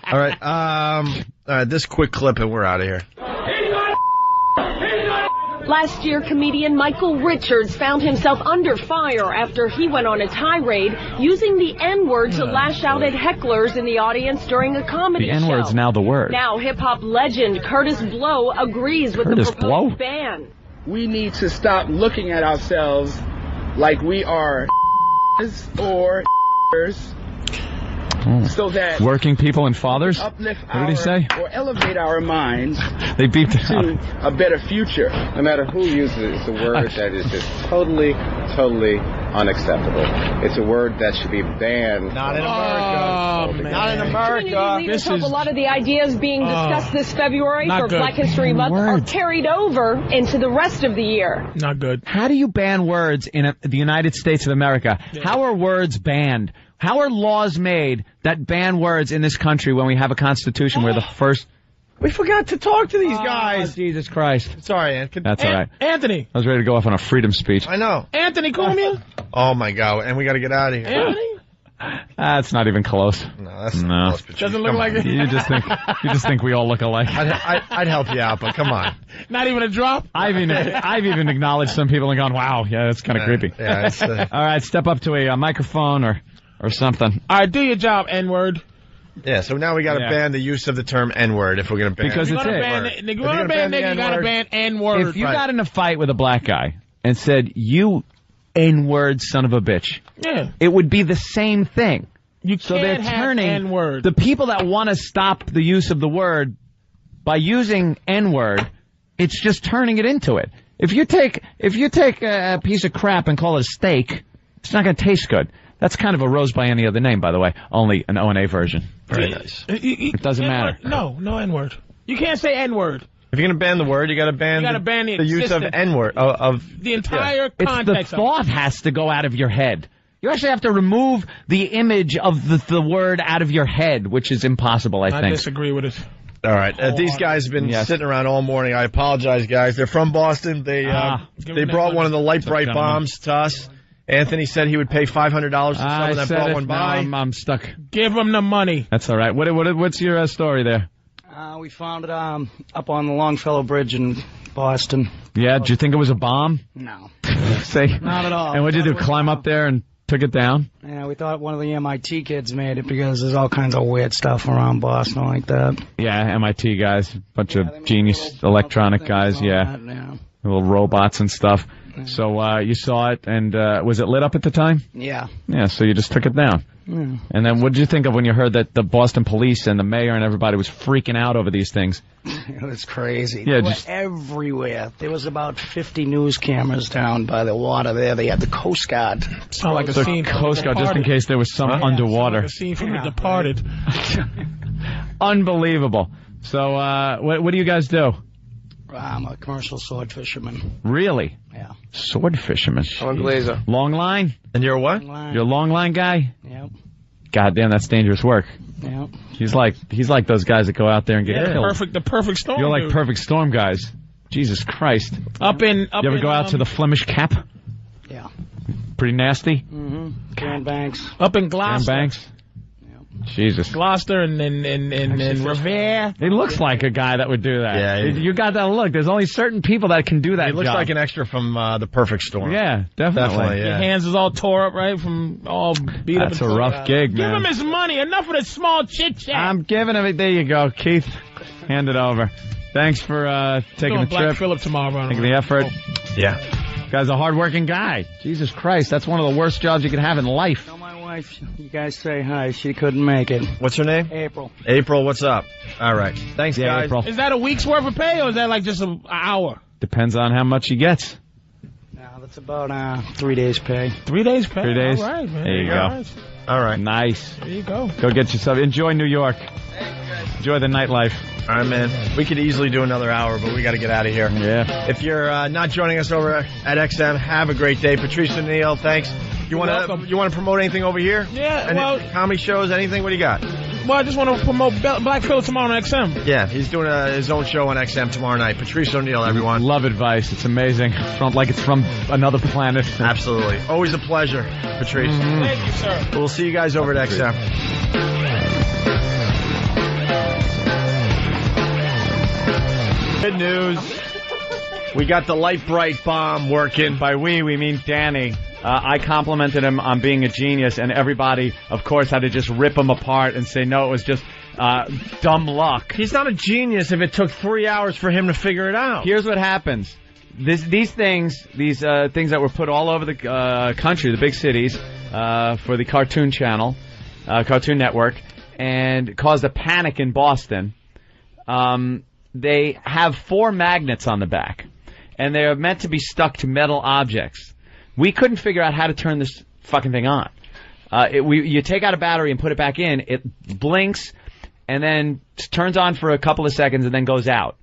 All right, this quick clip and we're out of here. Last year, comedian Michael Richards found himself under fire after he went on a tirade using the N-word to lash out at hecklers in the audience during a comedy show. The N-word's now the word. Now, hip-hop legend Curtis Blow agrees with the proposed ban. We need to stop looking at ourselves like we are or so that working people and fathers. Uplift what did he say? Or elevate our minds. They beat to a better future. No matter who uses it, it's a word that is just totally unacceptable. It's a word that should be banned. Not in America. Not in America. Community leaders hope a lot of the ideas being discussed this February for Black History Month are carried over into the rest of the year. Not good. How do you ban words in the United States of America? Yeah. How are words banned? How are laws made that ban words in this country when we have a constitution where the first... We forgot to talk to these guys. Jesus Christ. Sorry, Anthony. That's all right. Anthony. I was ready to go off on a freedom speech. I know. Anthony Cumia. Oh, my God. And we got to get out of here. Anthony? That's not even close. No, that's not close. Doesn't look like it. You just think we all look alike. I'd help you out, but come on. Not even a drop? I've even acknowledged some people and gone, wow, yeah, that's kind of creepy. Yeah, all right, step up to a microphone or something. All right, do your job, N-word. Yeah, so now we got to ban the use of the term N-word if we're going to ban it. Because it's it. If you're going to ban nigga, you got to ban N-word. If you got in a fight with a black guy and said, you N-word son of a bitch, it would be the same thing. You can't have N-word. The people that want to stop the use of the word by using N-word, it's just turning it into it. If you take a piece of crap and call it a steak, it's not going to taste good. That's kind of a rose by any other name, by the way. Only an O&A version. Very nice. It doesn't matter. No N-word. You can't say N-word. If you're going to ban the word, you got to ban the use of N-word. The entire context. It's the thought has to go out of your head. You actually have to remove the image of the word out of your head, which is impossible, I think. I disagree with it. All right. These guys have been sitting around all morning. I apologize, guys. They're from Boston. They brought one of the light bright bombs to us. Anthony said he would pay $500 for someone that brought one by. I'm stuck. Give him the money. That's all right. What's your story there? We found it up on the Longfellow Bridge in Boston. Yeah, did you think it was a bomb? No. Not at all. And what did you do, climb up there and took it down? Yeah, we thought one of the MIT kids made it because there's all kinds of weird stuff around Boston like that. Yeah, MIT guys, bunch of genius electronic guys, little robots and stuff. So you saw it, and was it lit up at the time? Yeah. Yeah, so you just took it down. Yeah. And then what did you think of when you heard that the Boston police and the mayor and everybody was freaking out over these things? It was crazy. Yeah, they were everywhere. There was about 50 news cameras down by the water there. They had the Coast Guard. Sound like a scene from Coast Guard, just in case there was some underwater. Like a scene from The Departed. Unbelievable. So what do you guys do? I'm a commercial sword fisherman. Really? Yeah. Sword fisherman. I'm a glazer. Long line? And you're what? You're a long line guy? Yep. God damn, that's dangerous work. Yep. He's like those guys that go out there and get killed. The perfect storm. You're like perfect storm guys. Jesus Christ. You ever go out to the Flemish Cap? Yeah. Pretty nasty? Mm-hmm. Grand Banks. Up in Gloucester. Grand Banks? Jesus. Gloucester and Revere. He looks like a guy that would do that. Yeah. You got that look. There's only certain people that can do that. He looks like an extra from The Perfect Storm. Yeah, definitely. Your hands is all tore up, right? From all beat up. That's a rough gig, man. Give him his money. Enough of the small chit-chat. I'm giving him it. There you go, Keith. Hand it over. Thanks for taking the trip. Black Phillip tomorrow. Taking the effort. Yeah. Guy's a hard-working guy. Jesus Christ, that's one of the worst jobs you can have in life. Tell my wife, you guys say hi. She couldn't make it. What's her name? April. April, what's up? All right. Thanks, guys. April. Is that a week's worth of pay, or is that like just an hour? Depends on how much he gets. No, that's about 3 days' pay. 3 days' pay? 3 days? All right, man. There you go. Right. All right. Nice. There you go. Go get yourself. Enjoy New York. Enjoy the nightlife. All right, man. We could easily do another hour, but we got to get out of here. Yeah. If you're not joining us over at XM, have a great day. Patrice O'Neill, thanks. You want to promote anything over here? Yeah. Comedy shows, anything? What do you got? Well, I just want to promote Black Phillip tomorrow on XM. Yeah, he's doing his own show on XM tomorrow night. Patrice O'Neill, everyone. Love advice. It's amazing. Like it's from another planet. Absolutely. Always a pleasure, Patrice. Mm-hmm. Thank you, sir. We'll see you guys over at XM. Good news. We got the light bright bomb working. By we mean Danny. I complimented him on being a genius, and everybody, of course, had to just rip him apart and say, no, it was just dumb luck. He's not a genius if it took 3 hours for him to figure it out. Here's what happens. These things that were put all over the country, the big cities, for the Cartoon Channel, Cartoon Network, and caused a panic in Boston. They have 4 magnets on the back, and they are meant to be stuck to metal objects. We couldn't figure out how to turn this fucking thing on. You take out a battery and put it back in, it blinks, and then turns on for a couple of seconds and then goes out.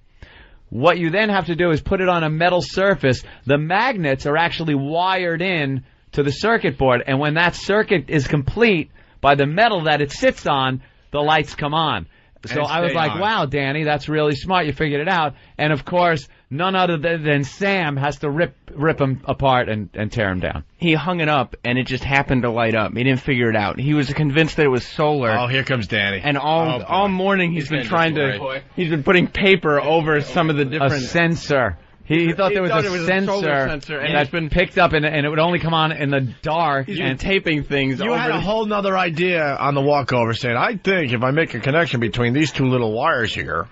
What you then have to do is put it on a metal surface. The magnets are actually wired in to the circuit board, and when that circuit is complete, by the metal that it sits on, the lights come on. So I was like, wow, Danny, that's really smart. You figured it out. And, of course, none other than Sam has to rip him apart and tear him down. He hung it up, and it just happened to light up. He didn't figure it out. He was convinced that it was solar. Oh, here comes Danny. And all morning he's been trying to... He's been putting paper over some of the different... A sensor. He thought there was a sensor and that's been picked up, and it would only come on in the dark. He's been taping things. You had a whole nother idea on the walkover, saying, I think if I make a connection between these 2 little wires here.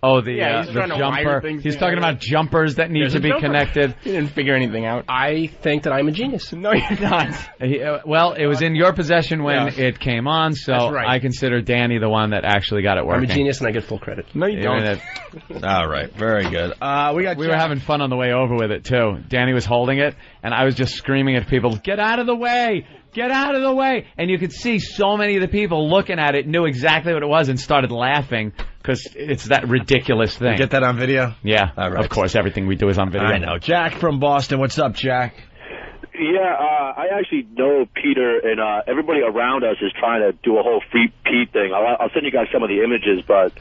Oh, the jumper. He's talking about jumpers that need to be connected. He didn't figure anything out. I think that I'm a genius. No, you're not. Well, it was in your possession when it came on, so I consider Danny the one that actually got it working. I'm a genius and I get full credit. No, you don't. All right, very good. We were having fun on the way over with it, too. Danny was holding it, and I was just screaming at people, get out of the way! Get out of the way! And you could see so many of the people looking at it knew exactly what it was and started laughing because it's that ridiculous thing. You get that on video? Yeah, of course. Everything we do is on video. I know. Jack from Boston. What's up, Jack? Yeah, I actually know Peter, and everybody around us is trying to do a whole Free Pete thing. I'll send you guys some of the images, but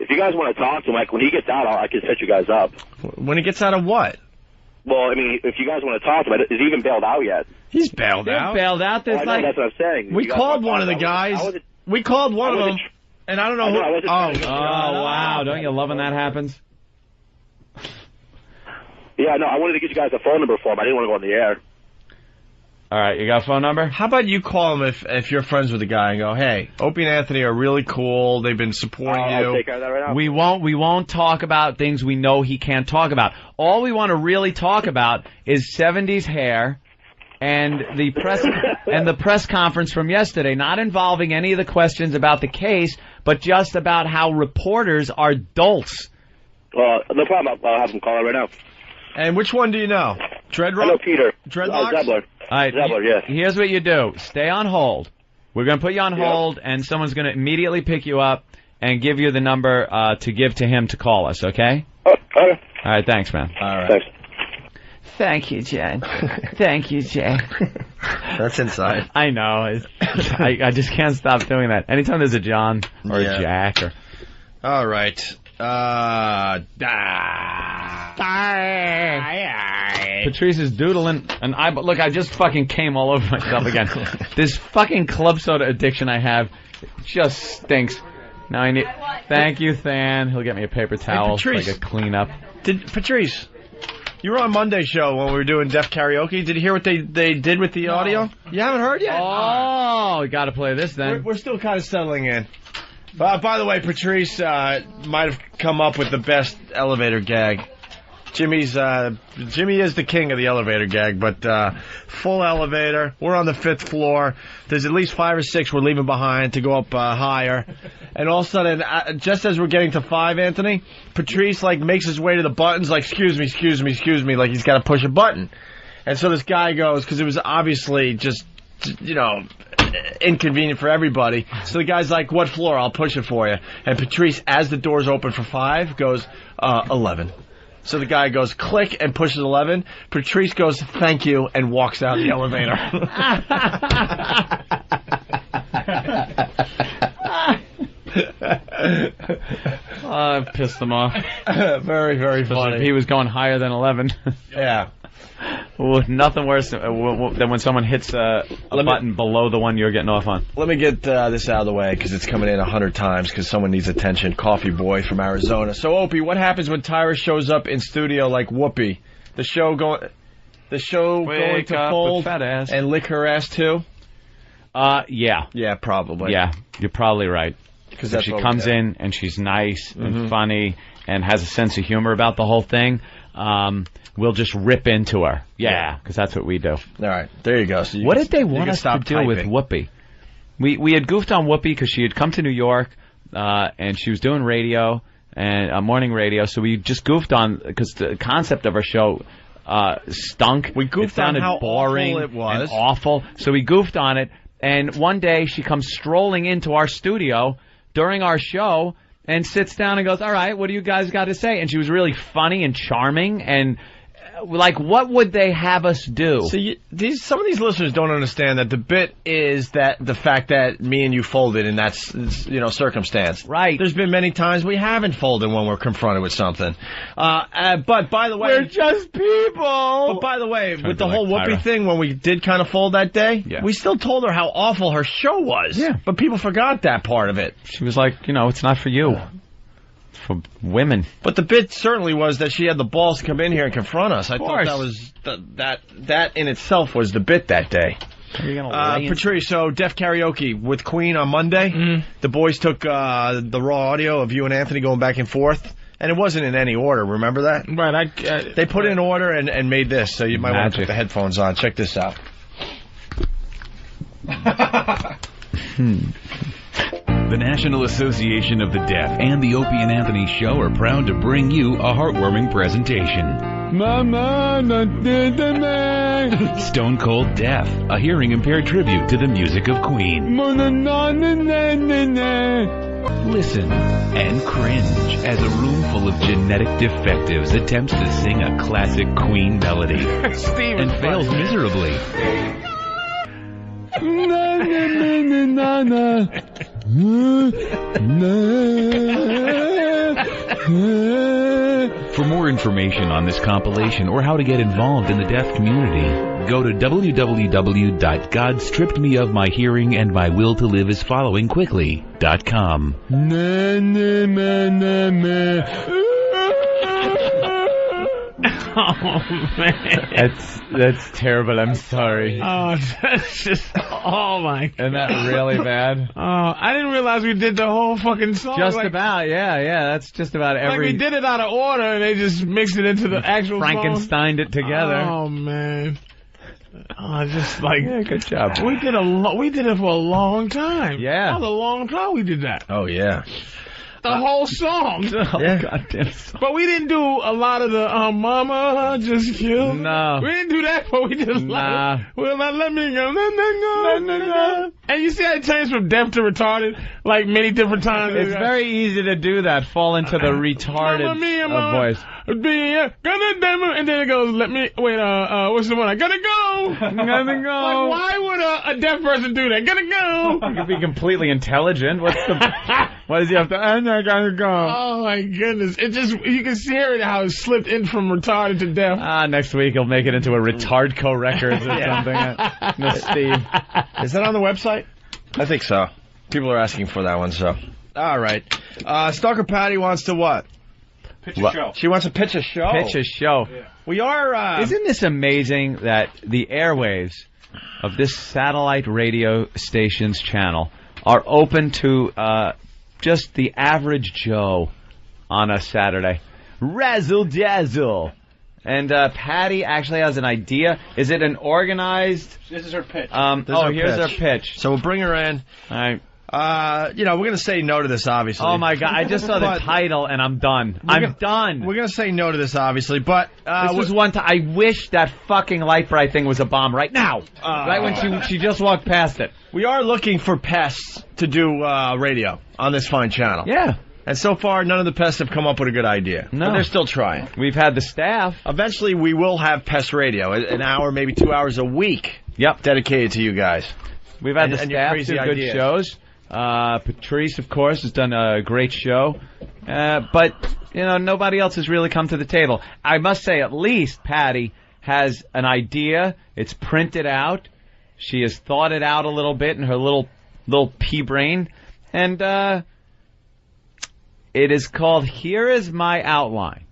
if you guys want to talk to him, like when he gets out, I can set you guys up. When he gets out of what? Well, I mean, if you guys want to talk to him, is he even bailed out yet? He's bailed out. Bailed out. That's what I'm saying. We called one of the guys. We called one of them, and I don't know who. Oh, wow. Don't you love when that happens? Yeah, no, I wanted to get you guys a phone number for him. I didn't want to go on the air. All right, you got a phone number? How about you call him if you're friends with the guy and go, hey, Opie and Anthony are really cool. They've been supporting you. I'll take care of that right now. We won't talk about things we know he can't talk about. All we want to really talk about is 70s hair and the press conference from yesterday, not involving any of the questions about the case, but just about how reporters are dolts. No problem. I'll have him call right now. And which one do you know? Dreadrock? I know Peter. Dreadlocks? Zebler. All right, Zebler, yeah. Here's what you do. Stay on hold. We're going to put you on hold, and someone's going to immediately pick you up and give you the number to give to him to call us, okay? Okay. All right, thanks, man. All right. Thanks. Thank you, Jen. Thank you, Jen. That's inside. I know. I just can't stop doing that. Anytime there's a John or a Jack or... All right. Patrice is doodling, and look, I just fucking came all over myself again. This fucking club soda addiction I have just stinks. Now I need... Thank you, Than. He'll get me a paper towel so I can clean up. Patrice, you were on Monday's show when we were doing Deaf Karaoke. Did you hear what they did with the audio? You haven't heard yet? Oh, we got to play this then. We're still kind of settling in. By the way, Patrice might have come up with the best elevator gag. Jimmy is the king of the elevator gag, but full elevator. We're on the 5th floor. There's at least 5 or 6 we're leaving behind to go up higher. And all of a sudden, just as we're getting to 5, Anthony, Patrice makes his way to the buttons, like excuse me, like he's got to push a button. And so this guy goes, because it was obviously just inconvenient for everybody. So the guy's like, what floor? I'll push it for you. And Patrice, as the doors open for 5, goes, 11. So the guy goes, click, and pushes 11. Patrice goes, thank you, and walks out the elevator. I pissed him off. Very, very funny. He was going higher than 11. Yeah. Ooh, nothing worse than when someone hits a button below the one you're getting off on. Let me get this out of the way because it's coming in 100 times because someone needs attention. Coffee Boy from Arizona. So, Opie, what happens when Tyra shows up in studio like Whoopi? The show going to fold and lick her ass too? Yeah. Yeah, probably. Yeah, you're probably right. Because that's she comes in and she's nice and funny and has a sense of humor about the whole thing, we'll just rip into her. Yeah, because that's what we do. All right, there you go. So what did they want us to do with Whoopi? We had goofed on Whoopi because she had come to New York and she was doing radio and morning radio, so we just goofed on because the concept of our show stunk. We goofed on how boring awful it was. And awful. So we goofed on it, and one day she comes strolling into our studio during our show and sits down and goes, all right, what do you guys got to say? And she was really funny and charming and like, what would they have us do? See, some of these listeners don't understand that the bit is that the fact that me and you folded, and that's, circumstance. Right. There's been many times we haven't folded when we're confronted with something. But by the way, we're just people. But by the way, with the whole Whoopi thing, when we did kind of fold that day, we still told her how awful her show was. Yeah. But people forgot that part of it. She was like, it's not for you. For women. But the bit certainly was that she had the balls to come in here and confront us. I thought that was that in itself was the bit that day. Patrice, so Def Karaoke with Queen on Monday. The boys took the raw audio of you and Anthony going back and forth, and it wasn't in any order. Remember that? Right. They put it in order and made this, so you might want to put the headphones on. Check this out. The National Association of the Deaf and the Opie and Anthony Show are proud to bring you a heartwarming presentation. Stone Cold Deaf, a hearing-impaired tribute to the music of Queen. Listen and cringe as a room full of genetic defectives attempts to sing a classic Queen melody and fails miserably. For more information on this compilation or how to get involved in the deaf community, go to www.godstrippedmeofmyhearing-and-my-will-to-live-is-following-quickly.com. Oh, man. That's terrible. I'm sorry. Oh, that's just, oh my God. Isn't that really bad? Oh, I didn't realize we did the whole fucking song. Just about, yeah. That's just about every... Like we did it out of order and they just mixed it into the actual Frankensteined it together. Oh, man. Oh, just like... Yeah, good job. We did it for a long time. Yeah. That was a long time we did that. Oh, yeah. The whole song. Yeah. Goddamn song. But we didn't do a lot of the Mama just killed. No. We didn't do that, but we did a lot. Will not let me go. No. And you see how it changed from deaf to retarded like many different times. It's very easy to do that. Fall into the retarded voice. And then it goes, what's the one? I gotta go. Gotta go. Like, why would a deaf person do that? Gotta go. You could be completely intelligent. Why does he have to, I gotta go. Oh my goodness. It just, you can see how it slipped in from retarded to deaf. Next week he'll make it into a Retardco Records or something. Miss Steve. Is that on the website? I think so. People are asking for that one, so. All right. Stalker Patti wants to what? Pitch a show. She wants to pitch a show. Pitch a show. Yeah. We are... Isn't this amazing that the airwaves of this satellite radio station's channel are open to just the average Joe on a Saturday? Razzle dazzle. And Patti actually has an idea. Is it an organized... This is her pitch. Here's her pitch. So we'll bring her in. All right. We're going to say no to this, obviously. Oh, my God. I just saw the title, and I'm done. I'm done. We're going to say no to this, obviously, but... this was one time. I wish that fucking light bright thing was a bomb right now. Right when she just walked past it. We are looking for pests to do radio on this fine channel. Yeah. And so far, none of the pests have come up with a good idea. No. But they're still trying. We've had the staff. Eventually, we will have pest radio, an hour, maybe 2 hours a week. Yep. Dedicated to you guys. We've had the staff do good shows. Patrice, of course, has done a great show. But, nobody else has really come to the table. I must say, at least Patti has an idea. It's printed out. She has thought it out a little bit in her little pea brain. And, it is called Here Is My Outline.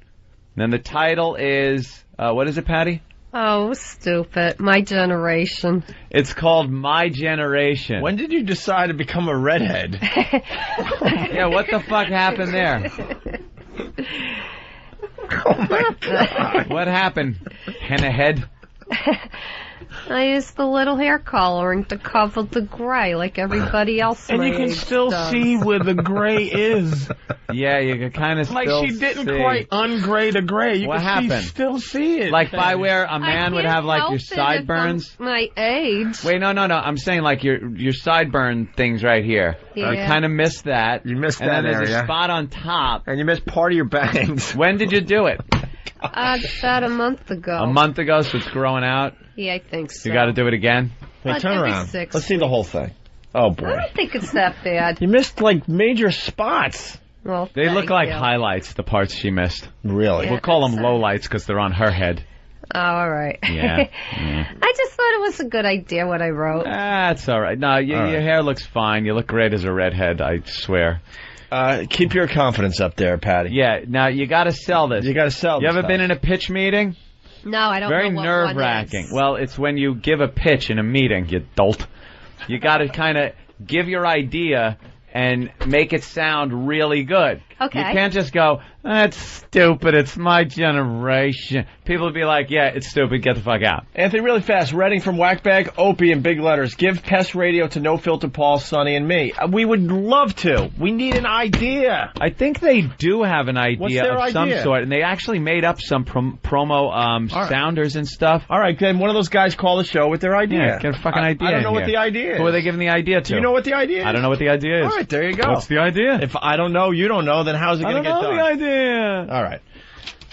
Then the title is, what is it, Patti? Oh, stupid. My Generation. It's called My Generation. When did you decide to become a redhead? Yeah, what the fuck happened there? Oh, my God. What happened? Henna head? I used the little hair coloring to cover the gray like everybody else. And you can still see where the gray is. Yeah, you can kind of like she didn't quite ungray the gray. You what can happened? still see it. Like by where a man would have like your sideburns. My age. Wait, no. I'm saying like your sideburn things right here. Yeah. You kind of missed that. You missed and that then there's area. a spot on top. And you missed part of your bangs. When did you do it? About a month ago. A month ago, so it's growing out. Yeah, I think so. You got to do it again. Hey, turn every around. 6 Let's see the whole thing. Oh boy. I don't think it's that bad. You missed like major spots. Well, they look like you. highlights. The parts she missed. Really? Yeah, we'll call them lowlights because they're on her head. Oh, all right. Yeah. I just thought it was a good idea what I wrote. That's all right. No, your hair looks fine. You look great as a redhead, I swear. Keep your confidence up there, Patti. Yeah, now you got to sell this. You got to sell this. You ever stuff. been in a pitch meeting? No, I don't Very know what nerve-wracking. one is. Well, it's when you give a pitch in a meeting, you dolt. You got to kind of give your idea and make it sound really good. Okay. You can't just go, that's stupid, it's my generation. People would be like, yeah, it's stupid, get the fuck out. Anthony, really fast. Reading from Whackbag, Opie in big letters. Give Pest Radio to No Filter Paul, Sonny, and me. We would love to. We need an idea. I think they do have an What's idea their of some idea? sort, and they actually made up some promo sounders and stuff. All right, then one of those guys call the show with their idea. Yeah, get a fucking idea I don't know in what here. the idea is. Who are they giving the idea to? Do you know what the idea is? I don't know what the idea is. All right, there you go. What's the idea? If I don't know, you don't know, then how's it going to get done? I don't know the idea. All right.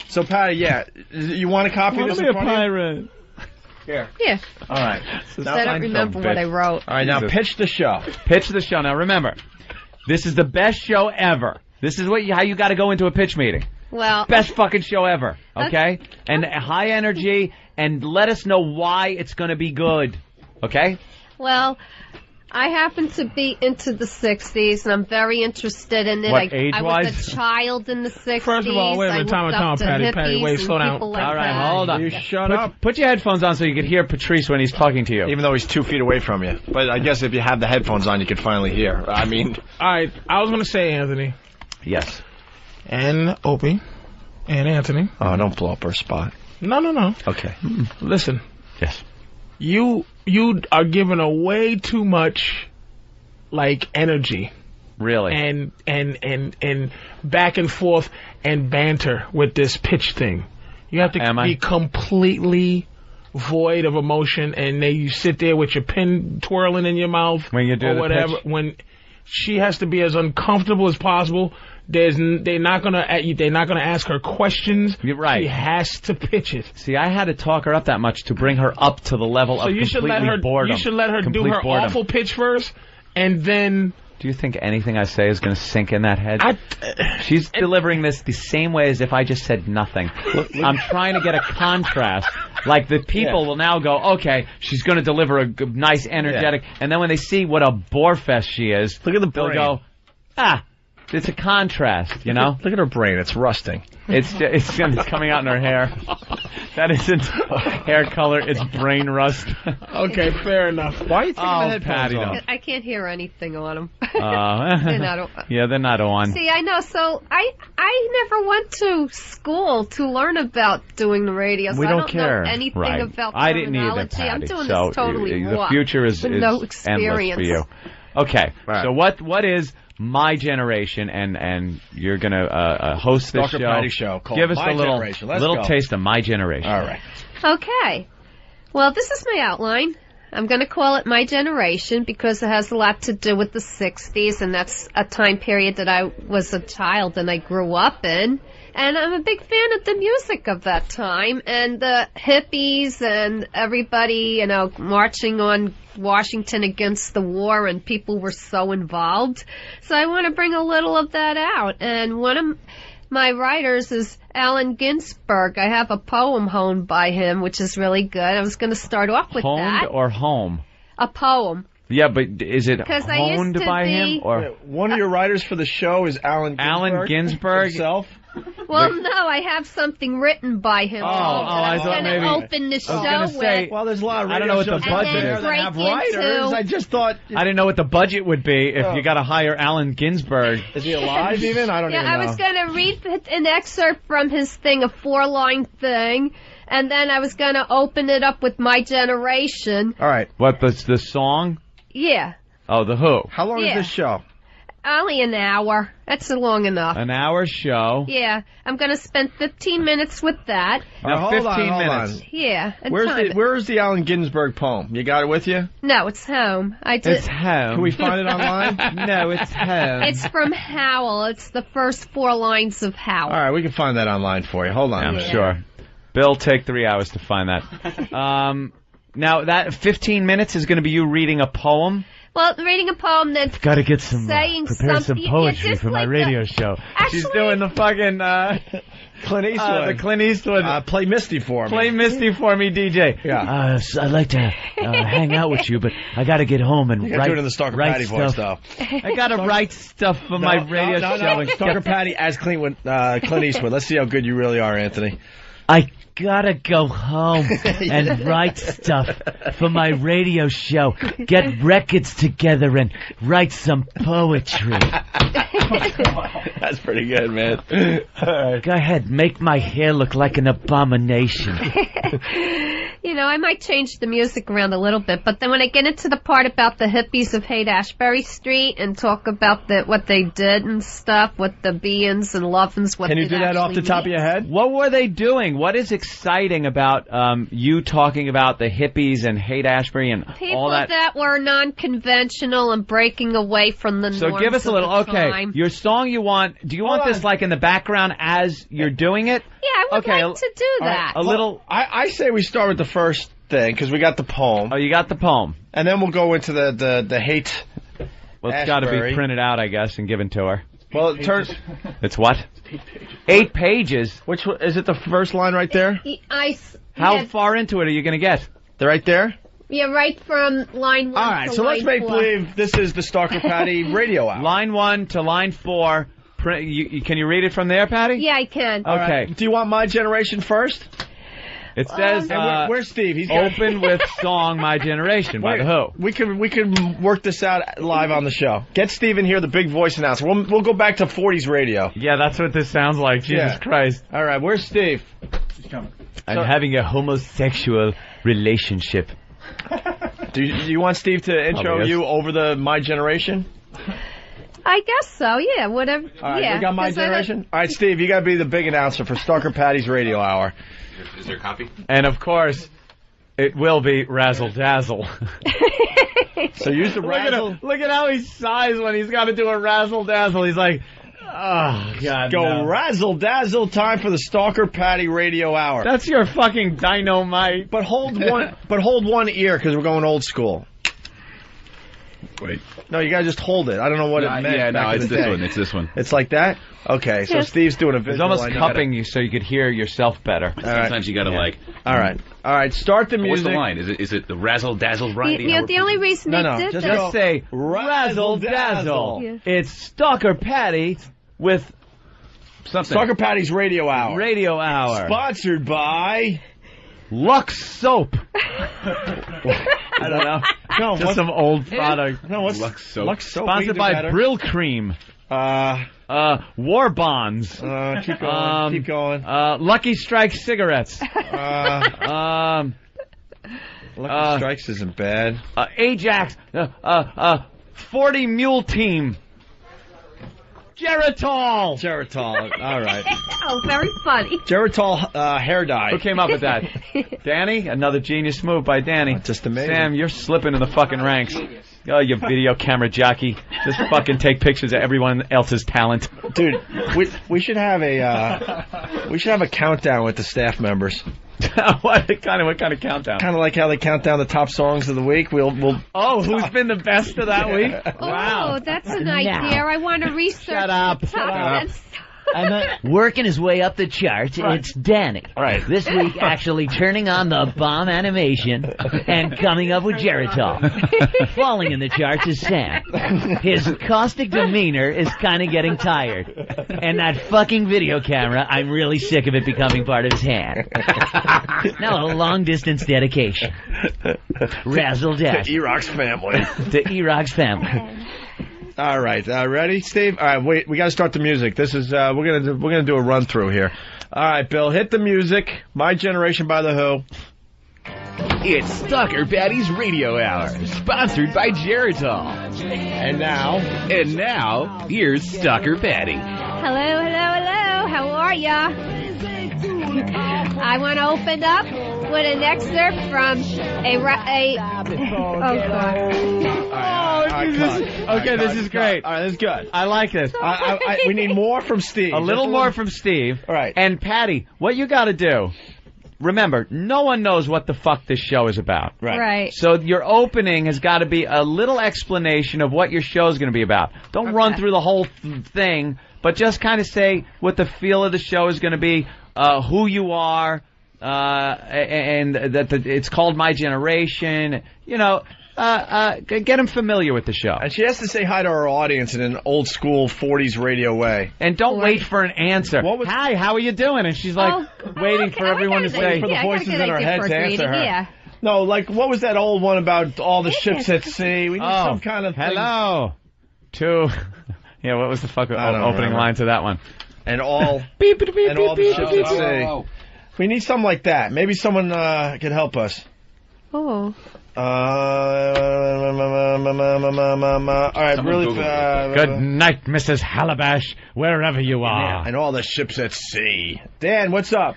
So, Patti, yeah, you want a copy of this? Be a pirate. Here. Yeah. All right. I don't remember what I wrote. All right, now pitch the show. Pitch the show. Now, remember, this is the best show ever. This is how you got to go into a pitch meeting. Well, best fucking show ever, okay? And high energy, and let us know why it's going to be good, okay? Well, I happen to be into the 60s, and I'm very interested in it. What, I was a child in the 60s. First of all, wait a minute, time, Patti, wait, slow down. Like all right, that. hold on. You shut up. Put your headphones on so you can hear Patrice when he's talking to you. Even though he's 2 feet away from you. But I guess if you have the headphones on, you can finally hear. I mean... All right, I was going to say, Anthony. Yes. And Opie. And Anthony. Oh, don't blow up our spot. No. Okay. Listen. Yes. You are giving away too much, like, energy. Really? And back and forth and banter with this pitch thing. You have to be completely void of emotion, and then you sit there with your pen twirling in your mouth when you do or the whatever. pitch? When she has to be as uncomfortable as possible. They're not gonna ask her questions. You're right. She has to pitch it. See, I had to talk her up that much to bring her up to the level of completely boredom. You should let her do her awful pitch first, and then. Do you think anything I say is going to sink in that head? She's delivering this the same way as if I just said nothing. I'm trying to get a contrast. Like, the people will now go, okay, she's going to deliver a nice, energetic, and then when they see what a bore fest she is, look at the they'll brain. go, it's a contrast, you know? Look at her brain. It's rusting. It's coming out in her hair. That isn't hair color. It's brain rust. Okay, fair enough. Why are you taking the headphones Patti, off? I can't hear anything on them. Yeah, they're not on. See, I know. So I never went to school to learn about doing the radio. So We don't I don't care. know anything right. about I didn't either, terminology. I'm Patti. doing So this totally the future is with no endless experience. for you. Okay. Right. So what is My Generation, and you're gonna host this Stalker show. Patti show called Give us My a little Generation. Let's little go. taste of My Generation. All right. Okay. Well, this is my outline. I'm going to call it My Generation because it has a lot to do with the 60s, and that's a time period that I was a child and I grew up in. And I'm a big fan of the music of that time, and the hippies and everybody, you know, marching on Washington against the war, and people were so involved. So I want to bring a little of that out. And one of my writers is Allen Ginsberg. I have a poem honed by him, which is really good. I was going to start off with Honed that. or home? A poem. Yeah, but is it 'Cause I used honed to by be- him or One of your writers for the show is Allen Ginsberg himself. Well, no, I have something written by him. I thought going to maybe- open the show gonna say, with. Well, there's a lot of I don't know what the radio shows budget out there is. that have break writers. into- I just thought. I didn't know what the budget would be if you got to hire Allen Ginsberg. Is he alive even? I don't even know. I was going to read an excerpt from his thing, a 4-line thing, and then I was going to open it up with My Generation. All right. What, the song? Yeah. Oh, the Who. How long Yeah. is this show? Only an hour. That's long enough. An hour show. Yeah. I'm going to spend 15 minutes with that. Now, hold 15 on, hold minutes. on. Yeah. And Where's the Allen Ginsberg poem? You got it with you? No, it's home. I did. It's home. Can we find it online? No, it's home. It's from Howl. It's the first 4 lines of Howl. All right, we can find that online for you. Hold on. I'm sure. Bill, take 3 hours to find that. Now, that 15 minutes is going to be you reading a poem? Well, reading a poem that's Got to get some, saying prepare some something- poetry just for my like radio show. Actually- She's doing the fucking, Clint Eastwood. the Clint Eastwood. Play Misty for me. Play Misty for me, DJ. Yeah. I'd like to hang out with you, but I got to get home and You gotta write, do it in the Stalker write Patti stuff. voice, though. I got to write stuff for my radio show. Stalker Patti as Clint Eastwood. Let's see how good you really are, Anthony. I gotta go home and write stuff for my radio show. Get records together and write some poetry. That's pretty good, man. Go ahead, make my hair look like an abomination. You know, I might change the music around a little bit, but then when I get into the part about the hippies of Haight-Ashbury Street and talk about what they did and stuff, with the beings and lovins, what Can you it do that off the actually top of your head? What were they doing? What is exciting about you talking about the hippies and Haight-Ashbury and People all that? were non-conventional and breaking away from the So norms give us a of little, the okay, time. your song you want, do you want this like in the background as you're doing it? Yeah, I would like to do that. A little. I say we start with the first thing, because we got the poem. Oh, you got the poem. And then we'll go into the hate. Well, it's got to be printed out, I guess, and given to her. Well, it turns. It's what? 8 pages. Which one, is it the first line right there? How far into it are you going to get? They're right there? Yeah, right from line 1 All right, to so let's line make 4. believe this is the Stalker Patti radio hour. Line 1 to line 4. Can you read it from there, Patti? Yeah, I can. All right. Okay. Do you want My Generation first? It says, where's Steve? He's open with song My Generation by The Who. We can work this out live on the show. Get Steve in here, the big voice announcer. We'll go back to 40s radio. Yeah, that's what this sounds like. Jesus Christ. All right, where's Steve? He's coming. I'm having a homosexual relationship. Do you want Steve to intro you over the My Generation? I guess so, yeah, whatever. All right, yeah, we got My 'cause Generation? All right, Steve, you got to be the big announcer for Stalker Patti's radio hour. Is there a copy? And, of course, it will be Razzle Dazzle. So use the razzle. Look at how he sighs when he's got to do a Razzle Dazzle. He's like, oh, God, Go no. Razzle Dazzle, time for the Stalker Patti radio hour. That's your fucking dynamite. But hold one ear, because we're going old school. Wait. No, you gotta just hold it. I don't know what it meant. Yeah, no, back in it's the this day. one. It's this one. It's like that? Okay, so Yes. Steve's doing a visual. He's almost I know cupping you so you could hear yourself better. Sometimes you gotta like. All right. Start the music. What's the line? Is it the razzle dazzle right? The only reason they did just that. go- Say Razzle Razzle Dazzle. Yeah. It's Stalker Patti with something. Stalker Patti's radio hour. Radio Hour. Sponsored by Lux Soap. I don't know. No, Just some old product. No, what's Lux Soap. Lux Soap. Sponsored by Brill Cream. War Bonds. Keep going. Keep going. Lucky Strike cigarettes. Lucky Strikes isn't bad. Ajax. 40 Mule Team. Geritol. Geritol. All right. Oh, very funny. Geritol hair dye. Who came up with that? Danny? Another genius move by Danny. Just amazing. Sam, you're slipping in the fucking ranks. Oh, you video camera jockey. Just fucking take pictures of everyone else's talent. Dude, we should have a countdown with the staff members. What kind of countdown? Kind of like how they count down the top songs of the week. We'll. Oh, who's been the best of that week? Wow. Oh, that's an idea. I want to research. Shut up. The top 10 And working his way up the charts, it's Danny. Right. This week, actually turning on the bomb animation and coming up with Geritol. Falling in the charts is Sam. His caustic demeanor is kind of getting tired. And that fucking video camera, I'm really sick of it becoming part of his hand. Now a long-distance dedication. Razzle dazzle. To E-Rock's family. To E-Rock's family. All right, ready, Steve? All right, wait. We got to start the music. This is we're gonna do a run through here. All right, Bill, hit the music. My Generation by the Who. It's Stalker Patti's Radio Hour, sponsored by Geritol. And now, here's Stalker Patti. Hello, hello, hello. How are ya? I want to open up with an excerpt from This is great. All right, this is good. I like this. We need more from Steve. A little more from Steve. All right. And Patti, what you got to do, remember, no one knows what the fuck this show is about. Right. So your opening has got to be a little explanation of what your show is going to be about. Don't run through the whole thing, but just kind of say what the feel of the show is going to be, who you are, and that it's called My Generation. You know, get them familiar with the show. And she has to say hi to our audience in an old school 40s radio way. And don't wait for an answer. Hi, how are you doing? And she's like waiting for everyone to say. For the voices in our head to answer her. Yeah. No, like, what was that old one about all the ships at sea? We need some kind of thing. Hello. Yeah, what was the opening line to that one? And all the ships at sea. We need something like that. Maybe someone can help us. Oh. All right, really. Good night, Mrs. Halabash, wherever you are. And all the ships at sea. Dan, what's up?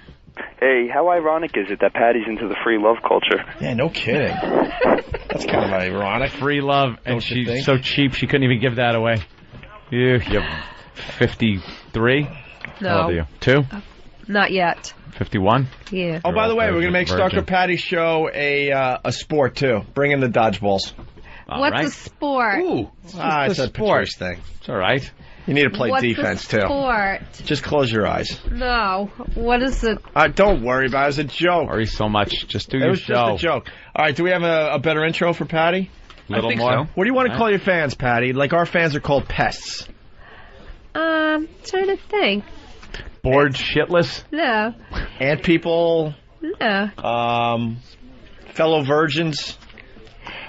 Hey, how ironic is it that Patti's into the free love culture? Yeah, no kidding. That's kind of ironic. Free love, and she's so cheap she couldn't even give that away. You're 53? No. How old are you? 2? Not yet. 51? Yeah. Oh, by the way, we're going to make Stalker Patti's show a sport, too. Bring in the dodgeballs. What's a sport? Ooh. It's a Patrice thing. It's all right. You need to play defense, too. Sport? Just close your eyes. No. What is it? Don't worry about it. It's a joke. Worry so much. Just do your show. It was just a joke. All right, do we have a better intro for Patti? A little more. So. What do you want to call your fans, Patti? Like our fans are called pests. Trying to think. Bored shitless? No. Ant people? No. Fellow virgins?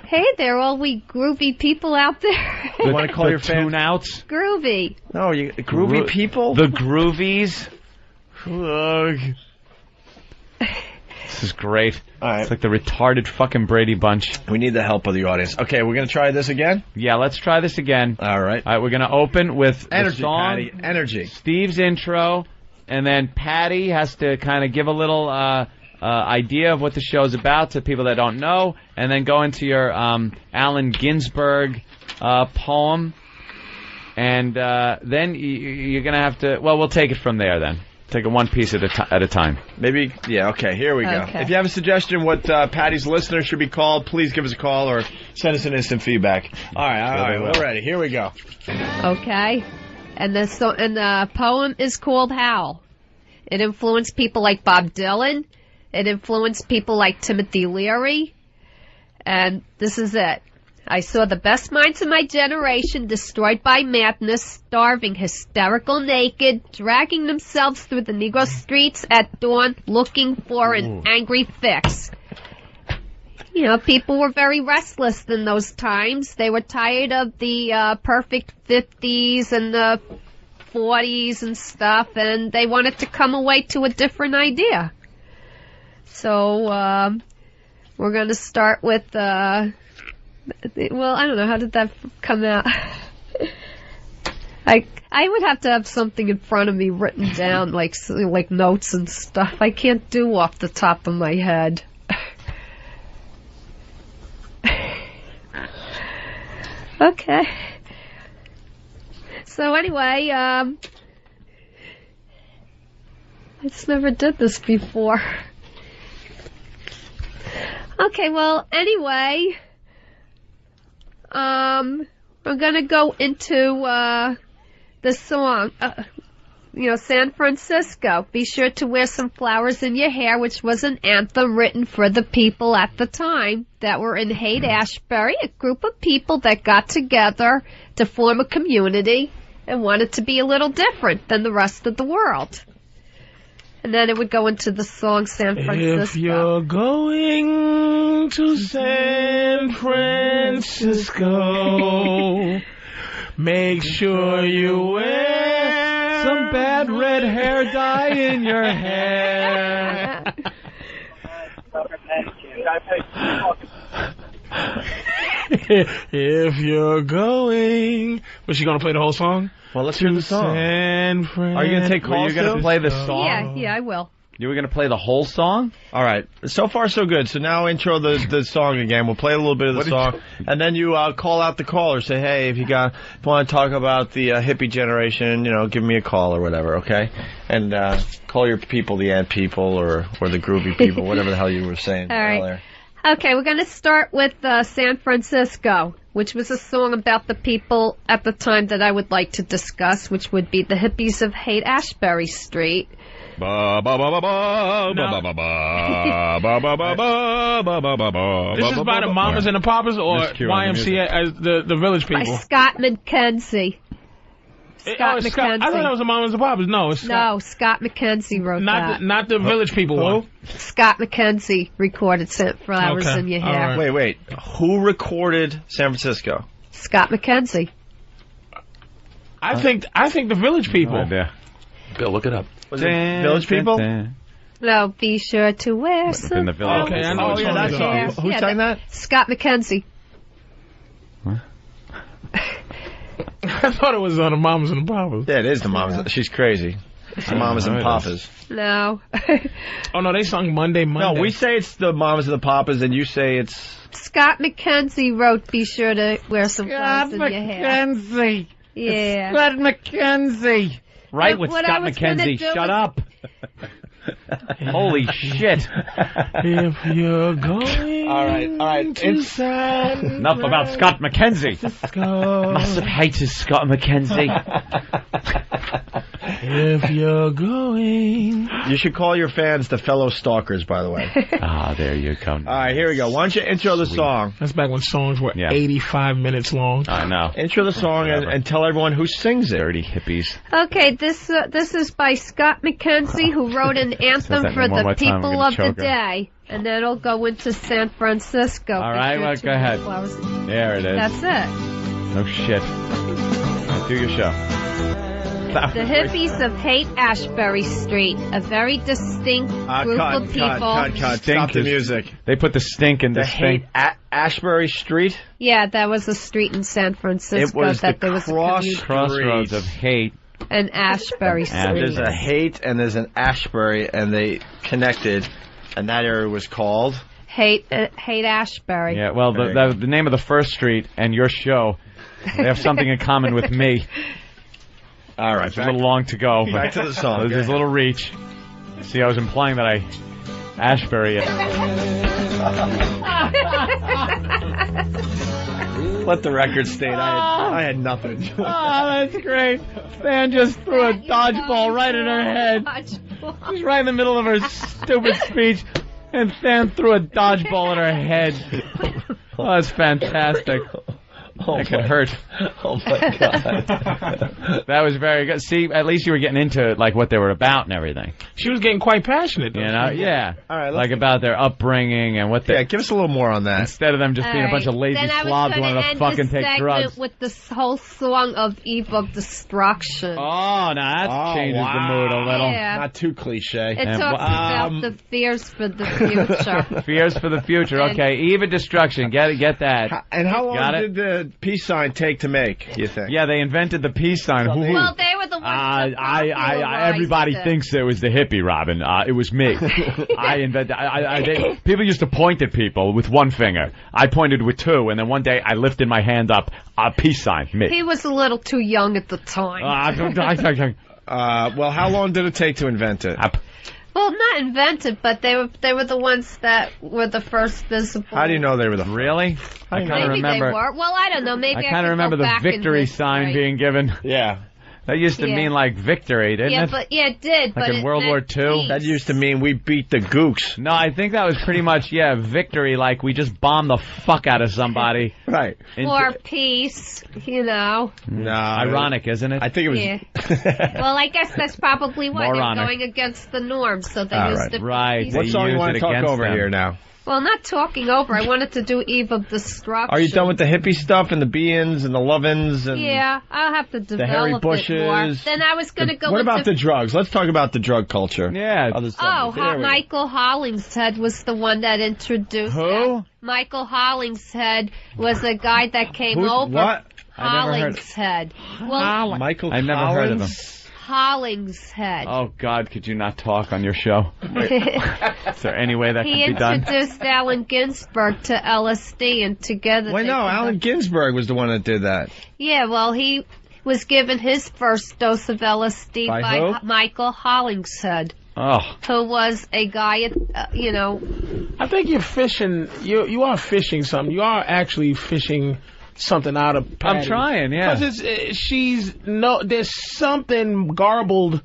Hey there, all we groovy people out there. You want to call your fans? Tune-outs? Groovy. No, groovy people? The groovies? Ugh. This is great. All right. It's like the retarded fucking Brady Bunch. We need the help of the audience. Okay, we're going to try this again? Yeah, let's try this again. All right. All right, we're going to open with Energy, the song, Patti. Energy. Steve's intro, and then Patti has to kind of give a little idea of what the show's about to people that don't know, and then go into your Allen Ginsberg poem, and then you're going to have to... Well, we'll take it from there then. Take it one piece at a time. Maybe, yeah, okay, here we go. Okay. If you have a suggestion what Patti's listener should be called, please give us a call or send us an instant feedback. All right, we're ready. Here we go. Okay. And the poem is called Howl. It influenced people like Bob Dylan. It influenced people like Timothy Leary. And this is it. I saw the best minds of my generation destroyed by madness, starving, hysterical, naked, dragging themselves through the Negro streets at dawn, looking for an angry fix. You know, people were very restless in those times. They were tired of the perfect 50s and the 40s and stuff, and they wanted to come away to a different idea. So, we're going to start with... Well, I don't know. How did that come out? I would have to have something in front of me written down, like notes and stuff. I can't do off the top of my head. Okay. So anyway, I just never did this before. Okay, well, anyway, we're gonna go into, the song, San Francisco. Be sure to wear some flowers in your hair, which was an anthem written for the people at the time that were in Haight-Ashbury, a group of people that got together to form a community and wanted to be a little different than the rest of the world. And then it would go into the song San Francisco. If you're going to San Francisco, make sure you wear some bad red hair dye in your hair. If you're going... Was she going to play the whole song? Well, let's hear the song. San Francisco. Are you going to take calls? You're going to play the song? Yeah, I will. You were going to play the whole song? All right. So far, so good. So now intro the song again. We'll play a little bit of the song. And then you call out the caller. Say, hey, if you want to talk about the hippie generation, give me a call or whatever, okay? And call your people the ant people or the groovy people, whatever the hell you were saying earlier. All right. Okay, we're going to start with San Francisco, which was a song about the people at the time that I would like to discuss, which would be the hippies of Haight-Ashbury Street. This is by the Mamas and the Papas or YMCA as the Village People? By Scott McKenzie. Scott McKenzie. I thought it was the Mamas and the Papas. No, it's Scott. No, Scott McKenzie wrote that. Not the Village People one. Scott McKenzie recorded Scent Flowers in Your Hair. Right. Wait. Who recorded San Francisco? Scott McKenzie. I think the Village People. Yeah. Bill, look it up. Was it Village People? No, be sure to wear some flowers. Okay, I know that song. Who sang that? Scott McKenzie. What? I thought it was on the Mamas and the Papas. Yeah, it is the Mamas. She's crazy. It's the Mamas and Papas. No. Oh, no, they sung Monday. No, we say it's the Mamas and the Papas, and you say it's... Scott McKenzie wrote, be sure to wear some flowers in your hair. Scott McKenzie. Yeah. Scott McKenzie. Right with what Scott I was McKenzie. Shut up. Holy shit. If you're going all right. to San Enough about Scott McKenzie. Must have hated Scott McKenzie. If you're going... You should call your fans the fellow stalkers, by the way. There you come. All right, here we go. Why don't you intro the song? That's back when songs were 85 minutes long. I know. Intro the song and tell everyone who sings it. Dirty hippies. Okay, this is by Scott McKenzie, who wrote an anthem for the people of the day. And then it'll go into San Francisco. All right, well, go ahead. There it is. That's it. No shit. Do your show. The hippies of Haight-Ashbury Street, a very distinct group of people. Cut. Stop the music. They put the stink in the stink. Ashbury Street? Yeah, that was a street in San Francisco. It was that the there was crossroads of Haight. And Ashbury Street. There's a Haight and there's an Ashbury, and they connected, and that area was called? Haight-Ashbury. Yeah, well, the name of the first street and your show, they have something in common with me. All right, it's a little long to go. Back to the song. There's a little reach. See, I was implying that I Ashbury it. Let the record state. I had nothing. That's great. Stan just threw a dodgeball right in her head. She's right in the middle of her stupid speech, and Stan threw a dodgeball in her head. Oh, that's fantastic. That could hurt. Oh, my God. That was very good. See, at least you were getting into like what they were about and everything. She was getting quite passionate, though. You know, yeah. All right, like about their upbringing and what they... Yeah, give us a little more on that. Instead of them just being a bunch of lazy slobs who wanted to fucking take drugs. With this whole song of Eve of Destruction. Oh, now that changes the mood a little. Yeah. Not too cliche. It talks about the fears for the future. Fears for the future. Okay, Eve of Destruction. Get that. And how long did the peace sign take to make, you think? Yeah, they invented the peace sign. Well, they were the ones that everybody thinks it was the hippie, Robin. It was me. I invented. People used to point at people with one finger. I pointed with two, and then one day I lifted my hand up. Peace sign. Me. He was a little too young at the time. Well, how long did it take to invent it? Well, not invented, but they were the ones that were the first visible. How do you know they were the Really? I kind of remember. They were. Well, I don't know. Maybe I kind of remember the victory sign being given. Yeah. That used to mean like victory, didn't it? It did. Like in World War II? That used to mean we beat the gooks. No, I think that was pretty much, victory, like we just bombed the fuck out of somebody. Right. Or peace, you know. No. Ironic, isn't it? I think it was... Yeah. Well, I guess that's probably what. They're Moronic. going against the norm, so they All used right. to... Right. What song you want to talk over here now? Well, not talking over. I wanted to do Eve of Destruction. Are you done with the hippie stuff and the be-ins and the love-ins? And yeah, I'll have to develop the Harry Bushes. it more. Then I was going to go What with about the drugs? Let's talk about the drug culture. Yeah. Michael Hollingshead was the one that introduced Who? that. Michael Hollingshead was a guy that came over. What? Hollingshead. Well, Michael I've never heard of him. Hollingshead. Oh, God, could you not talk on your show? Is there any way that could be done? He introduced Allen Ginsberg to LSD, and together Wait, no, Allen Ginsberg was the one that did that. Yeah, well, he was given his first dose of LSD by who? Michael Hollingshead. Oh. Who was a guy, I think you're fishing, you are fishing something. You are actually fishing something out of Patti. I'm trying, yeah. Because there's something garbled,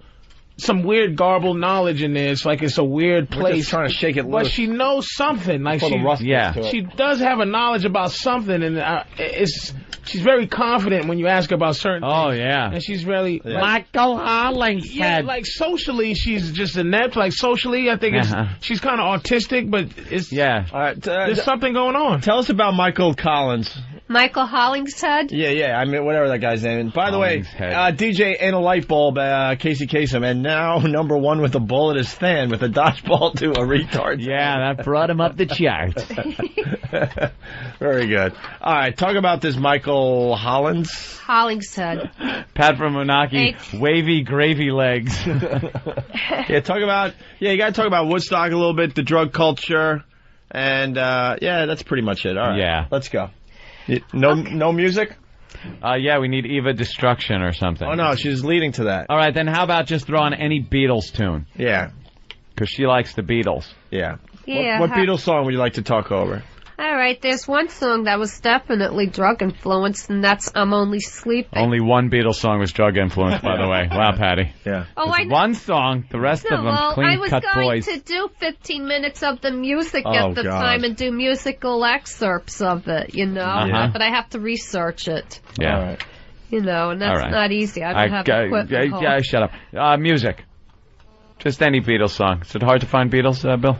some weird garbled knowledge in there. It's like it's a weird place. We're just trying to shake it loose. But she knows something. Like she does have a knowledge about something, and she's very confident when you ask her about certain things. Oh, yeah. And she's really... Yeah. Michael Hollingshead. Yeah, like socially, she's just inept. Like socially, I think she's kind of autistic, but it's... Yeah. There's something going on. Tell us about Michael Collins. Michael Hollingshead? Yeah, I mean, whatever that guy's name. And by the way, DJ and a light bulb, Casey Kasem, and now number one with a bullet is Than with a dodgeball to a retard. Yeah, that brought him up the charts. Very good. All right, talk about this Michael Hollingshead. Pat from Monaki, wavy gravy legs. Yeah, you got to talk about Woodstock a little bit, the drug culture, and that's pretty much it. All right, yeah, let's go. No music? Yeah, we need Eva Destruction or something. Oh, no, she's leading to that. All right, then how about just throw on any Beatles tune? Yeah. Because she likes the Beatles. Yeah. Yeah. What Beatles song would you like to talk over? All right, there's one song that was definitely drug influenced, and that's I'm Only Sleeping. Only one Beatles song was drug influenced, by the way. Wow, Patty. Yeah. Oh, I know. One song, the rest of them clean-cut boys. I was going to do 15 minutes of the music at the time and do musical excerpts of it, but I have to research it. Yeah. All right. And that's not easy. I don't have equipment. Yeah, shut up. Music. Just any Beatles song. Is it hard to find Beatles, Bill?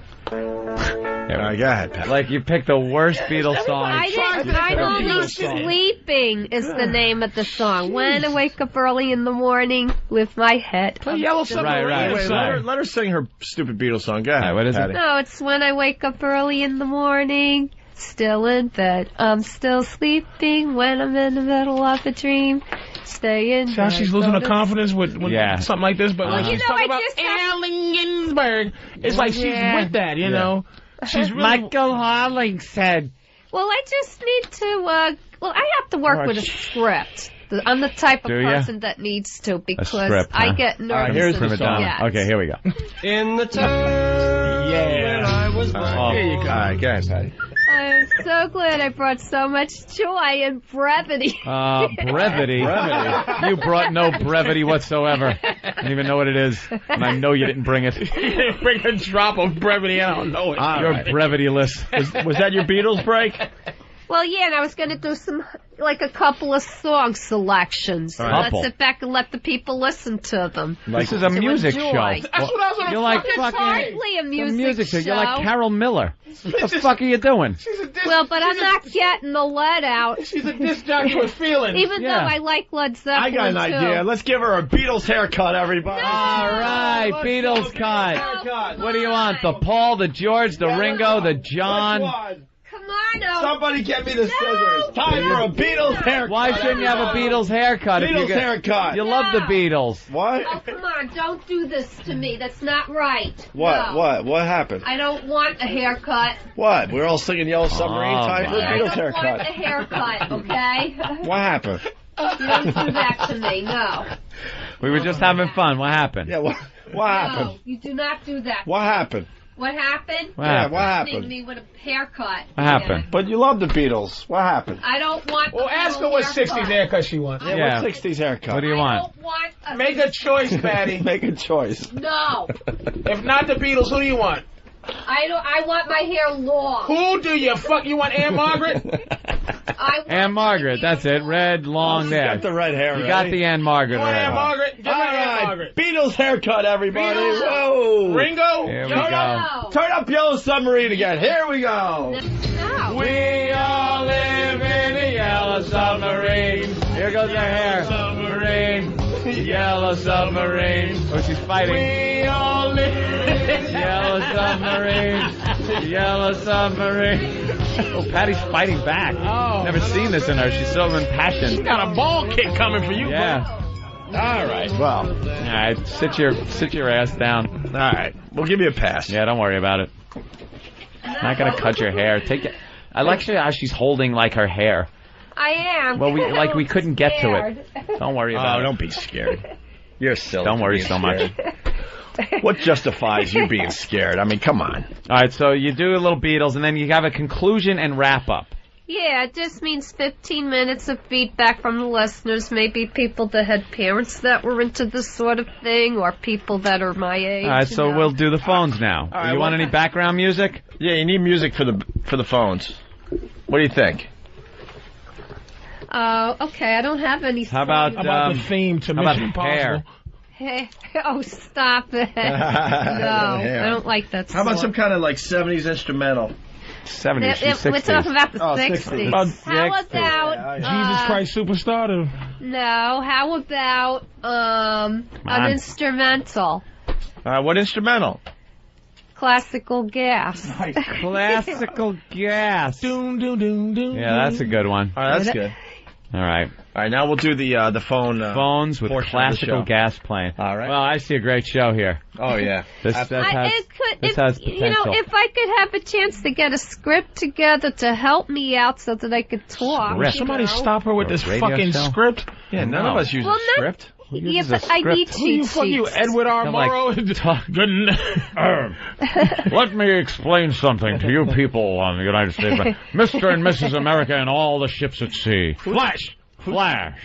Go ahead, Pat. Like, you picked the worst Beatles song. I'm Only Sleeping is the name of the song. When I wake up early in the morning with my head. Yellow Submarine. Wait, let her sing her stupid Beatles song. Go ahead. What is Patty. it? No, it's when I wake up early in the morning, still in bed. I'm still sleeping when I'm in the middle of a dream. Stay in bed. She's losing her confidence with something like this, but when she's talking about Allen Ginsberg, it's like she's with that, you know. She's really... Michael Hollingshead. Well, I just need to, I have to work with a script. I'm the type of person that needs to because I get nervous. All right, here's the song. Okay, here we go. In the time when I was born. Here you go. All right, go ahead, Patty. I'm so glad I brought so much joy and brevity. Brevity? You brought no brevity whatsoever. I don't even know what it is, and I know you didn't bring it. You didn't bring a drop of brevity. I don't know it. You're brevityless. Was that your Beatles break? Well, yeah, and I was going to do some like a couple of song selections. All right. Let's sit back and let the people listen to them. This is a music enjoy. show. That's what I was on You're like It's fucking hardly a music show. You're like Carol Miller. What the fuck are you doing? Well, but I'm not getting the lead out. She's a disc jockey with feelings. Even though I like Led Zeppelin, I got an idea. Let's give her a Beatles haircut, everybody. All right, Beatles cut. What do you want? The Paul, the George, the Ringo, the John? Come on, now. Somebody get me the scissors. Time for a Beatles haircut. Why shouldn't you have a Beatles haircut? Beatles haircut. You love the Beatles. What? Oh, come on. Don't do this to me. That's not right. What? No. What happened? I don't want a haircut. What? We're all singing Yellow Submarine. Time for a I Beatles don't haircut. want a haircut, okay? What happened? You don't do that to me, no. We were just having fun. What happened? Yeah, what happened? No, you do not do that. What happened? What happened? What happened? What happened? Threatening me with a haircut. What happened? But you love the Beatles. What happened? I don't want. Well, ask her what 60s haircut she wants. Yeah, what 60s haircut? What do you want? Make a choice, Patti. Make a choice. No. If not the Beatles, who do you want? I want my hair long. Who do you fuck? You want Anne Margaret? Anne Margaret, that's it. Red, long there. Got the red hair. You got the Anne Margaret. You want already. Anne Margaret? Give me Anne Margaret. Beatles haircut, everybody. Beatles. Whoa. Ringo? Here we go. Turn up Yellow Submarine again. Here we go. No. We all live in a yellow submarine. Here goes her hair. Submarine. Yellow submarine. Oh, she's fighting. We all live in yellow submarine. Yellow submarine. Oh, Patty's fighting back. Oh. Never seen this in her. She's so impassioned. She's got a ball kick coming for you, Yeah. All right. Well. All right. Sit your ass down. All right. We'll give you a pass. Yeah, don't worry about it. Not gonna cut your hair. Take it. I like how she's holding like her hair. I am. Well, we couldn't get to it. Don't worry about it. Don't be scared. You're silly. Don't worry so much. What justifies you being scared? I mean, come on. All right, so you do a little Beatles, and then you have a conclusion and wrap up. Yeah, it just means 15 minutes of feedback from the listeners. Maybe people that had parents that were into this sort of thing, or people that are my age. All right, so we'll do the phones now. All right, you want any background music? Yeah, you need music for the phones. What do you think? Okay, I don't have any. How about the theme to Mission Impossible? Hey, oh, stop it. No, I don't like that song. How about some kind of like 70s instrumental? 70s, 60s. We're talking about the 60s. About How about Jesus Christ Superstar? No, how about an instrumental? What instrumental? Classical Gas. Classical Gas. Doom, doom, doom, doom. Yeah, that's a good one. All right, that's good. All right. All right, now we'll do the phone. Phones with classical gas playing. All right. Well, I see a great show here. Oh, yeah. This has potential. You know, if I could have a chance to get a script together to help me out so that I could talk. Script. Somebody stop her with this fucking script. Yeah, none of us use a script. Yeah, but I need cheat sheets. You, Edward R. Morrow. Let me explain something to you people on the United States. Mr. and Mrs. America and all the ships at sea. Flash!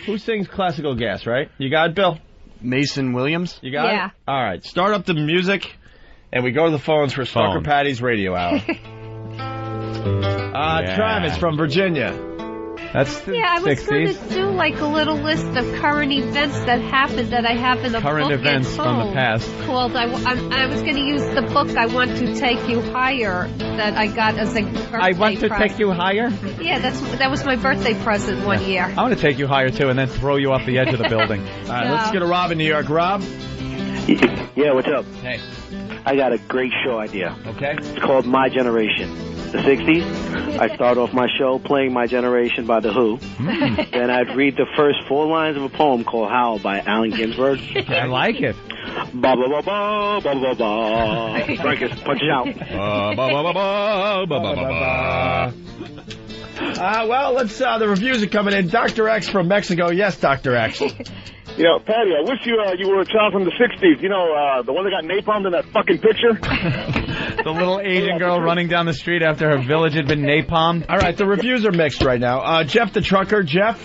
Who sings Classical Gas, right? You got it, Bill? Mason Williams? You got it? All right, start up the music, and we go to the phones for Stalker Patty's Radio Hour. Travis from Virginia. That's the 60s. I was going to do like a little list of current events that happened that I have in a current book events at from home the past. Called I was going to use the book I Want to Take You Higher that I got as a birthday I Want to present. Take You Higher? Yeah, that was my birthday present one year. I want to take you higher too and then throw you off the edge of the building. All right, let's go to Rob in New York. Rob? Yeah, what's up? Hey. I got a great show idea. Okay. It's called My Generation. The 60s, I'd start off my show playing My Generation by The Who. Then I'd read the first 4 lines of a poem called Howl by Allen Ginsberg. I like it. Ba ba ba ba ba ba ba. Marcus, punch it out. Ba ba ba ba ba ba ba ba. Well, let's. The reviews are coming in. Dr. X from Mexico. Yes, Dr. X. You know, Patty, I wish you were a child from the 60s. You know, the one that got napalmed in that fucking picture? The little Asian girl running down the street after her village had been napalmed. All right, the reviews are mixed right now. Jeff the trucker. Jeff?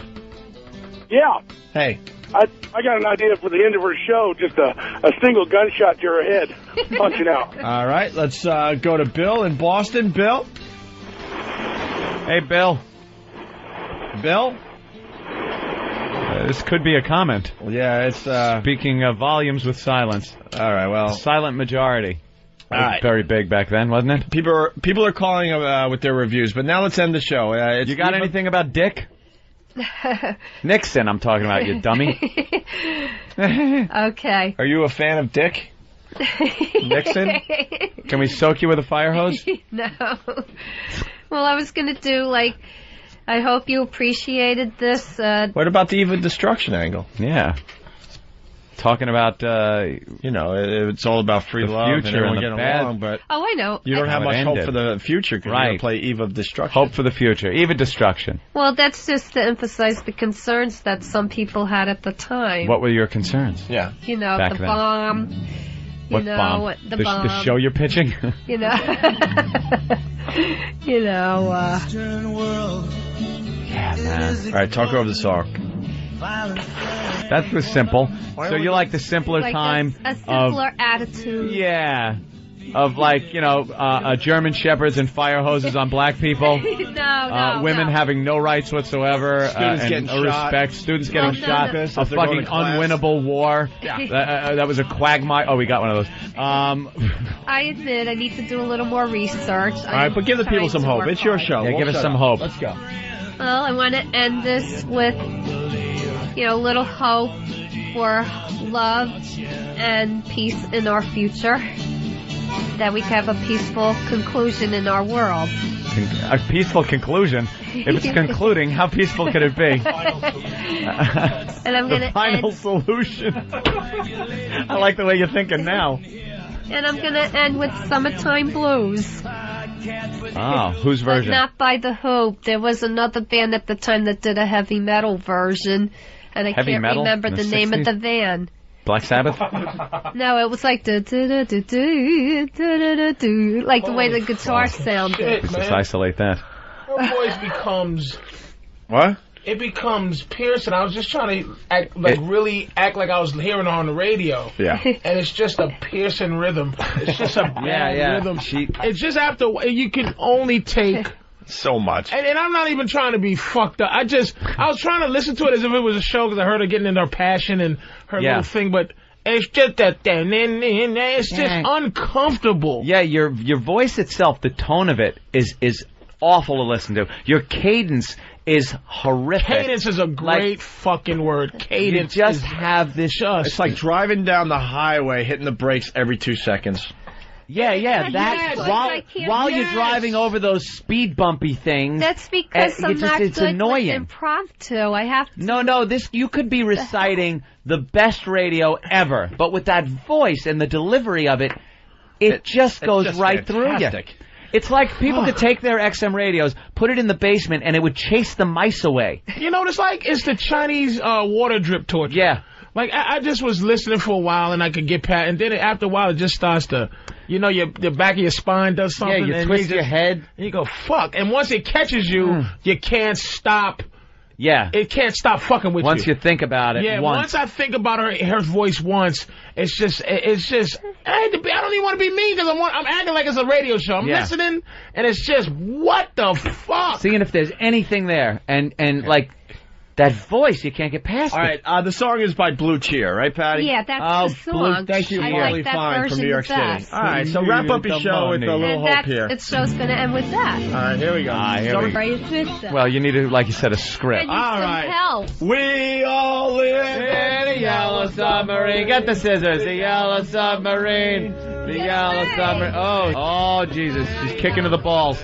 Yeah. Hey. I got an idea for the end of her show. Just a single gunshot to her head. Punching out. All right, let's go to Bill in Boston. Bill? Hey, Bill. Bill? This could be a comment. Yeah, it's speaking of volumes with silence. All right, well, silent majority. All right. Very big back then, wasn't it? People are calling with their reviews, but now let's end the show. You got anything about Dick? Nixon, I'm talking about, you dummy. Okay. Are you a fan of Dick? Nixon? Can we soak you with a fire hose? No. Well, I was going to do, like, I hope you appreciated this. What about the Eve of Destruction angle? Yeah. Talking about, it's all about free love and everyone getting along, but oh, I know. You don't have much hope for the future because you're going to play Eve of Destruction. Hope for the future. Eve of Destruction. Well, that's just to emphasize the concerns that some people had at the time. What were your concerns? Yeah. You know, back the then. bomb. What bomb? The bomb. The show you're pitching? You know. Yeah, man. All right, talk over the song. That was simple. So you like the simpler like time a simpler attitude. Yeah. Of German shepherds and fire hoses on black people. Women having no rights whatsoever. Students getting no shot. respect. Students getting shot. A fucking unwinnable war. Yeah. That was a quagmire. Oh, we got one of those. I admit I need to do a little more research. All right, but give the people some hope. It's your show. Yeah, give us some hope. Let's go. Well, I want to end this with, a little hope for love and peace in our future. That we have a peaceful conclusion in our world. A peaceful conclusion? If it's concluding, how peaceful could it be? And I'm going to final solution. I like the way you're thinking now. And I'm going to end with Summertime Blues. Oh, whose version? But not by The Who. There was another band at the time that did a heavy metal version, and I can't remember the name of the band. Black Sabbath? No, it was like like the way the guitar sounded. Just isolate that. Her voice becomes... What? It becomes piercing. I was just trying to act like I was hearing her on the radio. Yeah. And it's just a piercing rhythm. It's just a bad rhythm. It's just after you can only take so much. And I'm not even trying to be fucked up. I was trying to listen to it as if it was a show because I heard her getting into her passion and her little thing, but it's just it's just uncomfortable. Yeah, your voice itself, the tone of it is awful to listen to. Your cadence is horrific. Cadence is a great fucking word. Cadence. You just have this. It's like driving down the highway, hitting the brakes every 2 seconds. Yeah. That while you're driving over those speed bumpy things. That's because I'm not it's good annoying. with impromptu. I have to. No. You could be reciting the best radio ever, but with that voice and the delivery of it, it just goes right fantastic. through you. It's like people could take their XM radios, put it in the basement, and it would chase the mice away. You know what it's like? It's the Chinese water drip torture. Yeah. Like, I just was listening for a while, and I could get past, and then after a while, it just starts to, the back of your spine does something. Yeah, you twist your head. And you go, fuck. And once it catches you, you can't stop. Yeah. It can't stop fucking with you. Once you think about it once I think about her voice once, it's just, I don't even want to be mean because I'm acting like it's a radio show. I'm listening, and it's just, what the fuck? Seeing if there's anything there, and like, that voice, you can't get past it. All right, the song is by Blue Cheer, right, Patti? Yeah, that's the song. Thank you, Marley Fine from New York City. Best. All right, so wrap up your show with a little hope here. The show's going to end with that. All right, here we go. Well, you need, like you said, a script. All right. Help. We all live in a yellow submarine. Get the scissors. The yellow submarine. The yellow submarine. Oh, Jesus. She's kicking to the balls.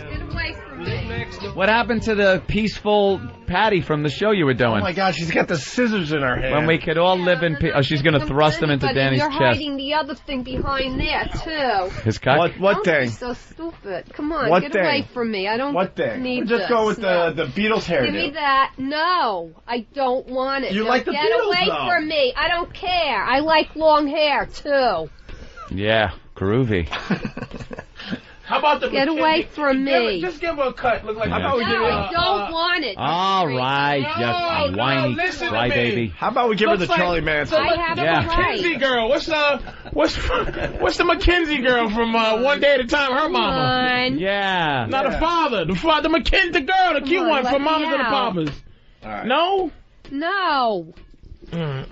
What happened to the peaceful Patti from the show you were doing? Oh my God, she's got the scissors in her hand. When we could all live in peace. Oh, she's going to thrust them into Danny's You're chest. You're hiding the other thing behind there, too. His cock? What thing? Don't be so stupid. Come on, what get thing? away from me. I don't need Just this. go with the Beatles hairdo. Give me that. No, I don't want it. You like the Get Beatles, away though. from me. I don't care. I like long hair, too. Yeah, groovy. How about the Get away from me. Just give her a cut. Look like I don't want it. All right, you whiny crybaby. How about we give her the Charlie Manson? I have the McKenzie girl. What's the McKenzie girl from One Day at a Time? Her mama. Yeah. Not the father. The McKenzie girl, the cute one from Mamas and the Papas. All right. No. No. No.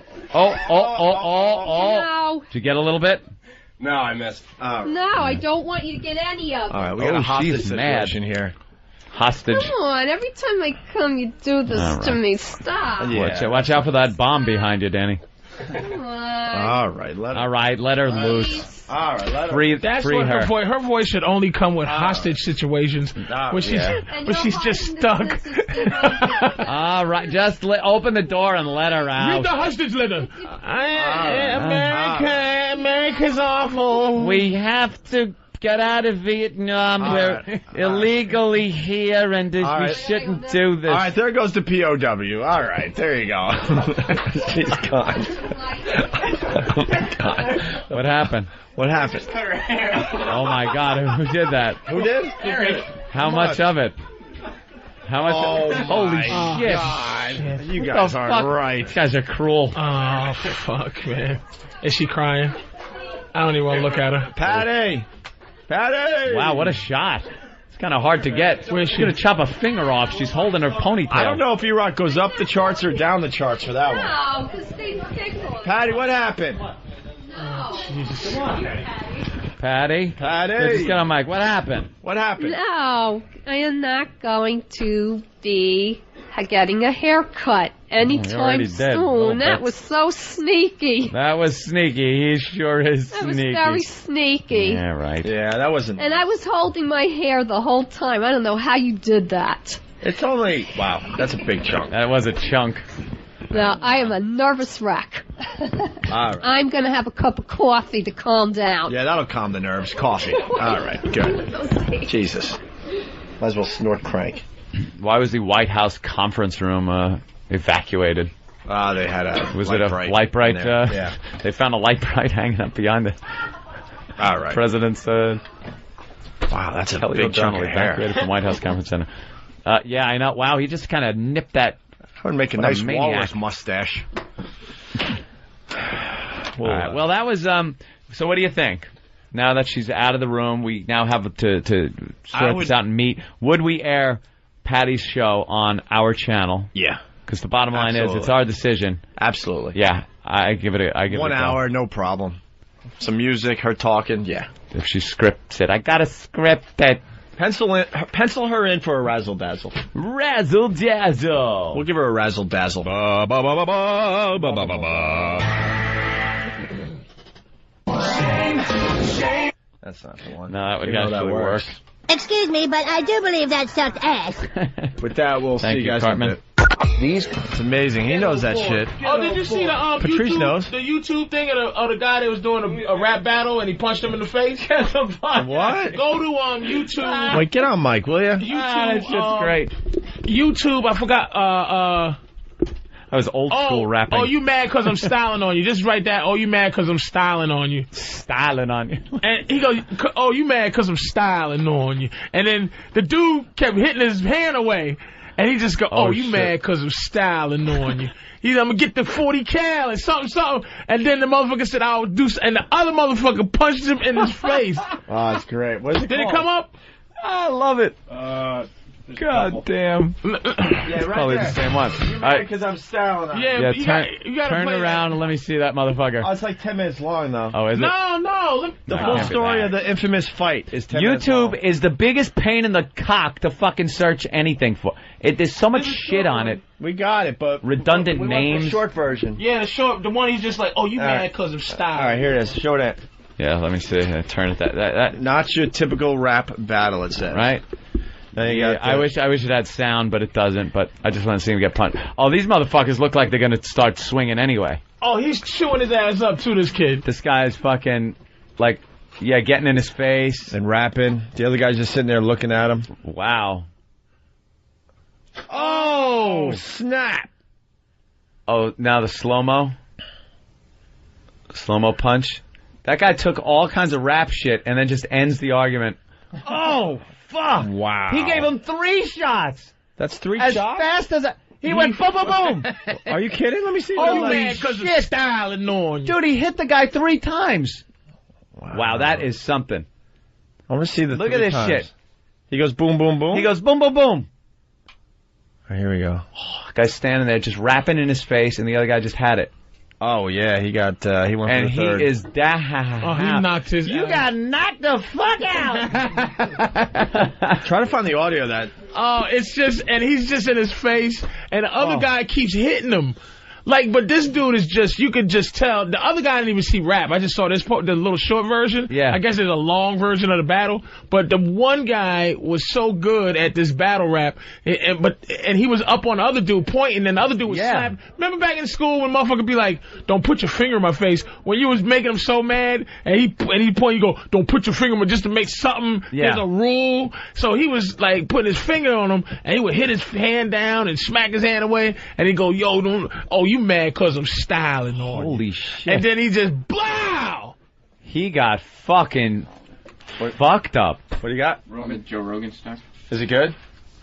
Did you get a little bit? No, I missed. No, I don't want you to get any of it. All right, we got a hostage she's mad. situation here. Hostage. Come on, every time I come, you do this to me. Stop. Yeah. Watch out for that bomb behind you, Danny. Come on. All right, let her loose. All right, let her. Free her. Her voice should only come with hostage situations when she's just stuck. All right, just open the door and let her out. Read the hostage letter. America's awful. We have to get out of Vietnam. We're illegally here, and we shouldn't do this. All right, there goes the POW. All right, there you go. She's gone. Oh my God. What happened? What happened? Oh my God, who did that? Who did? How much of it? How much? Holy shit! God. You guys aren't right. These guys are cruel. Oh fuck, man! Is she crying? I don't even want to look at her. Patti! Wow, what a shot! It's kind of hard to get. She's gonna chop a finger off. She's holding her ponytail. I don't know if E-Rock goes up the charts or down the charts for that one. No, because they tickle. Patti, what happened? No. Patti? Just get on mic. What happened? What happened? No, I am not going to be getting a haircut anytime soon. That was so sneaky. That was sneaky. He sure is sneaky. That was very sneaky. Yeah, right. Yeah, that wasn't... And I was holding my hair the whole time. I don't know how you did that. It's only... Wow, that's a big chunk. That was a chunk. Now, I am a nervous wreck. All right. I'm going to have a cup of coffee to calm down. Yeah, that'll calm the nerves. Coffee. All right, good. Jesus. Might as well snort crank. Why was the White House conference room evacuated? They had a Was it a light bright? Yeah. They found a light bright hanging up behind the president's... wow, that's a big chunk of hair. Evacuated from White House Conference Center. Yeah, I know. Wow, he just kind of nipped that... I would make a nice walrus mustache. All right. Well, that was... So what do you think? Now that she's out of the room, we now have to sort this out and meet. Would we air Patti's show on our channel? Yeah. Because the bottom line is, it's our decision. Absolutely. Yeah. I give it a 1 hour, no problem. Some music, her talking, yeah. If she scripts it. I gotta script it. Pencil her in for a razzle dazzle. Razzle dazzle. We'll give her a razzle dazzle. Ba, ba, ba, ba, ba, ba, ba, ba, ba. That's not the one. No, that would actually work. Excuse me, but I do believe that sucked ass. With that, we'll see you guys in a bit. It's amazing. He knows that shit. Oh, did you see the Patrice knows. The YouTube thing of the guy that was doing a rap battle and he punched him in the face? What? Go to YouTube. Wait, get on mic, will you? YouTube. That shit's great. YouTube. I forgot. That was old school rapping. Oh, you mad because I'm styling on you? Just write that. Oh, you mad because I'm styling on you? Styling on you. And he goes, oh, you mad because I'm styling on you? And then the dude kept hitting his hand away. And he just go, oh you mad because I'm styling on you. He's, I'm going to get the 40 cal and something. And then the motherfucker said, I'll do, and the other motherfucker punched him in his face. Oh, that's great. What is it Did called? it come up? I love it. God damn. Yeah, right probably there. the same one. Because I'm styling on Yeah, you. Turn around and let me see that motherfucker. Oh, it's like 10 minutes long, though. Oh, is it? No. The full story of the infamous fight is 10 minutes long. YouTube is the biggest pain in the cock to fucking search anything for. There's so much shit on it. We got it, but... Redundant we names. Want the short version. Yeah, the one he's just like, oh, you mad because of style. All right, here it is. Show that. Yeah, let me see. Turn it that. Not your typical rap battle, it says. Right? Yeah, I wish it had sound, but it doesn't. But I just want to see him get punched. Oh, these motherfuckers look like they're going to start swinging anyway. Oh, he's chewing his ass up, too, this kid. This guy's fucking, like, yeah, getting in his face. And rapping. The other guy's just sitting there looking at him. Wow. Oh, snap. Oh, now the slow-mo. Slow-mo punch. That guy took all kinds of rap shit and then just ends the argument. Oh, fuck. Wow. He gave him 3 shots. That's 3 shots? As fast as he went boom, boom, boom. Are you kidding? Let me see. Holy shit. Styling on you. Dude, he hit the guy 3 times. Wow, that is something. I want to see the Look at this times. shit. He goes boom, boom, boom. He goes boom, boom, boom. Here we go. Guy's standing there just rapping in his face, and the other guy just had it. Oh, yeah, he went for the third. And he is down. Oh, he knocked his... You got knocked the fuck out! Try to find the audio of that. Oh, it's just... And he's just in his face, and the other guy keeps hitting him. Like, but this dude is just, you could just tell. The other guy didn't even see rap. I just saw this part, the little short version. Yeah. I guess there's a long version of the battle. But the one guy was so good at this battle rap, and he was up on the other dude pointing, and the other dude was slapping. Remember back in school when motherfucker be like, don't put your finger in my face? When you was making him so mad, and he point, you go, don't put your finger in my, just to make something. Yeah. There's a rule. So he was like putting his finger on him, and he would hit his hand down and smack his hand away, and he'd go, yo, you mad because I'm styling on you. Holy shit. And then he just, blow! He got fucking fucked up. What do you got? Joe Rogan stuff. Is it good?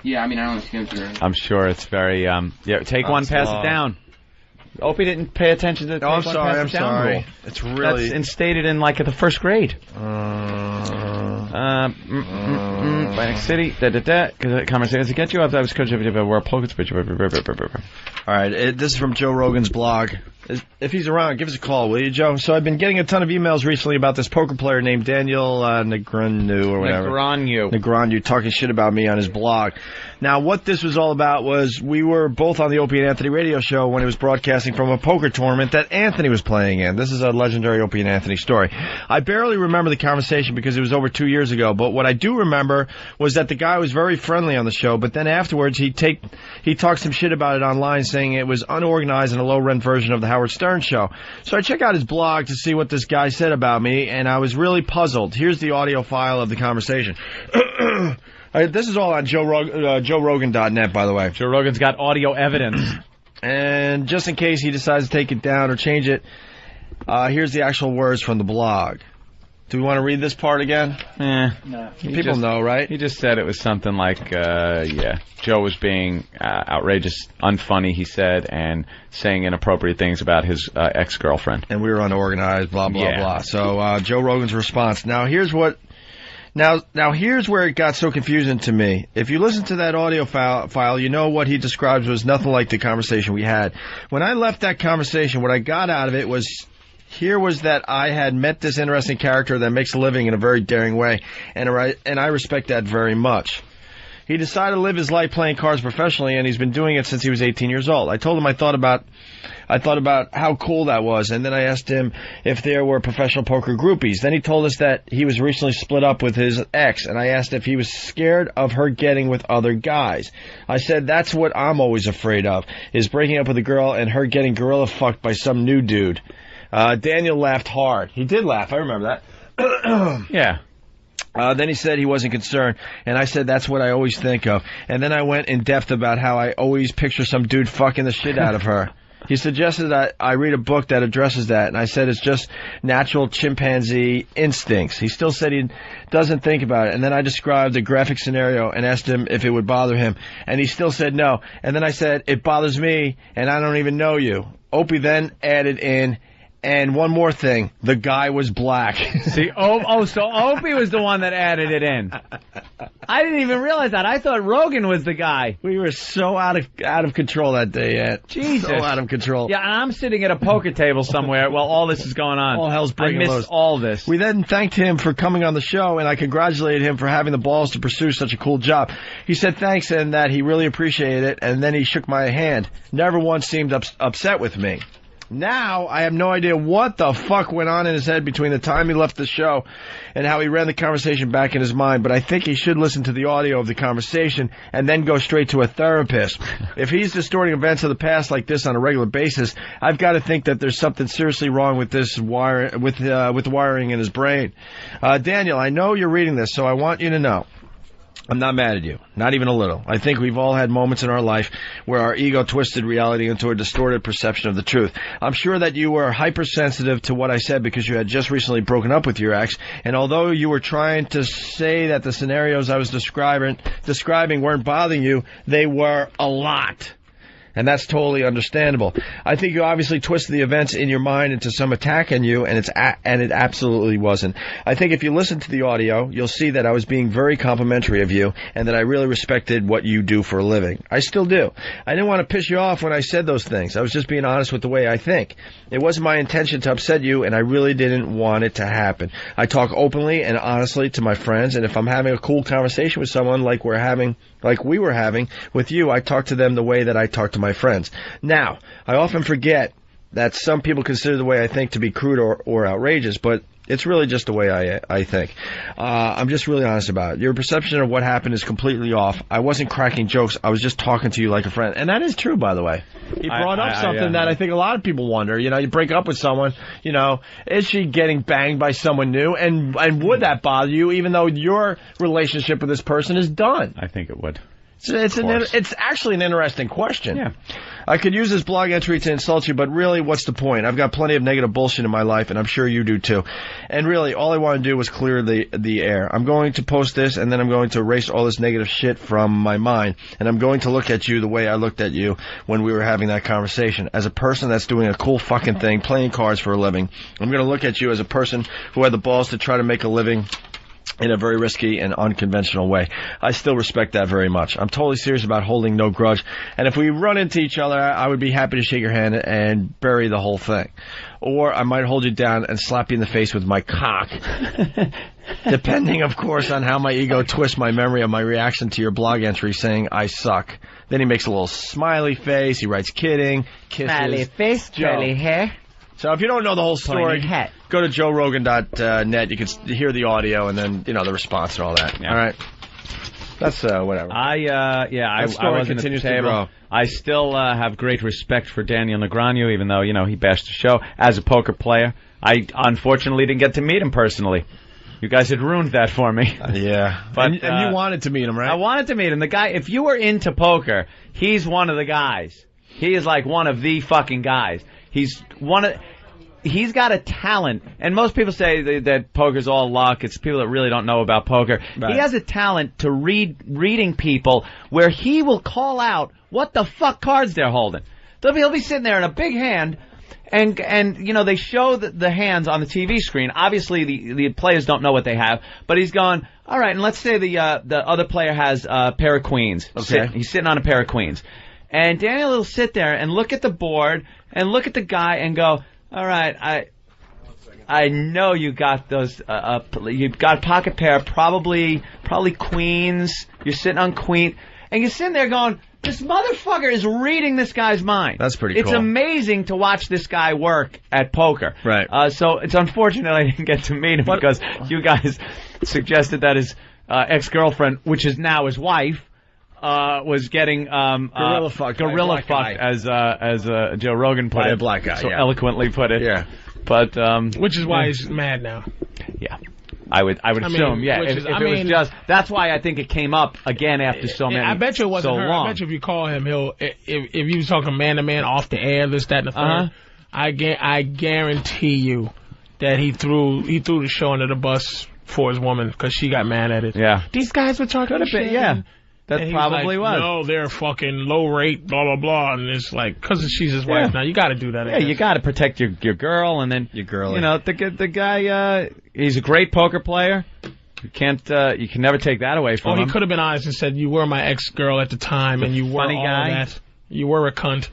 Yeah, I mean, I don't listen to it. I'm sure it's very, take one, pass it down. Opie didn't pay attention to the I'm sorry. rule. It's really... That's instated in, like, the first grade. Atlantic City, conversations to get you up. I was coaching of a world poker picture. All right, this is from Joe Rogan's blog. If he's around, give us a call, will you, Joe? So I've been getting a ton of emails recently about this poker player named Daniel Negreanu or whatever. Negreanu talking shit about me on his blog. Now, what this was all about was we were both on the Opie and Anthony radio show when it was broadcasting from a poker tournament that Anthony was playing in. This is a legendary Opie and Anthony story. I barely remember the conversation because it was over 2 years ago, but what I do remember was that the guy was very friendly on the show, but then afterwards he talked some shit about it online, saying it was unorganized and a low-rent version of the Howard Stern show. So I check out his blog to see what this guy said about me, and I was really puzzled. Here's the audio file of the conversation. This is all on JoeRogan.net, by the way. Joe Rogan's got audio evidence. And just in case he decides to take it down or change it, here's the actual words from the blog. Do we want to read this part again? No. People know, right? He just said it was something like, Joe was being outrageous, unfunny, he said, and saying inappropriate things about his ex-girlfriend. And we were unorganized, blah, blah, blah. So Joe Rogan's response. Now, here's where it got so confusing to me. If you listen to that audio file, you know what he describes was nothing like the conversation we had. When I left that conversation, what I got out of it was that I had met this interesting character that makes a living in a very daring way, and I respect that very much. He decided to live his life playing cards professionally, and he's been doing it since he was 18 years old. I told him I thought about how cool that was, and then I asked him if there were professional poker groupies. Then he told us that he was recently split up with his ex, and I asked if he was scared of her getting with other guys. I said that's what I'm always afraid of, is breaking up with a girl and her getting gorilla fucked by some new dude. Daniel laughed hard. He did laugh, I remember that. Yeah. Then he said he wasn't concerned, and I said that's what I always think of. And then I went in depth about how I always picture some dude fucking the shit out of her. He suggested that I read a book that addresses that, and I said it's just natural chimpanzee instincts. He still said he doesn't think about it, and then I described a graphic scenario and asked him if it would bother him, and he still said no. And then I said, it bothers me, and I don't even know you. Opie then added in, and one more thing, the guy was black. See, so Opie was the one that added it in. I didn't even realize that. I thought Rogan was the guy. We were so out of control that day, Ed. Jesus. So out of control. Yeah, and I'm sitting at a poker table somewhere while all this is going on. All hell's breaking loose. I missed all this. We then thanked him for coming on the show, and I congratulated him for having the balls to pursue such a cool job. He said thanks and that he really appreciated it, and then he shook my hand. Never once seemed upset with me. Now, I have no idea what the fuck went on in his head between the time he left the show and how he ran the conversation back in his mind, but I think he should listen to the audio of the conversation and then go straight to a therapist. If he's distorting events of the past like this on a regular basis, I've got to think that there's something seriously wrong with this with the wiring in his brain. Daniel, I know you're reading this, so I want you to know. I'm not mad at you. Not even a little. I think we've all had moments in our life where our ego twisted reality into a distorted perception of the truth. I'm sure that you were hypersensitive to what I said because you had just recently broken up with your ex, and although you were trying to say that the scenarios I was describing weren't bothering you, they were a lot. And that's totally understandable. I think you obviously twisted the events in your mind into some attack on you, and it absolutely wasn't. I think if you listen to the audio, you'll see that I was being very complimentary of you, and that I really respected what you do for a living. I still do. I didn't want to piss you off when I said those things. I was just being honest with the way I think. It wasn't my intention to upset you, and I really didn't want it to happen. I talk openly and honestly to my friends, and if I'm having a cool conversation with someone like we were having with you, I talk to them the way that I talk to my friends. Now, I often forget that some people consider the way I think to be crude or outrageous, but it's really just the way I think. I'm just really honest about it. Your perception of what happened is completely off. I wasn't cracking jokes. I was just talking to you like a friend. And that is true, by the way. He brought up something that I think a lot of people wonder. You know, you break up with someone, you know, is she getting banged by someone new? And would that bother you even though your relationship with this person is done? I think it would. It's actually an interesting question. Yeah. I could use this blog entry to insult you, but really, what's the point? I've got plenty of negative bullshit in my life, and I'm sure you do too. And really, all I want to do was clear the air. I'm going to post this, and then I'm going to erase all this negative shit from my mind, and I'm going to look at you the way I looked at you when we were having that conversation. As a person that's doing a cool fucking thing, playing cards for a living, I'm going to look at you as a person who had the balls to try to make a living in a very risky and unconventional way. I still respect that very much. I'm totally serious about holding no grudge, and if we run into each other, I would be happy to shake your hand and bury the whole thing. Or I might hold you down and slap you in the face with my cock. Depending, of course, on how my ego twists my memory of my reaction to your blog entry saying I suck. Then he makes a little smiley face, he writes kidding, kisses. Smiley face, curly hair. So if you don't know the whole story, go to joerogan.net. You can hear the audio and then, you know, the response and all that. Yeah. All right. That's whatever. I wasn't at the table. I still have great respect for Daniel Negreanu, even though, you know, he bashed the show as a poker player. I unfortunately didn't get to meet him personally. You guys had ruined that for me. Yeah. But, and you wanted to meet him, right? I wanted to meet him. The guy, if you were into poker, he's one of the guys. He is like one of the fucking guys. He's got a talent, and most people say that poker's all luck. It's people that really don't know about poker. Right. He has a talent to reading people where he will call out what the fuck cards they're holding. He'll be sitting there in a big hand, and you know, they show the hands on the TV screen. Obviously, the players don't know what they have, but he's going, all right, and let's say the other player has a pair of queens. Okay. He's sitting on a pair of queens. And Daniel will sit there and look at the board and look at the guy and go, all right, I know you got those, you've got a pocket pair, probably queens. You're sitting on queen. And you're sitting there going, this motherfucker is reading this guy's mind. That's pretty cool. It's amazing to watch this guy work at poker. Right. So it's unfortunate I didn't get to meet him because you guys suggested that his ex-girlfriend, which is now his wife, was getting gorilla fucked as Joe Rogan put it, a black guy, so eloquently put it. Yeah, but which is why he's mad now. Yeah, I would assume. Yeah, if it was just that's why I think it came up again after so many. I bet you it wasn't her. long. I bet you if you call him, he'll if you was talking man to man off the air, this, that, and the third. I guarantee you that he threw the show under the bus for his woman because she got mad at it. Yeah, these guys were talking shit. Yeah. That probably was. No, they're fucking low rate, blah, blah, blah. And it's like, because she's his wife now, you got to do that. Yeah, you got to protect your girl, and then, your girl. You know, the guy, he's a great poker player. You can never take that away from him. He could have been honest and said, you were my ex-girl at the time, and you were funny all guy. that. You were a cunt.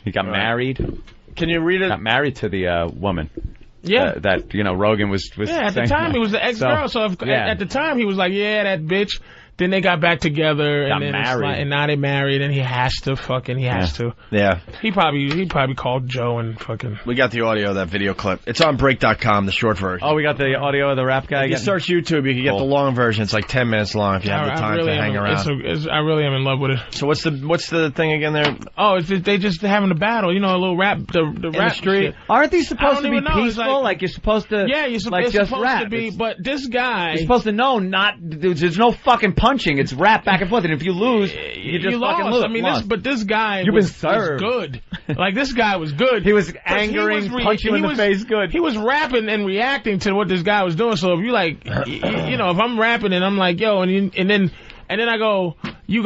He got married. Can you read it? Got married to the woman. Yeah. That, you know, Rogan was at the time, he was the ex-girl, so at the time, he was like, yeah, that bitch. Then they got back together, and then and now they married, and he has to. Yeah. He probably called Joe and fucking. We got the audio of that video clip. It's on break.com, the short version. Oh, we got the audio of the rap guy. If you search YouTube, you can get the long version. It's like 10 minutes long if you have the time to hang around. I really am in love with it. So what's the thing again there? Oh, they just having a battle. You know, a little rap. The rap street. Aren't these supposed to be peaceful? Like you're supposed to. Yeah, you're supposed to be. But this guy. You're supposed to know there's no fucking punching. It's rap back and forth, and if you lose, you just fucking lose. I mean, this guy was good. Like, this guy was good. He was angering, punching you in the face good. He was rapping and reacting to what this guy was doing. So if you like, you know, if I'm rapping and I'm like, yo, and then I go, you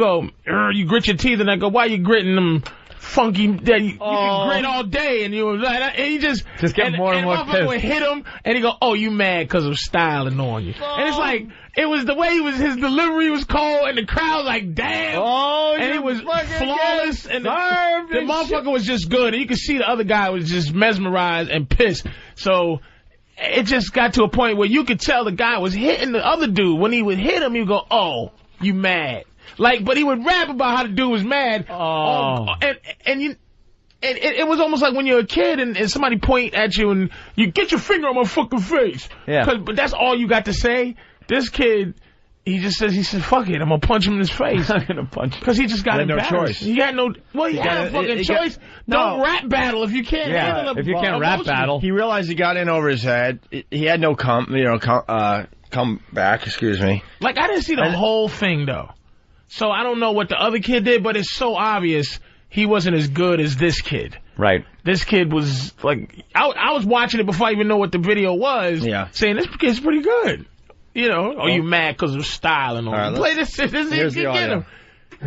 grit your teeth, and I go, why you gritting them funky that you can grin all day, and you was like, and he just get more and more pissed. Would hit him, and he go, "Oh, you mad because I'm styling on you?" And it's like it was the way his delivery was cold, and the crowd like, "Damn!" And it was flawless, and the motherfucker was just good, and you could see the other guy was just mesmerized and pissed. So it just got to a point where you could tell the guy was hitting the other dude. When he would hit him, he would go, "Oh, you mad?" Like, but he would rap about how the dude was mad. And it was almost like when you're a kid and somebody point at you and you get your finger on my fucking face. Yeah. But that's all you got to say. This kid, he said, fuck it, I'm gonna punch him in his face. I'm gonna punch him. Because he just got embarrassed. No choice. He had no, he had a fucking choice. Don't rap battle if you can't handle it. If you can't rap battle. He realized he got in over his head. He had no come back, excuse me. Like, I didn't see the whole thing, though. So I don't know what the other kid did, but it's so obvious he wasn't as good as this kid. Right. This kid was, like, I was watching it before I even know what the video was, saying, this kid's pretty good. You know, you mad because of styling on him. Play this here's the audio.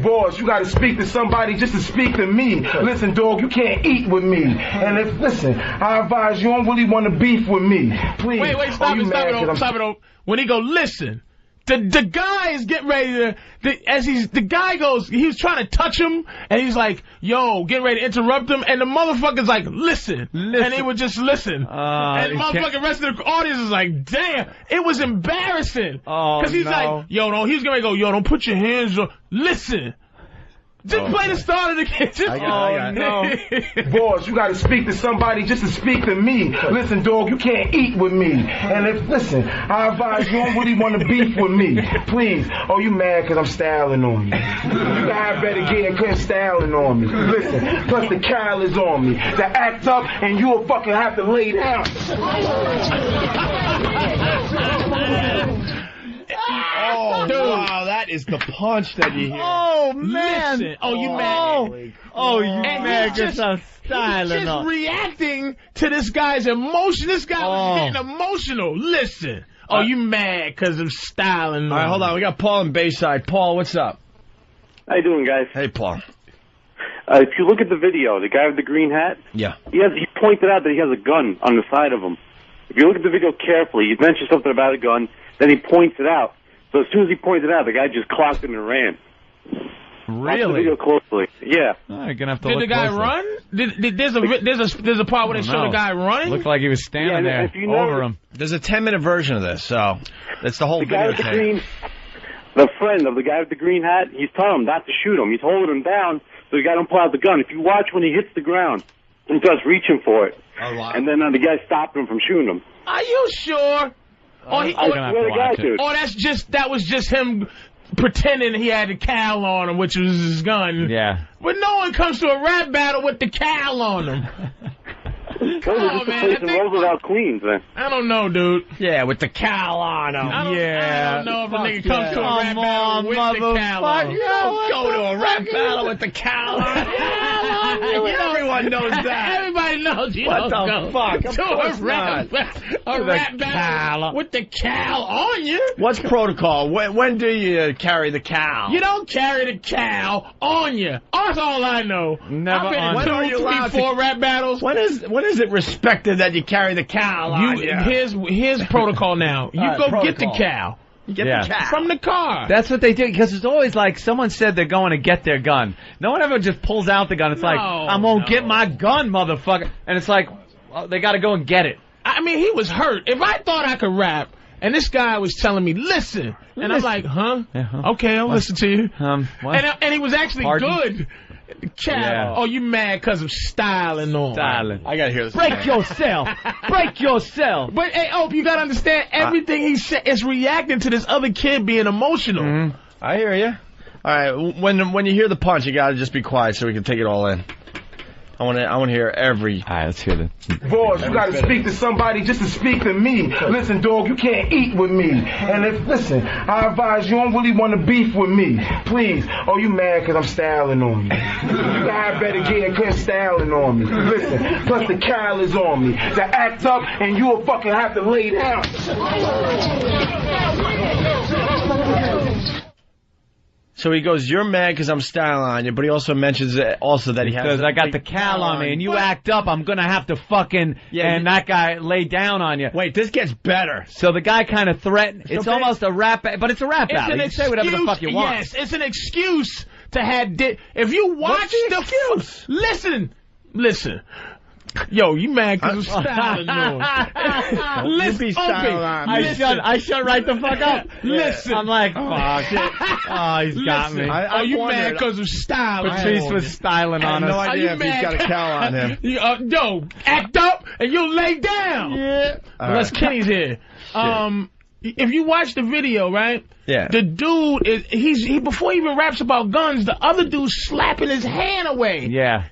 Boys, you gotta speak to somebody just to speak to me. Listen, dog, you can't eat with me. And listen, I advise you don't really want to beef with me. Please. Wait, stop it. When he go, listen. The guy is getting ready to, the guy goes, he was trying to touch him, and he's like, yo, getting ready to interrupt him, and the motherfucker's like, listen. And he would just listen. And the motherfucking rest of the audience is like, damn, it was embarrassing. Because he's like, yo, no, he was going to go, yo, don't put your hands on, listen. Just play the start of the game. No. Boys, you gotta speak to somebody just to speak to me. Listen, dog, you can't eat with me. And listen, I advise you don't really want to beef with me. Please. Oh, you mad because I'm styling on you. You guys better get and quit styling on me. Listen, plus the cowl is on me. To act up and you'll fucking have to lay down. Oh, dude. Wow, that is the punch that you hear. Oh, man. Listen. Oh, you mad. Oh, you mad because I'm styling He's just on. reacting to this guy's emotion. This guy was getting emotional. Listen. Oh, you mad because I'm styling on. All right, hold on. We got Paul in Bayside. Paul, what's up? How you doing, guys? Hey, Paul. If you look at the video, the guy with the green hat, he pointed out that he has a gun on the side of him. If you look at the video carefully, he mentioned something about a gun, then he points it out. So as soon as he pointed it out, the guy just clocked it and ran. Really? Watch the video closely. Yeah. You're gonna have to Did look the guy closely. run? There's a part where they show the guy running. Looked like he was standing there over him. There's a 10-minute version of this, so that's the whole the guy video. with the friend of the guy with the green hat, he's telling him not to shoot him. He's holding him down so the guy don't pull out the gun. If you watch when he hits the ground, he starts reaching for it. And then the guy stopped him from shooting him. Are you sure? I swear to God, dude. Or that was just him pretending he had the cowl on him, which was his gun. Yeah. But no one comes to a rap battle with the cowl on him. Come on, man. Roosevelt, Queens, man. I don't know, dude. Yeah, with the cowl on him. I don't know if a nigga comes to a rap battle with the cowl on him. You don't go to a rap battle with the cowl on him. Everyone knows that. Everybody knows you what don't the go fuck? to a rap battle with the cowl on you. What's protocol? When do you carry the cowl? You don't carry the cowl on you. That's all I know. Never I've been in 2, 3, 4 rap battles. When is it respected that you carry the cowl on you? Here's protocol now. You go get the cowl. Get the cowl. From the car. That's what they do, because it's always like someone said they're going to get their gun. No one ever just pulls out the gun. It's like, I'm going to get my gun, motherfucker. And it's like, well, they got to go and get it. I mean, he was hurt. If I thought I could rap, and this guy was telling me, listen. And I'm like, huh? Okay, I'll listen to you. What? And he was actually good. Oh, you mad because of styling on. I got to hear this. Break yourself. Break yourself. But, hey, you got to understand, everything he said is reacting to this other kid being emotional. I hear you. All right, when you hear the punch, you got to just be quiet so we can take it all in. I want to hear every. All right, let's hear it. Boys, you gotta speak to somebody just to speak to me. Listen, dog, you can't eat with me. And listen, I advise you don't really want to beef with me. Please. Oh, you mad because I'm styling on you. You guys better get and quit styling on me. Listen, plus the cowl is on me. To act up and you'll fucking have to lay down. So he goes, "You're mad because I'm styling on you," but he also mentions that he has. Because I got the cow on me, and you act up, I'm gonna have to fucking and that guy lay down on you. Wait, this gets better. So the guy kind of threatened. It's almost a rap, but it's a rap battle. You can say whatever the fuck you want. Yes, it's an excuse to have. If you watch the excuse, listen. Yo, you mad because I'm styling on. Listen, I shut right the fuck up. Listen. I'm like, fuck. Oh, he's got me. Are you mad because of styling? Patrice was styling on us. I have no idea if he's got a cow on him. Yo, act up and you'll lay down. Yeah. Unless Kenny's here. If you watch the video, right? Yeah. The dude is before he even raps about guns, the other dude's slapping his hand away. Yeah.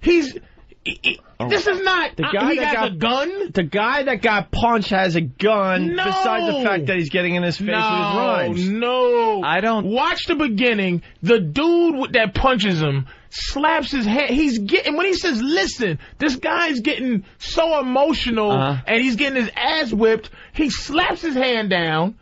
This is not the guy he that has a gun. The guy that got punched has a gun. No. Besides the fact that he's getting in his face with his rhymes. No, I don't watch the beginning. The dude that punches him slaps his hand. He's getting when he says, "Listen," this guy's getting so emotional and he's getting his ass whipped. He slaps his hand down,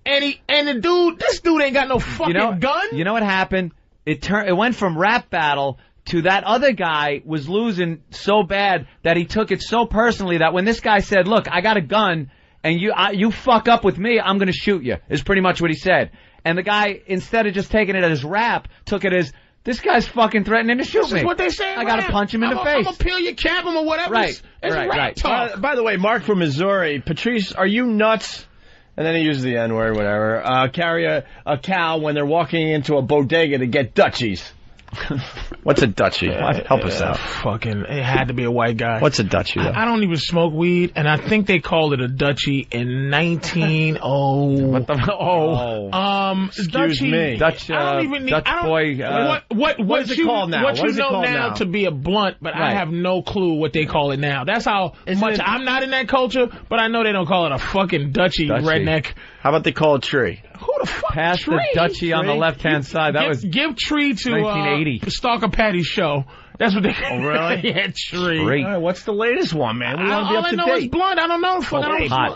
and this dude ain't got no fucking gun. You know what happened? It went from rap battle to that other guy was losing so bad that he took it so personally that when this guy said, "Look, I got a gun, and you fuck up with me, I'm gonna shoot you," is pretty much what he said. And the guy, instead of just taking it as rap, took it as, this guy's fucking threatening to shoot me. This is what they say. I gotta punch him in the face. I'm gonna peel your cap or whatever. Right, it's rap talk. By the way, Mark from Missouri, Patrice, are you nuts? And then he uses the N-word, whatever. Carry a cow when they're walking into a bodega to get Dutchies. What's a Dutchie? Help us out. It had to be a white guy. What's a Dutchie, though? I don't even smoke weed, and I think they called it a Dutchie in 19... What the... Excuse me. Dutch boy... what is it called now? What you know now to be a blunt, but I have no clue what they call it now. That's how much I'm not in that culture, but I know they don't call it a fucking Dutchie. Redneck. How about they call it tree? Who the fuck? Pass Tree? the Dutchie on the left-hand side. That was give tree to 1980. Stalker Patti's show. That's what they call it. Oh, really? Yeah, tree. All right, what's the latest one, man? We want to be up to date. All I know is blunt. I don't know.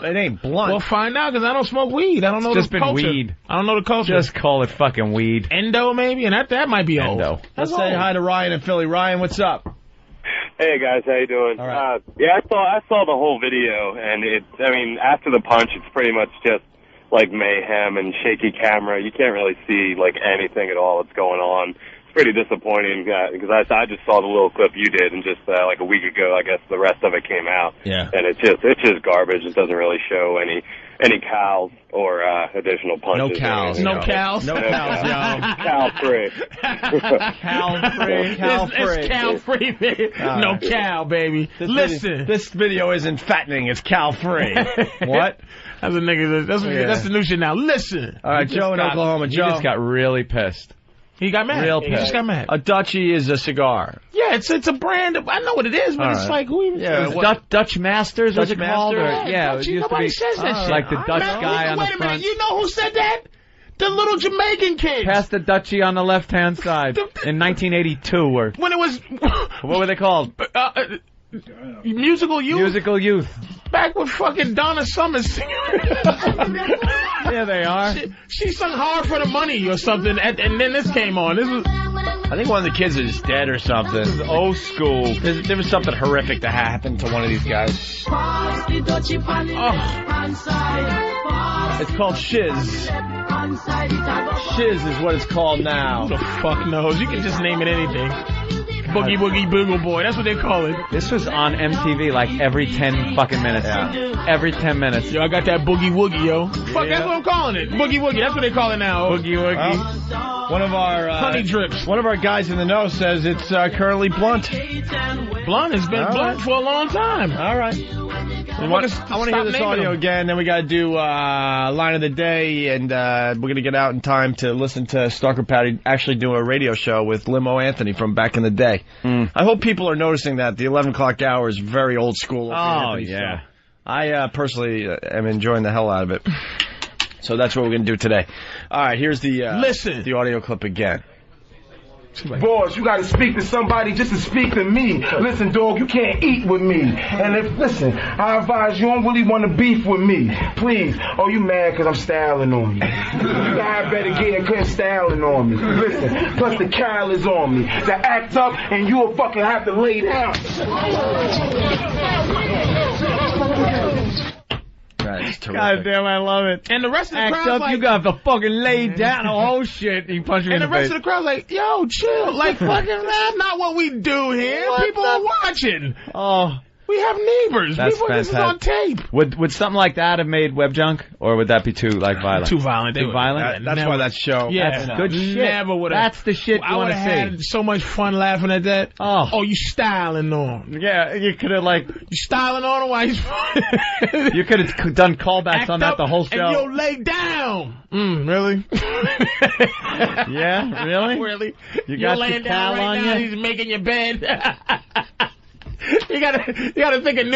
It ain't blunt. Well, find out, because I don't smoke weed. I don't know just the culture. Been weed. I don't know the culture. Just call it fucking weed. Endo, maybe? And that might be old. Let's say hi to Ryan in Philly. Ryan, what's up? Hey guys, how you doing? All right. I saw the whole video, and after the punch, it's pretty much just like mayhem and shaky camera. You can't really see like anything at all that's going on. It's pretty disappointing because I just saw the little clip you did, and just like a week ago, I guess the rest of it came out. Yeah. And it's just garbage. It doesn't really show any cows or additional punches. No cows. No cows. No cows, yo. Cow free. Cow free. Cow free. It's cow free, baby. No cow, baby. Listen. This video isn't fattening. It's cow free. What? That's a nigga. That's the new shit now. Listen. All right, Joe in Oklahoma. Joe. He just got really pissed. He got mad. Real He pissed. just got mad. A Dutchie is a cigar. Yeah, it's a brand. I know what it is, but it's like who even? Dutch Masters, was it called? Yeah, it used nobody to be says that shit. like the Dutch guy on the Wait a front. minute, you know who said that? The little Jamaican kids. Pass the Dutchie on the left-hand side in 1982. When it was... What were they called? Musical Youth? Musical Youth. Back with fucking Donna Summers singing. Yeah, they are. She sung Hard for the Money or something, and then this came on. This was... I think one of the kids is dead or something. This is old school. There was something horrific that happened to one of these guys. It's called Shiz. Shiz is what it's called now. Who the fuck knows? You can just name it anything. Boogie Woogie Boogle Boy. That's what they call it. This was on MTV like every 10 fucking minutes. Yeah. Every 10 minutes. Yo, I got that Boogie Woogie, yo. Fuck, that's what I'm calling it. Boogie Woogie. That's what they call it now. Boogie Woogie. One of our honey drips. One of our guys in the know says it's currently blunt. Blunt has been blunt for a long time. All right. I want to hear this audio again. Then we got to do line of the day, and we're going to get out in time to listen to Stalker Patti actually do a radio show with Limo Anthony from back in the day. I hope people are noticing that the 11 o'clock hour is very old school. Oh, yeah. So I personally am enjoying the hell out of it. So that's what we're going to do today. All right, here's the listen. The audio clip again. Boss, you gotta speak to somebody just to speak to me. Listen, dog, you can't eat with me. And I advise you don't really want to beef with me. Please. Oh, you mad because I'm styling on you. You guys better get in because styling on me. Listen, plus the Kyle is on me. To act up and you'll fucking have to lay down. God damn, I love it. And the rest of the Act crowd's up, like, you got to fucking lay down. Oh shit, he punched me in the face. And the rest of the crowd's like, yo, chill. Like, fucking, that's not what we do here. People are watching. Oh. We have neighbors. That's This is on tape. Would something like that have made web junk, or would that be too violent? Too violent. Too violent. That's why that show. Yeah, that's good shit. Never would have. That's the shit you want to see. I would have had so much fun laughing at that. Oh, you styling on? Yeah, you could have you styling on him while he's. You could have done callbacks on that the whole show. And yo, lay down. Really? Yeah, really? Really? You You're got laying the down towel right on now. you? He's making your bed. You gotta think of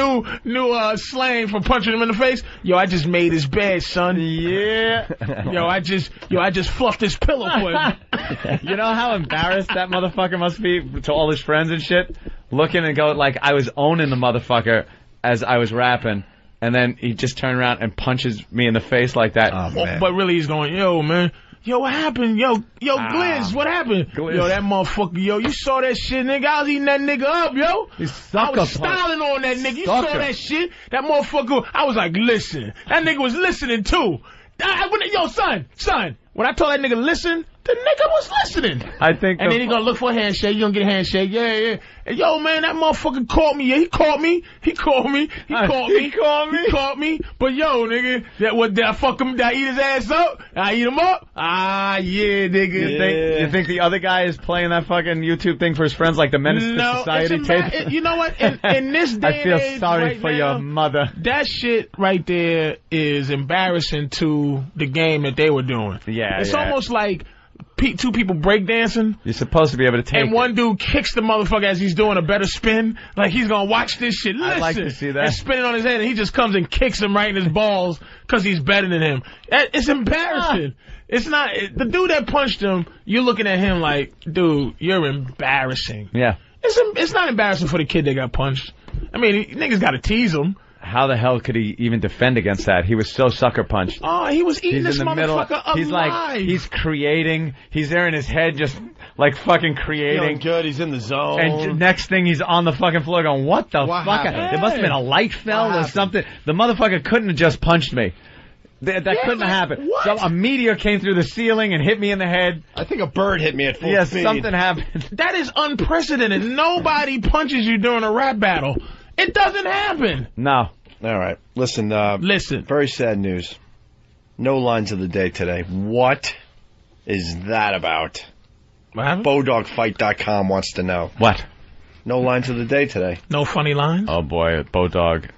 new slang for punching him in the face. Yo, I just made his bed, son. Yeah. Yo, I just fluffed his pillow for him. You know how embarrassed that motherfucker must be to all his friends and shit? Looking and go like I was owning the motherfucker as I was rapping, and then he just turned around and punches me in the face like that. Oh, man. But really he's going, yo, man. Yo, what happened? Yo, Gliz, what happened? Gliz. Yo, that motherfucker, yo, you saw that shit, nigga. I was eating that nigga up, yo. I was styling on that nigga. You saw that shit. That motherfucker, I was like, listen. That nigga was listening, too. Yo, son, when I told that nigga listen, the nigga was listening. I think. And then he gonna look for a handshake. You gonna get a handshake. Yeah. And yo, man, that motherfucker caught me. Yeah, he caught me. But yo, nigga, did I fuck him? Did I eat his ass up? Did I eat him up? Ah, yeah, nigga. You think the other guy is playing that fucking YouTube thing for his friends like the Menace to Society tape? You know what? In this day I feel and age sorry right for now, your mother. That shit right there is embarrassing to the game that they were doing. Yeah, it's almost like two people breakdancing. You're supposed to be able to take and one dude kicks the motherfucker as he's doing a better spin. Like he's gonna watch this shit. Listen, I'd like to see that. And spin it on his head, and he just comes and kicks him right in his balls because he's better than him. It's embarrassing. It's not the dude that punched him. You're looking at him like, dude, you're embarrassing. Yeah. It's not embarrassing for the kid that got punched. I mean, niggas got to tease him. How the hell could he even defend against that? He was so sucker punched. Oh, he was eating this in the middle. motherfucker alive. He's like, he's creating. He's there in his head, just like fucking creating. Feeling good. He's in the zone. And next thing, he's on the fucking floor going, "What the fuck? happened? There must have been a light fell or something." The motherfucker couldn't have just punched me. That couldn't have happened. What? So a meteor came through the ceiling and hit me in the head. I think a bird hit me at full speed. Something happened. That is unprecedented. Nobody punches you during a rap battle. It doesn't happen. No. All right. Listen. Very sad news. No lines of the day today. What is that about? What happened? BowDogFight.com wants to know. What? No lines of the day today. No funny lines? Oh, boy. Bowdog.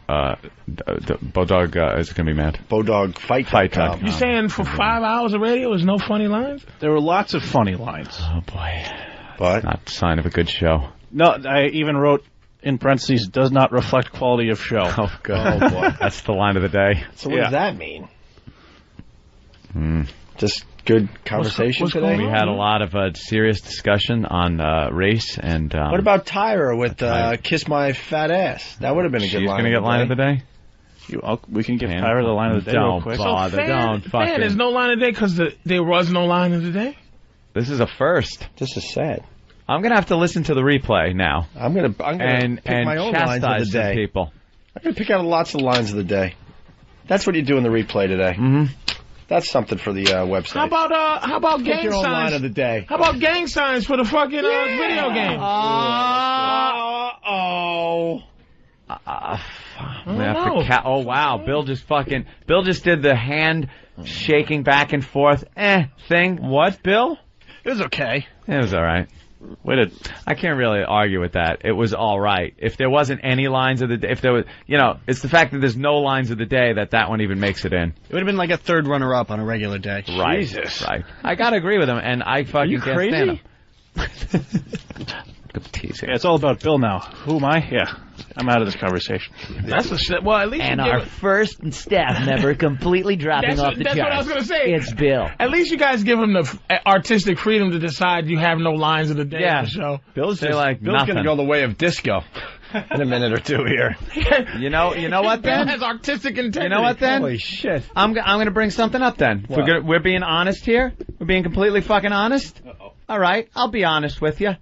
Bowdog is going to be mad. BowDogFight.com. You saying for 5 hours of radio there's no funny lines? There were lots of funny lines. Oh, boy. But? Not a sign of a good show. No, I even wrote in parentheses, does not reflect quality of show. Oh, God. Oh, boy. That's the line of the day. So what does that mean? Just good conversation today? We had a lot of serious discussion on race and... what about Tyra with Kiss My Fat Ass? That would have been a good line. She's going to get line of the day? We can give Tyra the line of the day real quick. There's no line of the day because there was no line of the day? This is a first. This is sad. I'm going to have to listen to the replay now. I'm going to pick my own lines of the day. People. I'm going to pick out lots of lines of the day. That's what you do in the replay today. Mm-hmm. That's something for the website. How about gang your own signs? Line of the day. How about gang signs for the fucking video game? Oh wow, Bill just did the hand shaking back and forth thing. What, Bill? It was okay. It was all right. I can't really argue with that. It was all right. If there wasn't any lines of the day, if there was, it's the fact that there's no lines of the day that one even makes it in. It would have been like a third runner-up on a regular day. Right. Jesus. Right. I gotta agree with him, and I fucking can't stand him. Look at the tease here. Yeah, it's all about Bill now. Who am I? Yeah, I'm out of this conversation. That's a shit. Well, at least And you give our it- first staff member completely dropping off the That's charts. what I was going to say. It's Bill. At least you guys give him the artistic freedom to decide you have no lines of the day on the show. Bill's They like Bill's nothing. going to go the way of disco in a minute or two here. You know what Bill then? has artistic integrity. You know what then? Holy shit. I'm going to bring something up then. We're being honest here. We're being completely fucking honest. All right, I'll be honest with you.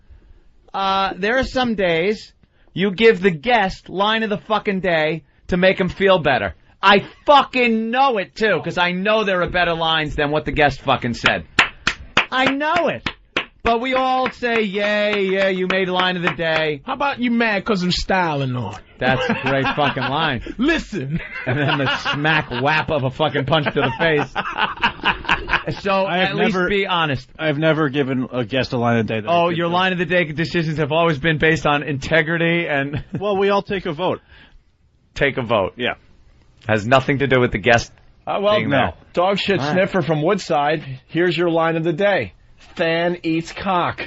There are some days you give the guest line of the fucking day to make him feel better. I fucking know it too, because I know there are better lines than what the guest fucking said. I know it. But we all say, yeah, you made line of the day. How about you mad because I'm styling on? That's a great fucking line. Listen. And then the smack whap of a fucking punch to the face. So at least be honest. I've never given a guest a line of the day. Oh, your line of the day decisions have always been based on integrity and... Well, we all take a vote. Take a vote. Yeah. Has nothing to do with the guest being there. Dog shit All right. sniffer from Woodside. Here's your line of the day. Fan eats cock. We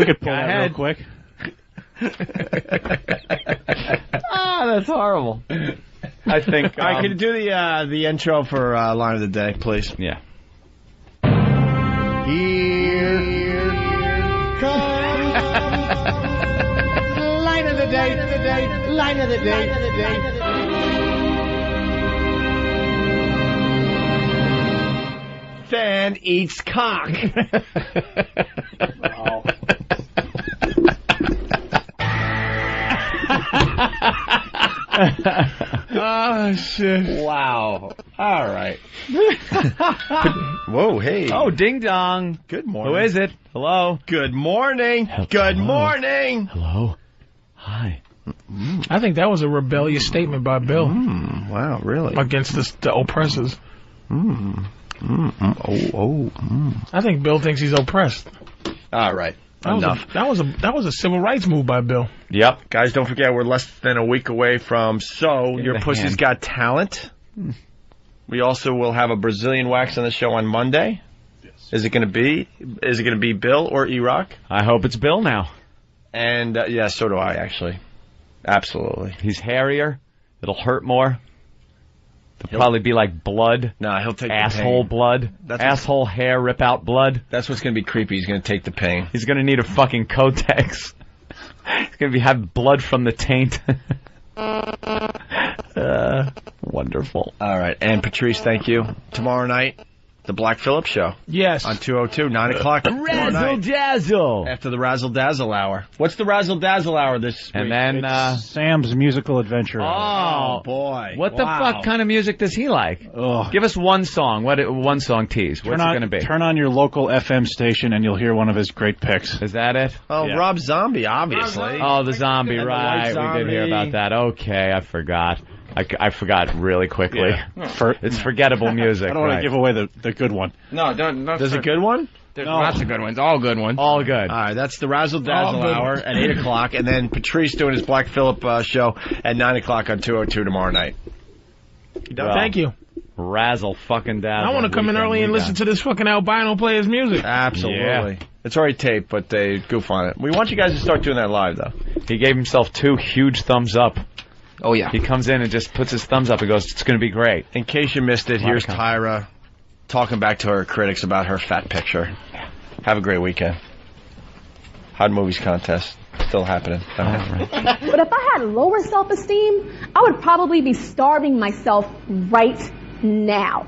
could pull that real quick. That's horrible. I think... All right, can you do the intro for line of the day, please? Yeah. Here comes line of the day, line of the day, Fan eats cock. Wow. Oh, shit. Wow. All right. Whoa, hey. Oh, ding dong. Good morning. Who is it? Hello. Good morning. Good morning. Hello. Hi. I think that was a rebellious statement by Bill Wow, really? against the oppressors. I think Bill thinks he's oppressed. All right. That was a civil rights move by Bill. Yep. Guys, don't forget we're less than a week away from Your the Pussy's hand. Got Talent. We also will have a Brazilian wax on the show on Monday. Yes. Is it going to be Bill or E-Rock? I hope it's Bill now. And yeah, so do I actually. Absolutely. He's hairier. It'll hurt more. It'll probably be like blood. No, he'll take asshole the pain. blood. Asshole hair rip out blood. That's what's going to be creepy. He's going to take the pain. He's going to need a fucking Kotex. He's going to have blood from the taint. Wonderful. All right. And Patrice, thank you. Tomorrow night, the Black Phillip Show. Yes. On 202, 9 o'clock. Razzle dazzle. After the Razzle Dazzle Hour. What's the Razzle Dazzle Hour this week? And then, Sam's musical adventure. Oh, boy. What the fuck kind of music does he like? Ugh. Give us one song. One song tease. What's it going to be? Turn on your local FM station and you'll hear one of his great picks. Is that it? Oh, Yeah. Rob Zombie, obviously. Oh, the zombie, And the right. White We did hear Zombie. about that. Okay, I forgot. I forgot really quickly. Yeah. It's forgettable music. I don't want right. to give away the good one. No, don't. There's a good one? There's lots of good ones. All good ones. All good. All right, that's the Razzle Dazzle Oh, good. Hour at 8 o'clock. And then Patrice doing his Black Phillip show at 9 o'clock on 202 tomorrow night. Well, Thank you. Razzle fucking dazzle. I want to come in early and listen to this fucking albino play his music. Absolutely. Yeah. It's already taped, but they goof on it. We want you guys to start doing that live, though. He gave himself 2 huge thumbs up. Oh, yeah. He comes in and just puts his thumbs up and goes, it's going to be great. In case you missed it, here's Tyra talking back to her critics about her fat picture. Have a great weekend. Hot Movies Contest. Still happening. But if I had lower self-esteem, I would probably be starving myself right now.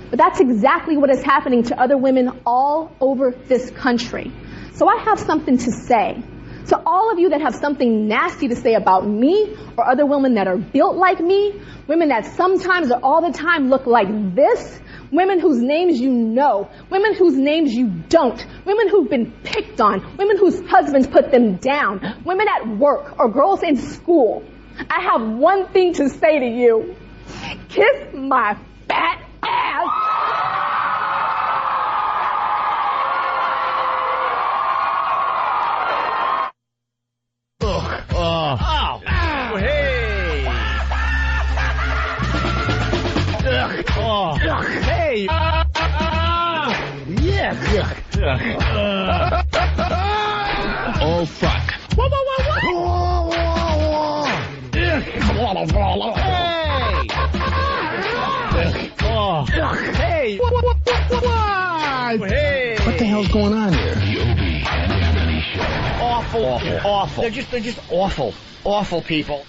But that's exactly what is happening to other women all over this country. So I have something to say. To all of you that have something nasty to say about me or other women that are built like me, women that sometimes or all the time look like this, women whose names you know, women whose names you don't, women who've been picked on, women whose husbands put them down, women at work or girls in school. I have one thing to say to you. Kiss my fat ass. Hey! Hey! Yeah! Oh, fuck. Hey! Hey! What the hell's going on here? Awful. They're just awful. Awful people.